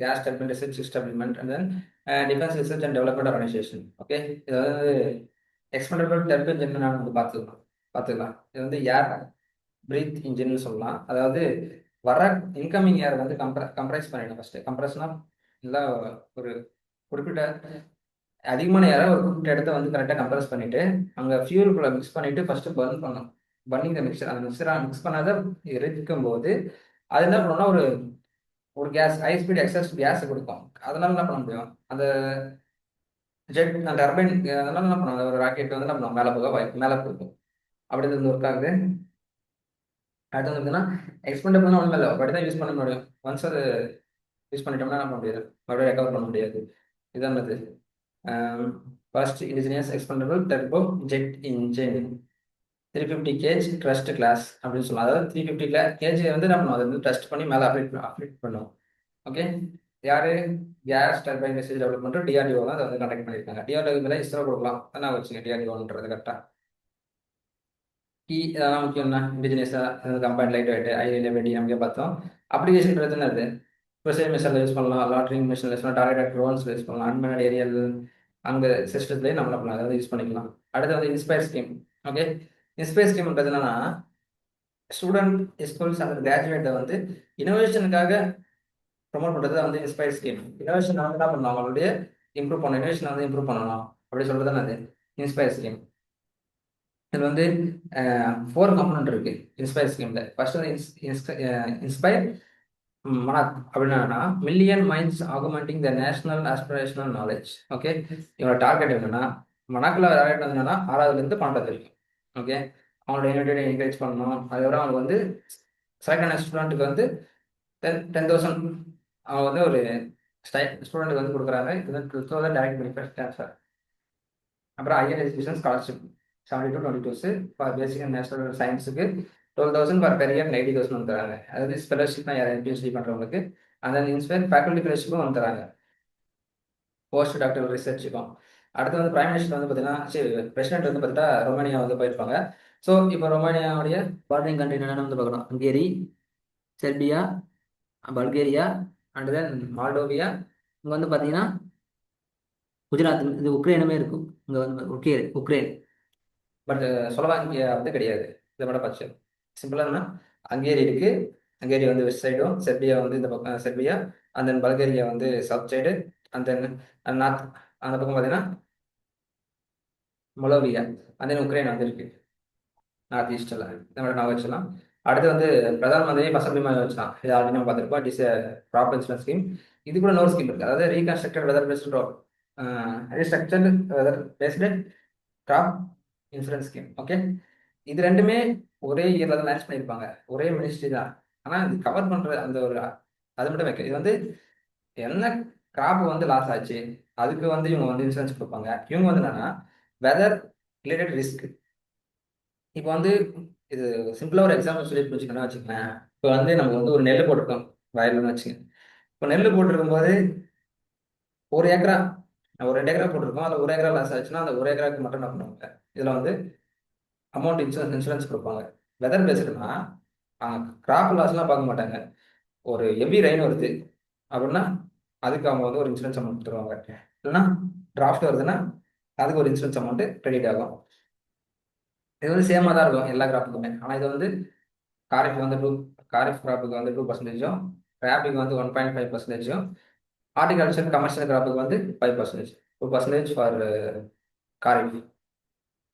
gas turbine research establishment and then defence research and development organisation. Okay. இது வந்து எக்ஸ்பெண்டபிள் டர்பைன் இன்ஜின் நான் வந்து பார்த்துக்கலாம். இது வந்து ஏர் பிரீத் இன்ஜின்னு சொல்லலாம். அதாவது வர இன்கமிங் ஏர் வந்து கம்ப்ரைஸ் பண்ணிடும். ஃபர்ஸ்ட் கம்ப்ரஸ்னா இல்லை, ஒரு குறிப்பிட்ட அதிகமான ஏரை ஒரு குறிப்பிட்ட இடத்த வந்து கரெக்டாக கம்ப்ரஸ் பண்ணிட்டு அங்கே ஃபியூலுக்குள்ள மிக்ஸ் பண்ணிட்டு ஃபர்ஸ்ட் பர்ன் பண்ணும். பர்னிங் த மிக்சர். அந்த மிக்சராக மிக்ஸ் பண்ணாத இருக்கும்போது அது என்ன பண்ணும்னா ஒரு ஒரு gas high speed exhaust gas கொடுக்கும். அதனால என்ன பண்ண முடியும், அந்த ஜெட் அந்த டர்பைன் அதனால என்ன பண்ணும், ஒரு ராக்கெட் வந்து என்ன பண்ணும், மேலே போக வாய்ப்பு மேலே போகும். அப்படி இருந்து ஒர்க் ஆகுது. அடுத்து வந்து பார்த்தீங்கன்னா எக்ஸ்பெண்டபிள்னா ஒன்றும் இல்லை, அப்படி தான் யூஸ் பண்ண முடியும். ஒன்ஸ் அது யூஸ் பண்ணிட்டோம்னா என்ன பண்ண முடியாது, மறுபடியும் ரெக்கவர் பண்ண முடியாது. இதுதான் அது first indigenous expendable turbojet engine. 350 kg thrust class அப்படின்னு சொல்லலாம். அதாவது 350 kg வந்து என்ன பண்ணுவோம், அதை வந்து டெஸ்ட் பண்ணி மேலே அப்டேட் பண்ணுவோம். ஓகே. யாரு, case turbine research development DRDO தான் அதை வந்து கண்டக்ட் பண்ணியிருக்காங்க. டிஆர்டிஓ மேலே இஸ்ரோ கொடுக்கலாம், என்ன வச்சுங்க டிஆர்டிஓன்றது கரெக்டாக. கீ இதெல்லாம் முக்கியம்னா இண்டிஜினியஸாக combined light weight high reliability நமக்கே பார்த்தோம். அப்ளிகேஷன் என்னது, ப்ரிசைஸ் மிஷனில் யூஸ் பண்ணலாம், லாட்ரிங் மிஷினில் யூஸ் பண்ணலாம், டார்கெட் ட்ரோன்ஸில் யூஸ் பண்ணலாம், அன்மேனட் ஏரியல் அங்கே சிஸ்டத்துலேயே நம்ம என்ன பண்ணலாம், அதாவது யூஸ் பண்ணிக்கலாம். அடுத்து வந்து இன்ஸ்பயர் ஸ்கீம். ஓகே. இன்ஸ்பயர் ஸ்கீம்ன்றது என்னன்னா ஸ்டூடெண்ட் ஸ்கூல்ஸ் அந்த கிராஜுவேட்டை வந்து இனோவேஷனுக்காக ப்ரொமோட் பண்ணுறது வந்து இன்ஸ்பயர் ஸ்கீம். இனோவேஷன் வந்து என்ன பண்ணலாம், அவங்களுடைய இம்ப்ரூவ் பண்ணணும், இனோவேஷன் வந்து இம்ப்ரூவ் பண்ணணும் அப்படி சொல்கிறது தான் அது இன்ஸ்பயர் ஸ்கீம். இது வந்து 4 காம்பனண்ட் இருக்கு இன்ஸ்பயர் ஸ்கீம்ல. ஃபர்ஸ்ட் வந்து இன்ஸ்பயர் மனாக் அப்படின்னா million minds ஆகுமெண்டிங் the national aspirational knowledge. Okay. இவங்களோட டார்கெட் என்னன்னா மனாக்கில் டார்கெட் வந்து என்னன்னா 6வதுலேருந்து 12வது வரைக்கும். ஓகே. அவங்களோட யூனிட்டை என்கரேஜ் பண்ணணும். அதுக்கப்புறம் அவங்க வந்து செலக்ட் ஆன ஸ்டூடெண்ட்டுக்கு வந்து 10,000 அவங்க வந்து ஒரு ஸ்டூடெண்ட்டுக்கு வந்து கொடுக்குறாங்க. இது வந்து 12,000 டைரக்ட் பெனிஃபிட் ட்ரான்ஸ்ஃபர். அப்புறம் higher education scholarship 72-22 for basic and national சயின்ஸுக்கு 12,000 ஃபார் கரியர் 90,000 வந்து தராங்க. அதாவது ஸ்காலர்ஷிப் தான் யாரும் பிஹெச்டி பண்ணுறவங்களுக்கு. அந்த இன்ஸ்பயர் ஃபேக்கல்டி ஃபெலோஷிப்பும் வந்து தராங்க, போஸ்ட் டாக்டர் ரிசர்ச்சுக்கும். அடுத்து வந்து பிரைம் மினிஸ்டர் வந்து பார்த்தீங்கன்னா பிரசிடென்ட் வந்து பார்த்தீங்கன்னா ரொமானியா வந்து போயிருப்பாங்க. ஸோ இப்போ ரொமானியாவுடைய பார்டரிங் கண்ட்ரி என்னென்னு வந்து பார்க்கணும், Hungary, Serbia, Bulgaria and then Moldova. இங்கே வந்து பார்த்தீங்கன்னா குஜராத், இது உக்ரைனுமே இருக்கும். இங்கே வந்து உக்ரைன். பட் ஸ்லோவாக்கியா வந்து கிடையாது. இதை மட்டும் பார்த்து சிம்பிளாக என்ன, ஹங்கேரி இருக்கு. ஹங்கேரி வந்து வெஸ்ட் சைடும், செர்பியா வந்து இந்த பக்கம் செர்பியா, அண்ட் தென் பல்கேரியா வந்து south side, and then north அந்த பக்கம் பார்த்தீங்கன்னா மொலோவியா, அண்ட் தென் உக்ரைன் வந்து இருக்கு நார்த் ஈஸ்டில். இந்த மாதிரி நான் வச்சுக்கலாம். அடுத்து வந்து பிரதான் மந்திரி ஃபசல் பீமா யோஜனா, இது ஆல்ரெடி நம்ம பார்த்துருப்போம். It is crop insurance scheme. இது கூட இன்னொரு ஸ்கீம் இருக்கு, அதாவது reconstructed weather based restructured weather based crop insurance scheme. Okay, இது ரெண்டுமே ஒரே இயர்ல தான் லான்ச் பண்ணியிருப்பாங்க, ஒரே மினிஸ்ட்ரி தான். ஆனால் இது கவர் பண்ற அந்த ஒரு அது மட்டும் வைக்க, இது வந்து என்ன கிராப் வந்து லாஸ் ஆச்சு அதுக்கு வந்து இவங்க வந்து இன்சூரன்ஸ் கொடுப்பாங்க. இவங்க வந்து என்னன்னா வெதர் ரிலேட்டட் ரிஸ்க். இப்போ வந்து இது சிம்பிளா ஒரு எக்ஸாம்பிள் சொல்லி புரிஞ்சுக்கணும்னு வச்சுக்கோங்களேன். இப்போ வந்து நம்ம வந்து ஒரு நெல் போட்டிருக்கோம் வயல்லன்னு வச்சுக்கோங்க. இப்போ நெல் போட்டிருக்கும் போது ஒரு ஏக்கரா ஒரு 2 ஏக்கரா போட்டிருக்கோம், அதில் ஒரு ஏக்கரா லாஸ் ஆச்சுன்னா அந்த ஒரு ஏக்கராக்கு மட்டும் என்ன பண்ணுவாங்க, இதில் வந்து அமௌண்ட் இன்சூரன்ஸ் கொடுப்பாங்க. வெதர் பேஸ்டுனா கிராப் லாஸ்லாம் பார்க்க மாட்டாங்க. ஒரு ஹெவி ரெயின் வருது அப்படின்னா அதுக்கு அவங்க வந்து ஒரு இன்சூரன்ஸ் அமௌண்ட் கொடுத்துருவாங்க. இல்லைன்னா டிராஃப்ட் வருதுன்னா அதுக்கு ஒரு இன்சூரன்ஸ் அமௌண்ட் கிரெடிட் ஆகும். இது வந்து சேமாக தான் இருக்கும் எல்லா கிராப்புக்குமே. ஆனால் இது வந்து காரிஃப் வந்து காரிஃப் கிராப்புக்கு வந்து 2%, ரேபிக்கு வந்து 1.5%, ஹார்டிகல்ச்சர் கமர்ஷியல் கிராப்புக்கு வந்து 5%. 2% ஃபார் காரிஃப்.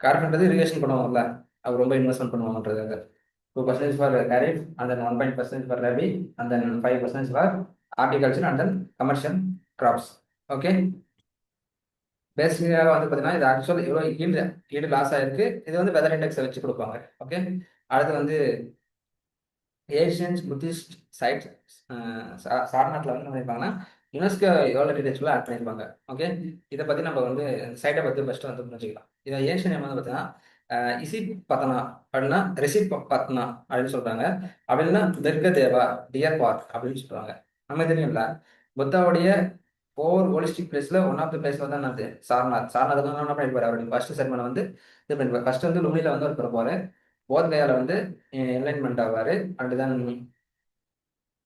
காரிஃப்ன்றது இரிகேஷன் பண்ணுவாங்கல்ல, அவர் ரொம்ப இன்வெஸ்ட்மெண்ட் பண்ணுவாங்கன்றது. 2% for kharif, and then 1.5% for rabi, and then 5% for horticulture and then commercial crops. Okay, பேசிக்காக வந்து பார்த்தீங்கன்னா இது ஆக்சுவல் எவ்வளோ ஈடு லாஸ் ஆயிருக்கு, இது வந்து வெதர் இண்டெக்ஸை வச்சு கொடுப்பாங்க. ஓகே, அடுத்து வந்து ஏஷியன்ஸ் புத்திஸ்ட் சைட் சாரநாட்டில் வந்து என்ன பண்ணியிருப்பாங்கன்னா யுனெஸ்கோ வேர்ல்ட் ஹெரிடேஜ்ல ஆட் பண்ணியிருப்பாங்க. ஓகே, இதை பற்றி நம்ம வந்து சைட்டை பற்றி ஃபஸ்ட்டு வந்து புரிஞ்சுக்கலாம். இதை ஏஷியன் வந்து பார்த்தீங்கன்னா இசிட் பத்தனா அப்படின்னா ரிசிட் பத்னா அப்படின்னு சொல்கிறாங்க. அப்படின்னா தெர்க தேவா டியர் பார்க் அப்படின்னு சொல்கிறாங்க. நம்ம தெரியும்ல, புத்தாவுடைய 4 ஹோலிஸ்டிக் பிளேஸ்ல ஒன் ஆஃப் த பிளேஸ்ல தான் அது சாரநாத். சாரநாத் என்ன பண்ணிருப்பாரு, அவருடைய ஃபர்ஸ்ட் செரமனை வந்து இது பண்ணிருப்பாரு. ஃபர்ஸ்ட் வந்து லுமில வந்து ஒரு பிறப்பாரு, போத்கயால வந்து என்லைன்மெண்ட் ஆவாரு, அண்ட் தென்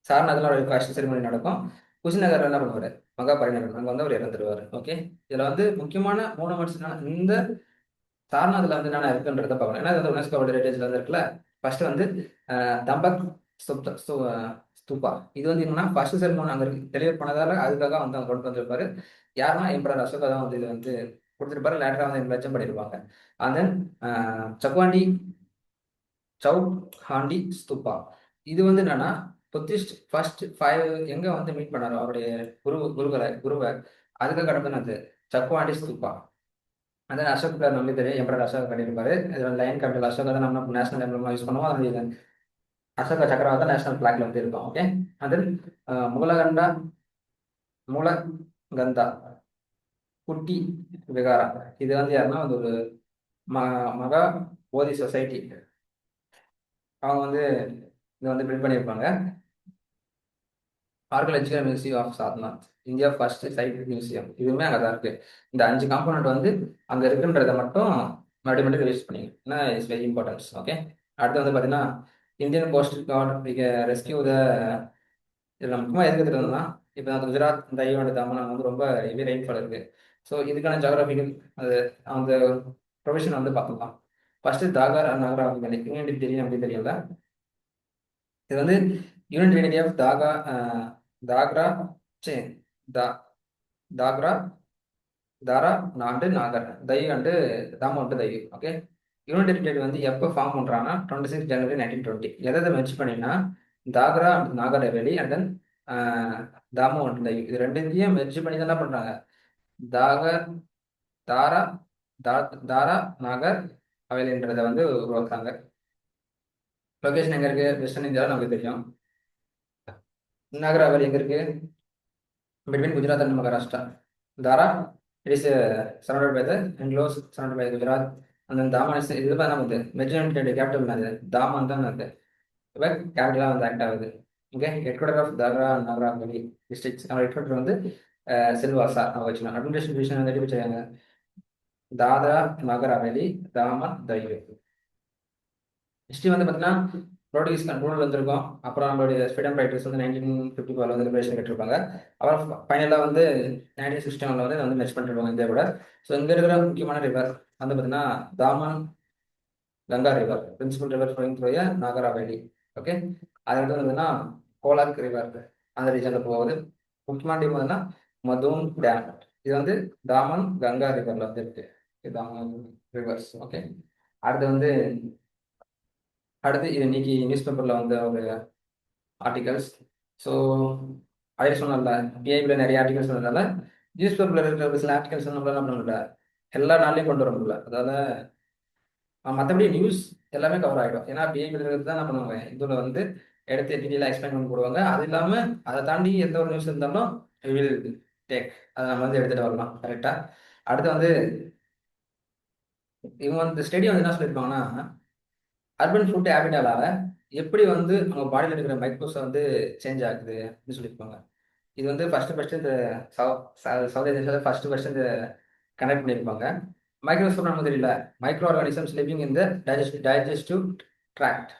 சாரநாத்ல அவருடைய ஃபர்ஸ்ட் செரிமனி நடக்கும். குஷிநகர்ல என்ன பண்ணுவாரு, மகா பரிணாமம் அங்க வந்து அவர் இறந்துருவாரு. ஓகே, இதுல வந்து முக்கியமான 3 வருஷம் இந்த சாரநாத்ல வந்து என்னென்ன இருக்குன்றத பார்க்கணும். ஏன்னா இது வந்து யுனெஸ்கோ வேர்ல்ட் ஹெரிடேஜ்ல வந்து இருக்குல்ல. ஃபர்ஸ்ட் வந்து தம்பக் ஸ்தூபா. இது வந்து என்னன்னா ஃபர்ஸ்ட் செரிமோனி அங்க இருக்கு டெலிவர் பண்ணதால அதுக்காக வந்து அவங்க கொண்டு வந்திருப்பாரு. யாருன்னா எம்பரர் அசோகா தான் வந்து இது வந்து கொடுத்துருப்பாரு. லேட்டரா வந்து இன்வென்ஷன் பண்ணியிருப்பாங்க. அண்ட் தென் சக்வாண்டி சவுக் ஹாண்டி ஸ்தூபா. இது வந்து என்னன்னா புத்திஸ்ட் ஃபர்ஸ்ட் 5 எங்க வந்து மீட் பண்ணாரோ அவருடைய குருவை அதுக்காக கடந்தது சக்வாண்டி ஸ்தூபா. அந்த அசோக் நம்மளே தெரியும், எம்பரர் அசோகா பண்ணியிருப்பாரு. இதில் லைன் கேபிட்டல் அசோகா தான் நம்ம நேஷனல் எம்ப்ளமா யூஸ் பண்ணுவோம். அது அசோக சக்கரம் தான் நேஷனல் பிளாக்ல வந்து இருக்கும். ஓகே, அது மூலகண்டா மூலகந்தா குட்டி விகாரா. இது வந்து யாருன்னா வந்து ஒரு மகா போதி சொசைட்டி, அவங்க வந்து இதை வந்து பில்ட் பண்ணியிருப்பாங்க. Archaeological museum of Sarnath, India first site museum, இதுவுமே அங்கே தான் இருக்கு. இந்த 5 காம்பனண்ட் வந்து அங்கே இருக்குன்றதை மட்டும் மறுபடியும் ரிலீஸ் பண்ணிங்க, ஏன்னா இட்ஸ் வெரி இம்பார்ட்டன்ஸ். ஓகே, அடுத்து வந்து பார்த்தீங்கன்னா இந்தியன் கோஸ்ட் கார்டு ரெஸ்கியூ த. இதில் முக்கியமாக எதுக்கு தெரியுதுன்னா, இப்போ அந்த குஜராத் இந்த ஐயோட தாமனம் வந்து ரொம்ப ஹெவி ரெயின்ஃபால் இருக்கு. ஸோ இதுக்கான ஜாகிரபிக்கல் அது அந்த ப்ரொவிஷன் வந்து பார்த்துக்கலாம். ஃபர்ஸ்ட் தாகர் நகரா வேலி, யூனியன் தெரியும் அப்படி தெரியல. இது வந்து யூனியன் டெரிட்டரி ஆஃப் தாக்ரா சே தா தாக்ரா தாரா நாண்டு நாகர் தை அண்டு தாமோண்டு தை. ஓகே, யூனியன் டெரிட்டரி வந்து எப்போ ஃபார்ம் பண்ணுறாங்கன்னா 26 ஜனவரி 1920. எதை மெர்ஜ் பண்ணினா Dadra and Nagar Haveli and then Daman and தை, இது ரெண்டுத்தையும் மெர்ஜ் பண்ணி தான் என்ன பண்ணுறாங்க, தாகர் தாரா தாரா நாகர் ஹவேலின்றதை வந்து உருவாக்குறாங்க. லொகேஷன் எங்க இருக்கு, வெஸ்டர்ன் இந்தியாவில் நமக்கு தெரியும். நாகர் ஹவேலி எங்க இருக்கு, between Gujarat and Maharashtra. Dara, it is surrounded by the enclosed, surrounded by Gujarat. And then Daman is இது தான் நமக்கு மெஜாரிட்டி கேபிட்டல் அது தாமன் தான் அது. இப்போ கேபிட்டலாக வந்து ஆக்ட் ஆகுது. Okay, head quarter of Dadra Nagar Haveli districts. நம்ம ஹெட் குவார்டர் வந்து சில்வாசா நம்ம வச்சுக்கலாம். அட்மினிஸ்ட்ரேஷன் டிவிஷன் வந்து எப்படி வச்சுருக்காங்க, தாதரா நகர் ஹவேலி தாமன் தையூ. ஹிஸ்ட்ரி வந்து பார்த்தீங்கன்னா போர்ட்டுகீஸ் கண்ட்ரோல் வந்திருக்கும். அப்புறம் நம்மளுடைய ஃப்ரீடம் ரைட்டர்ஸ் வந்து 1954 வந்து லிபரேஷன் கட்டிருப்பாங்க. அப்புறம் ஃபைனலாக வந்து 1961 வந்து வந்து மெர்ஜ் பண்ணிருப்பாங்க இந்தியா கூட. ஸோ இங்கே இருக்கிற முக்கியமான ரிவர் வந்து பார்த்தீங்கன்னா Daman Ganga river, principal river flowing through Nagar Haveli. Okay. அது வந்து வந்துன்னா கோலாக் ரிவர், அந்த ரீஜன்ல போகுது. முக்கியமான டீம் வந்துன்னா மதூன் டேம். இது வந்து தாமன் கங்கா ரிவர்ல வந்து இருக்கு. இது தாமன் ரிவர்ஸ். ஓகே. அடுத்து வந்து அடுத்து இது இன்னைக்கு நியூஸ் பேப்பர்ல வந்த ஒரு ஆர்டிகல்ஸ். ஸோ அதே சொன்னல, பிஐபியில் நிறைய ஆர்டிகல்ஸ் வந்ததால நியூஸ் பேப்பர்ல இருக்கிற சில ஆர்டிகல்ஸ் நம்மளால என்ன பண்ண முடியல, எல்லா நாள்லையும் கொண்டு வர முடியல. அதால மற்றபடி நியூஸ் எல்லாமே கவர் ஆகிடும். ஏன்னா பிஐபியில் இருக்கிறது தான் என்ன பண்ணுவாங்க, இதில் வந்து எடுத்து டீட்டெயிலாக எக்ஸ்பிளைன் பண்ணி போடுவாங்க. அது இல்லாமல் அதை தாண்டி எந்த ஒரு நியூஸ் இருந்தாலும் வில் டேக், அதை நம்ம வந்து எடுத்துகிட்டு வரலாம் கரெக்டாக. அடுத்து வந்து இவங்க வந்து ஸ்டடி வந்து என்ன சொல்லியிருப்பாங்கன்னா, அர்பன் ஃபுட் ஹேபிட்டால எப்படி வந்து அவங்க பாடியில் இருக்கிற மைக்ரோஸ் வந்து சேஞ்ச் ஆகுது அப்படின்னு சொல்லியிருப்பாங்க. இது வந்து ஃபர்ஸ்ட் இந்த சவுத் ஏசியாவில் ஃபர்ஸ்ட் இந்த கனெக்ட் பண்ணியிருப்பாங்க. மைக்ரோஸ்கோப் நமக்கு தெரியல, மைக்ரோ ஆர்கானிசம்ஸ் லிவிங் இந்த டைஜஸ்டிவ் ட்ராக்ட்.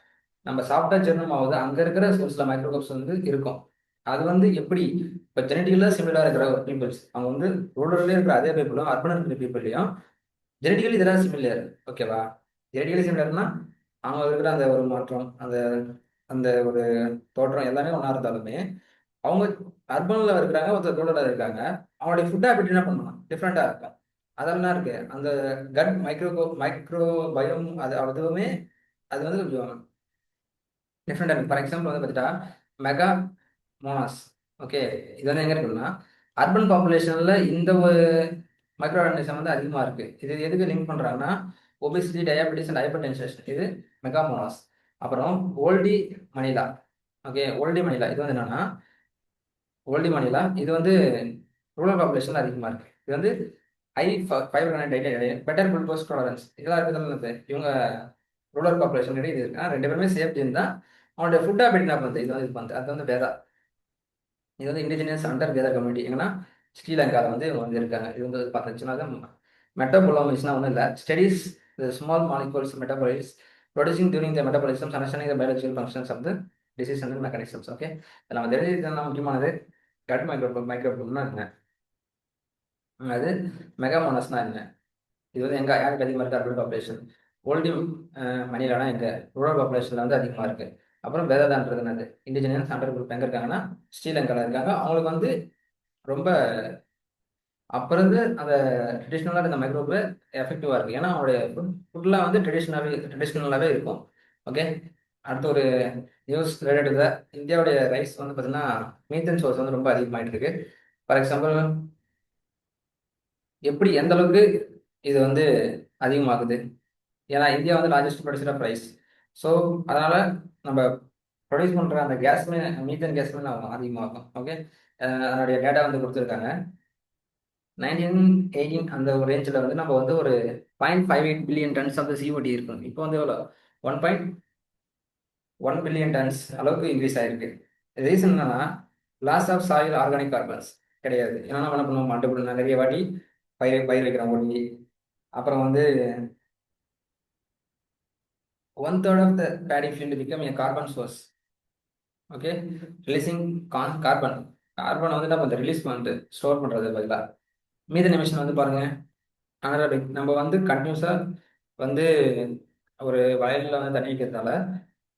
நம்ம சாப்பிட்டா ஜீரணம் ஆகுது, அங்கே இருக்கிற ஒரு சில மைக்ரோகப்ஸ் வந்து இருக்கும். அது வந்து எப்படி இப்போ ஜெனட்டிக்கலாக சிமிலராக இருக்கிற ஒரு பீப்புள்ஸ், அவங்க வந்து ரூரல்லே இருக்கிற அதே பீப்புளும் அர்பன் இருக்கிற பீப்புளையும் ஜெனட்டிக்கலி இதெல்லாம் சிமிலர். ஓகேவா? ஜெனட்டிக்கலி சிமிலர்னா அவங்க இருக்கிற அந்த ஒரு மாற்றம், அந்த அந்த ஒரு தோற்றம் எல்லாமே ஒன்றா இருந்தாலுமே அவங்க அர்பன்ல இருக்கிறாங்க, ஒருத்தர் ரூரல்ல இருக்காங்க. அவங்களுடைய ஃபுட் ஹேபிட் என்ன பண்ணுவாங்க, டிஃப்ரெண்டாக இருக்கும். அதெல்லாம் இருக்கு. அந்த கட் மைக்ரோ பயோம் அது அதுவுமே அது வந்து கொஞ்சம் டிஃப்ரெண்டாக இருக்கு. ஃபார் எக்ஸாம்பிள் வந்து பார்த்துட்டா மெகா மோனாஸ். ஓகே. இது வந்து எங்கே இருக்குன்னா அர்பன் பாப்புலேஷனில் இந்த ஒரு மைக்ரோ ஆர்கனிசம் வந்து அதிகமாக இருக்கு. இது எதுக்கு லிங்க் பண்ணுறாங்கன்னா obesity, diabetes and hyper tension. இது மெகா மோனாஸ். அப்புறம் ஓல்டி மணிலா. ஓகே. ஓல்டி மணிலா இது வந்து என்னன்னா ஓல்டி மணிலா இது வந்து ரூரல் பாப்புலேஷன் அதிகமாக இருக்கு. இது வந்து high fibre diet, better glucose tolerance இதெல்லாம் இருக்கிறது. இவங்க ரூரல் பாப்புலேஷன் இது இருக்கு. ரெண்டு பேருமே சேஃப்டி இருந்தால் அவனுடைய ஃபுட் ஹேபிட் என்ன பண்ணுது, இது வந்து இது பண்ணுது. அது வந்து வேதா. இது வந்து இண்டிஜினியஸ் அண்டர் வேதா கம்யூனிட்டி. எங்கன்னா ஸ்ரீலங்காவில் வந்து இவங்க வந்து இருக்காங்க. இது வந்து பார்த்துச்சுன்னா மெட்டபோலமிஸ்னா ஒன்றும் இல்லை, studies small molecules metabolites producing during the metabolisms understanding the biological functions of the disease and mechanisms. Okay. இதில் நம்ம தெரிஞ்சது முக்கியமானது கட் மைக்ரோப்னா என்ன, அது மெகாமோனஸ்னா என்ன, இது வந்து எங்கே யாருக்கு அதிகமாக இருக்குது, அர்பன் பாப்புலேஷன். ஓல்டி மணிலானா எங்கே ரூரல் பாப்புலேஷனில் வந்து அதிகமாக இருக்குது. அப்புறம் வேதாதான்றது என்னது, இண்டிஜினியஸ் அண்டர் குரூப் எங்கே இருக்காங்கன்னா ஸ்ரீலங்காவில் இருக்காங்க. அவங்களுக்கு வந்து ரொம்ப அப்போ இருந்து அந்த ட்ரெடிஷ்னலாக இந்த மைக்ரோபில் எஃபெக்டிவாக இருக்குது. ஏன்னா அவங்களுடைய ஃபுட்லாம் வந்து ட்ரெடிஷ்னலாகவே இருக்கும். ஓகே. அடுத்த ஒரு நியூஸ் ரிலேட்டட் இந்தியாவுடைய ரைஸ் வந்து பார்த்தீங்கன்னா மீத்தன் சோர்ஸ் வந்து ரொம்ப அதிகமாகிட்டு இருக்கு. ஃபார் எக்ஸாம்பிள் எப்படி எந்த அளவுக்கு இது வந்து அதிகமாகுது, ஏன்னா இந்தியா வந்து largest producer of rice. So அதனால நம்ம ப்ரொடியூஸ் பண்ணுற அந்த கேஸ்மே மீத்தன் கேஸ்மே அதிகமாகும். ஓகே. அதனுடைய டேட்டா வந்து கொடுத்துருக்காங்க. 1918 அந்த ஒரு ரேஞ்சில் வந்து நம்ம வந்து ஒரு 0.58 billion tons of the CO2 இருக்கும். இப்போ வந்து எவ்வளோ 1.1 பில்லியன் டன்ஸ் அளவுக்கு இன்க்ரீஸ் ஆயிருக்கு. ரீசன் என்னன்னா loss of soil organic carbons கிடையாது. ஏன்னா நம்ம என்ன பண்ணுவோம், மண்டு நிறைய வாட்டி பயிர் வைக்கிறோம் ஓடி. அப்புறம் வந்து 1/3 of the paddy field become a carbon source. Okay. Releasing carbon வந்து நம்ம ரிலீஸ் பண்ணிட்டு ஸ்டோர் பண்ணுறது பதிலாக மீதன் எமிஷன் வந்து பாருங்க அனரோபிக். நம்ம வந்து கண்டினியூஸாக வந்து ஒரு வயலில் வந்து தண்ணி வைக்கிறதுனால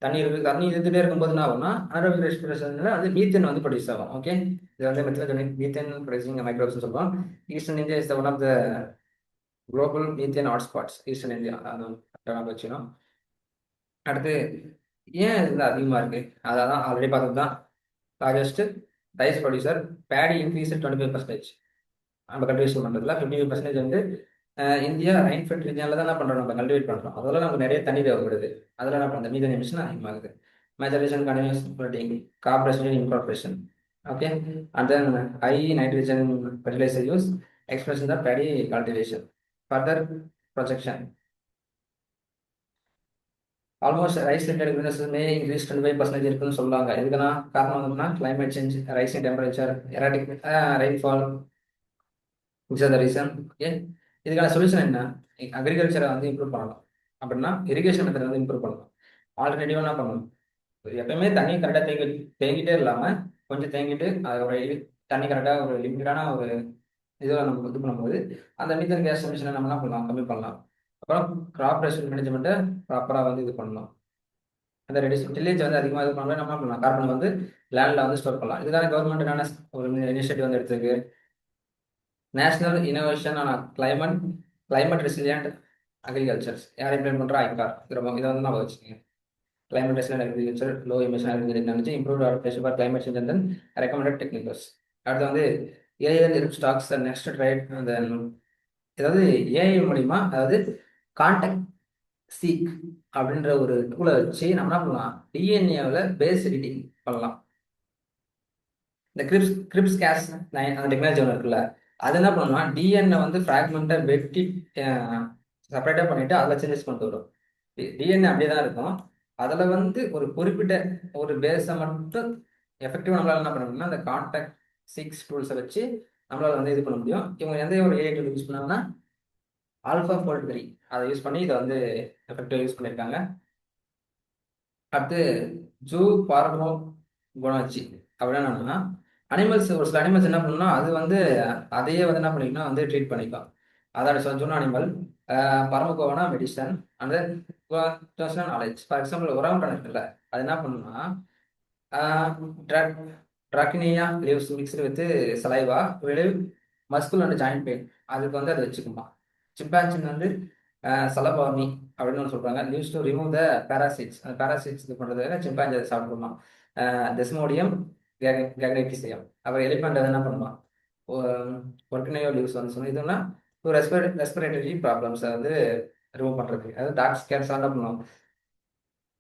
தண்ணி இருந்துகிட்டே இருக்கும்போது என்ன ஆகும்னா அனரோபிக் ரெஸ்பிரேஷனில் வந்து மீத்தேன் வந்து ப்ரொடியூஸ் ஆகும். ஓகே. இது வந்து மெத்தட் மீத்தேன் ப்ரொடியூசிங் மைக்ரோப்ஸ் சொல்லுவோம். Eastern India is the one of the global methane hotspots. Eastern India அது வச்சுக்கணும். அடுத்து ஏன் இது அதிகமாக இருக்குது, அதான் ஆல்ரெடி பார்த்தது தான். Largest rice producer, Bedi increase 25%. நம்ம கல்டிவேஷன் பண்ணுறதுல 55% வந்து இந்தியா ரைன்ஃபெல்ட் ரீஜனில் தான் என்ன பண்ணுறோம், நம்ம கல்டிவேட் பண்ணுறோம். அதெல்லாம் நமக்கு நிறைய தண்ணி தேவைப்படுது. அதில் என்ன பண்ணுறது, மீதன் எமிஷன் அதிகமாகுது. மேஜரேஷன் continuous flooding, corporation incorporation. Okay. And then high nitrogen fertiliser use, expression the paddy cultivation. Further projection almost rice related business may increase 25% இருக்குன்னு சொல்லுவாங்க. எதுக்குன்னா காரணம் என்னன்னா climate change, rising temperature, erratic rainfall, which are the reason. Okay. இதுக்கான solution என்ன, அக்ரிகல்ச்சரை வந்து improve பண்ணலாம். அப்படின்னா இரிகேஷன் மெத்தட் வந்து இம்ப்ரூவ் பண்ணலாம். ஆல்டர்னேட்டிவாக என்ன பண்ணணும், எப்பயுமே தண்ணி கரெக்டாக தேங்கிட்டே இல்லாமல் கொஞ்சம் தேங்கிட்டு அதோட தண்ணி கரெக்டாக ஒரு லிமிட்டடான ஒரு இதில் நம்ம இது பண்ணும்போது அந்த மீத்தன் கேஸ் எமிஷனை நம்ம என்ன பண்ணலாம், கம்மி பண்ணலாம். அப்புறம் கிராப் ரெஸ்ட் மேனேஜ்மெண்ட்டை ப்ராப்பராக வந்து இது பண்ணணும். அந்த ரெடியூஸ் டில்லேஜ் வந்து அதிகமாக இது பண்ணலாம். நம்ம என்ன பண்ணலாம், கார்பன் வந்து லேண்டில் வந்து ஸ்டோர் பண்ணலாம். இதுக்கான கவர்மெண்ட் என்னென்ன ஒரு இனிஷியேட்டிவ் வந்து எடுத்திருக்கு. National innovation on climate resilient agricultures யார் இம்ப்ளிமெண்ட் பண்ணுறா, ஐகார். இதை வந்து நம்ம வச்சுக்கோங்க. Climate resilient agriculture, low emission agriculture நினச்சி improve adaptation for climate change and then recommended technicals. அடுத்து வந்து ஏஐஎல் இருப் ஸ்டாக்ஸ் நெக்ஸ்ட் ட்ரைட் தென், அதாவது ஏஐ மூலிமா, அதாவது கான்டாக்ட் சீக் அப்படின்ற ஒரு டூலை வச்சு நம்ம என்ன பண்ணலாம், டிஎன்ஏவில் பேஸ் எடிட்டிங் பண்ணலாம். இந்த கிரிப்ஸ் கேஸ் அந்த டெக்னாலஜி ஒன்று இருக்குல்ல, அது என்ன பண்ணணும்னா டிஎன்ஏ வந்து ஃப்ராக்மெண்ட்டை வெட்டி செப்பரேட்டாக பண்ணிட்டு அதில் சேஞ்சஸ் பண்ணிட்டு வரும். டிஎன்ஏ அப்படியே தான் இருக்கும். அதில் வந்து ஒரு குறிப்பிட்ட ஒரு பேஸை மட்டும் எஃபெக்டிவாக நம்மளால என்ன பண்ண முடியும்னா அந்த கான்டாக்ட் சிக்ஸ் டூல்ஸை வச்சு நம்மளால வந்து இது பண்ண முடியும். இவங்க எந்த ஒரு ஏஐ டூல் யூஸ் பண்ணாங்கன்னா ஆல்ஃபா ஃபோல்ட் 3 அதை யூஸ் பண்ணி இதை வந்து எஃபெக்டிவாக யூஸ் பண்ணியிருக்காங்க. அடுத்து ஜூ பார்மோ குணாச்சி அப்படின்னா என்னன்னா, அனிமல்ஸ், ஒரு சில அனிமல்ஸ் என்ன பண்ணணும்னா அது வந்து அதையே வந்து என்ன பண்ணிக்கணும் வந்து ட்ரீட் பண்ணிக்கும். அதோட சொன்ன அனிமல் பரமகோவனா மெடிசன் அந்த நாலேஜ். ஃபார் எக்ஸாம்பிள் ஒரவுண்டான் இருக்குல்ல, அது என்ன பண்ணுன்னா ட்ராக்கினியா லீவ்ஸ் மிக்ஸ்டு வித் சலைவா விளைவ் மஸ்குல் அண்ட் ஜாயிண்ட் பெயின் அதுக்கு வந்து அதை வச்சுக்குமா. சிம்பான்சின் வந்து சலபாமி அப்படின்னு ஒன்று சொல்கிறாங்க. Use to remove the parasites. அந்த பேராசைட்ஸ் இது பண்ணுறதுக்காக சிம்பான்சி அதை சாப்பிடுமா. டெஸ்மோடியம் கேக்னைட்டிசியம். அப்புறம் எலிஃபண்ட் என்ன பண்ணுவான், ஒர்க்கினையோ லீவ்ஸ் வந்து சொன்னோம். இதுனா ஒரு ரெஸ்பிரேட்டரி ப்ராப்ளம்ஸை வந்து ரிமூவ் பண்ணுறதுக்கு. அதாவது டாக்ஸ் கேட்ஸ் என்ன பண்ணுவோம்,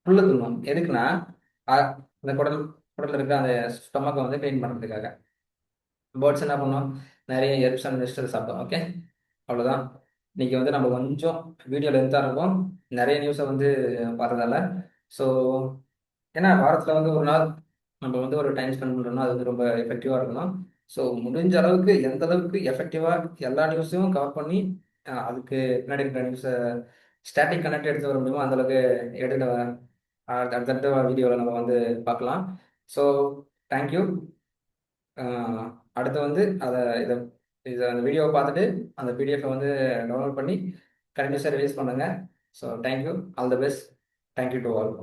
புல்லு தின்னும். எதுக்குன்னா இந்த குடல் இருக்க அந்த ஸ்டொமக்கை வந்து க்ளீன் பண்ணுறதுக்காக. பேர்ட்ஸ் என்ன பண்ணும், நிறைய ஹெர்ப்ஸ் அண்ட் வெஜிடபிள்ஸ் சாப்பிடும். ஓகே, அவ்வளோதான். இன்னைக்கு வந்து நம்ம கொஞ்சம் வீடியோ லென்த்தாக இருக்கும், நிறைய நியூஸை வந்து பார்த்ததால. ஸோ ஏன்னா வாரத்தில் வந்து ஒரு நாள் நம்ம வந்து ஒரு டைம் ஸ்பெண்ட் பண்ணுறோம்னா அது வந்து ரொம்ப எஃபெக்டிவாக இருக்கணும். ஸோ முடிஞ்ச அளவுக்கு எந்த அளவுக்கு எஃபெக்டிவாக எல்லா நியூஸையும் கவர் பண்ணி அதுக்கு பின்னாடி இருக்கிற நியூஸை ஸ்டாட்டிக் கனெக்ட் எடுத்து வர முடியுமோ அந்தளவுக்கு எடுக்க அடுத்தடுத்த வீடியோவில் நம்ம வந்து பார்க்கலாம். So thank you. அடுத்து வந்து இதை இதை அந்த வீடியோவை பார்த்துட்டு அந்த பிடிஎஃப்பை வந்து டவுன்லோட் பண்ணி கண்டினியூஸாக ரிலீஸ் பண்ணுங்கள். So thank you, all the best. Thank you to all.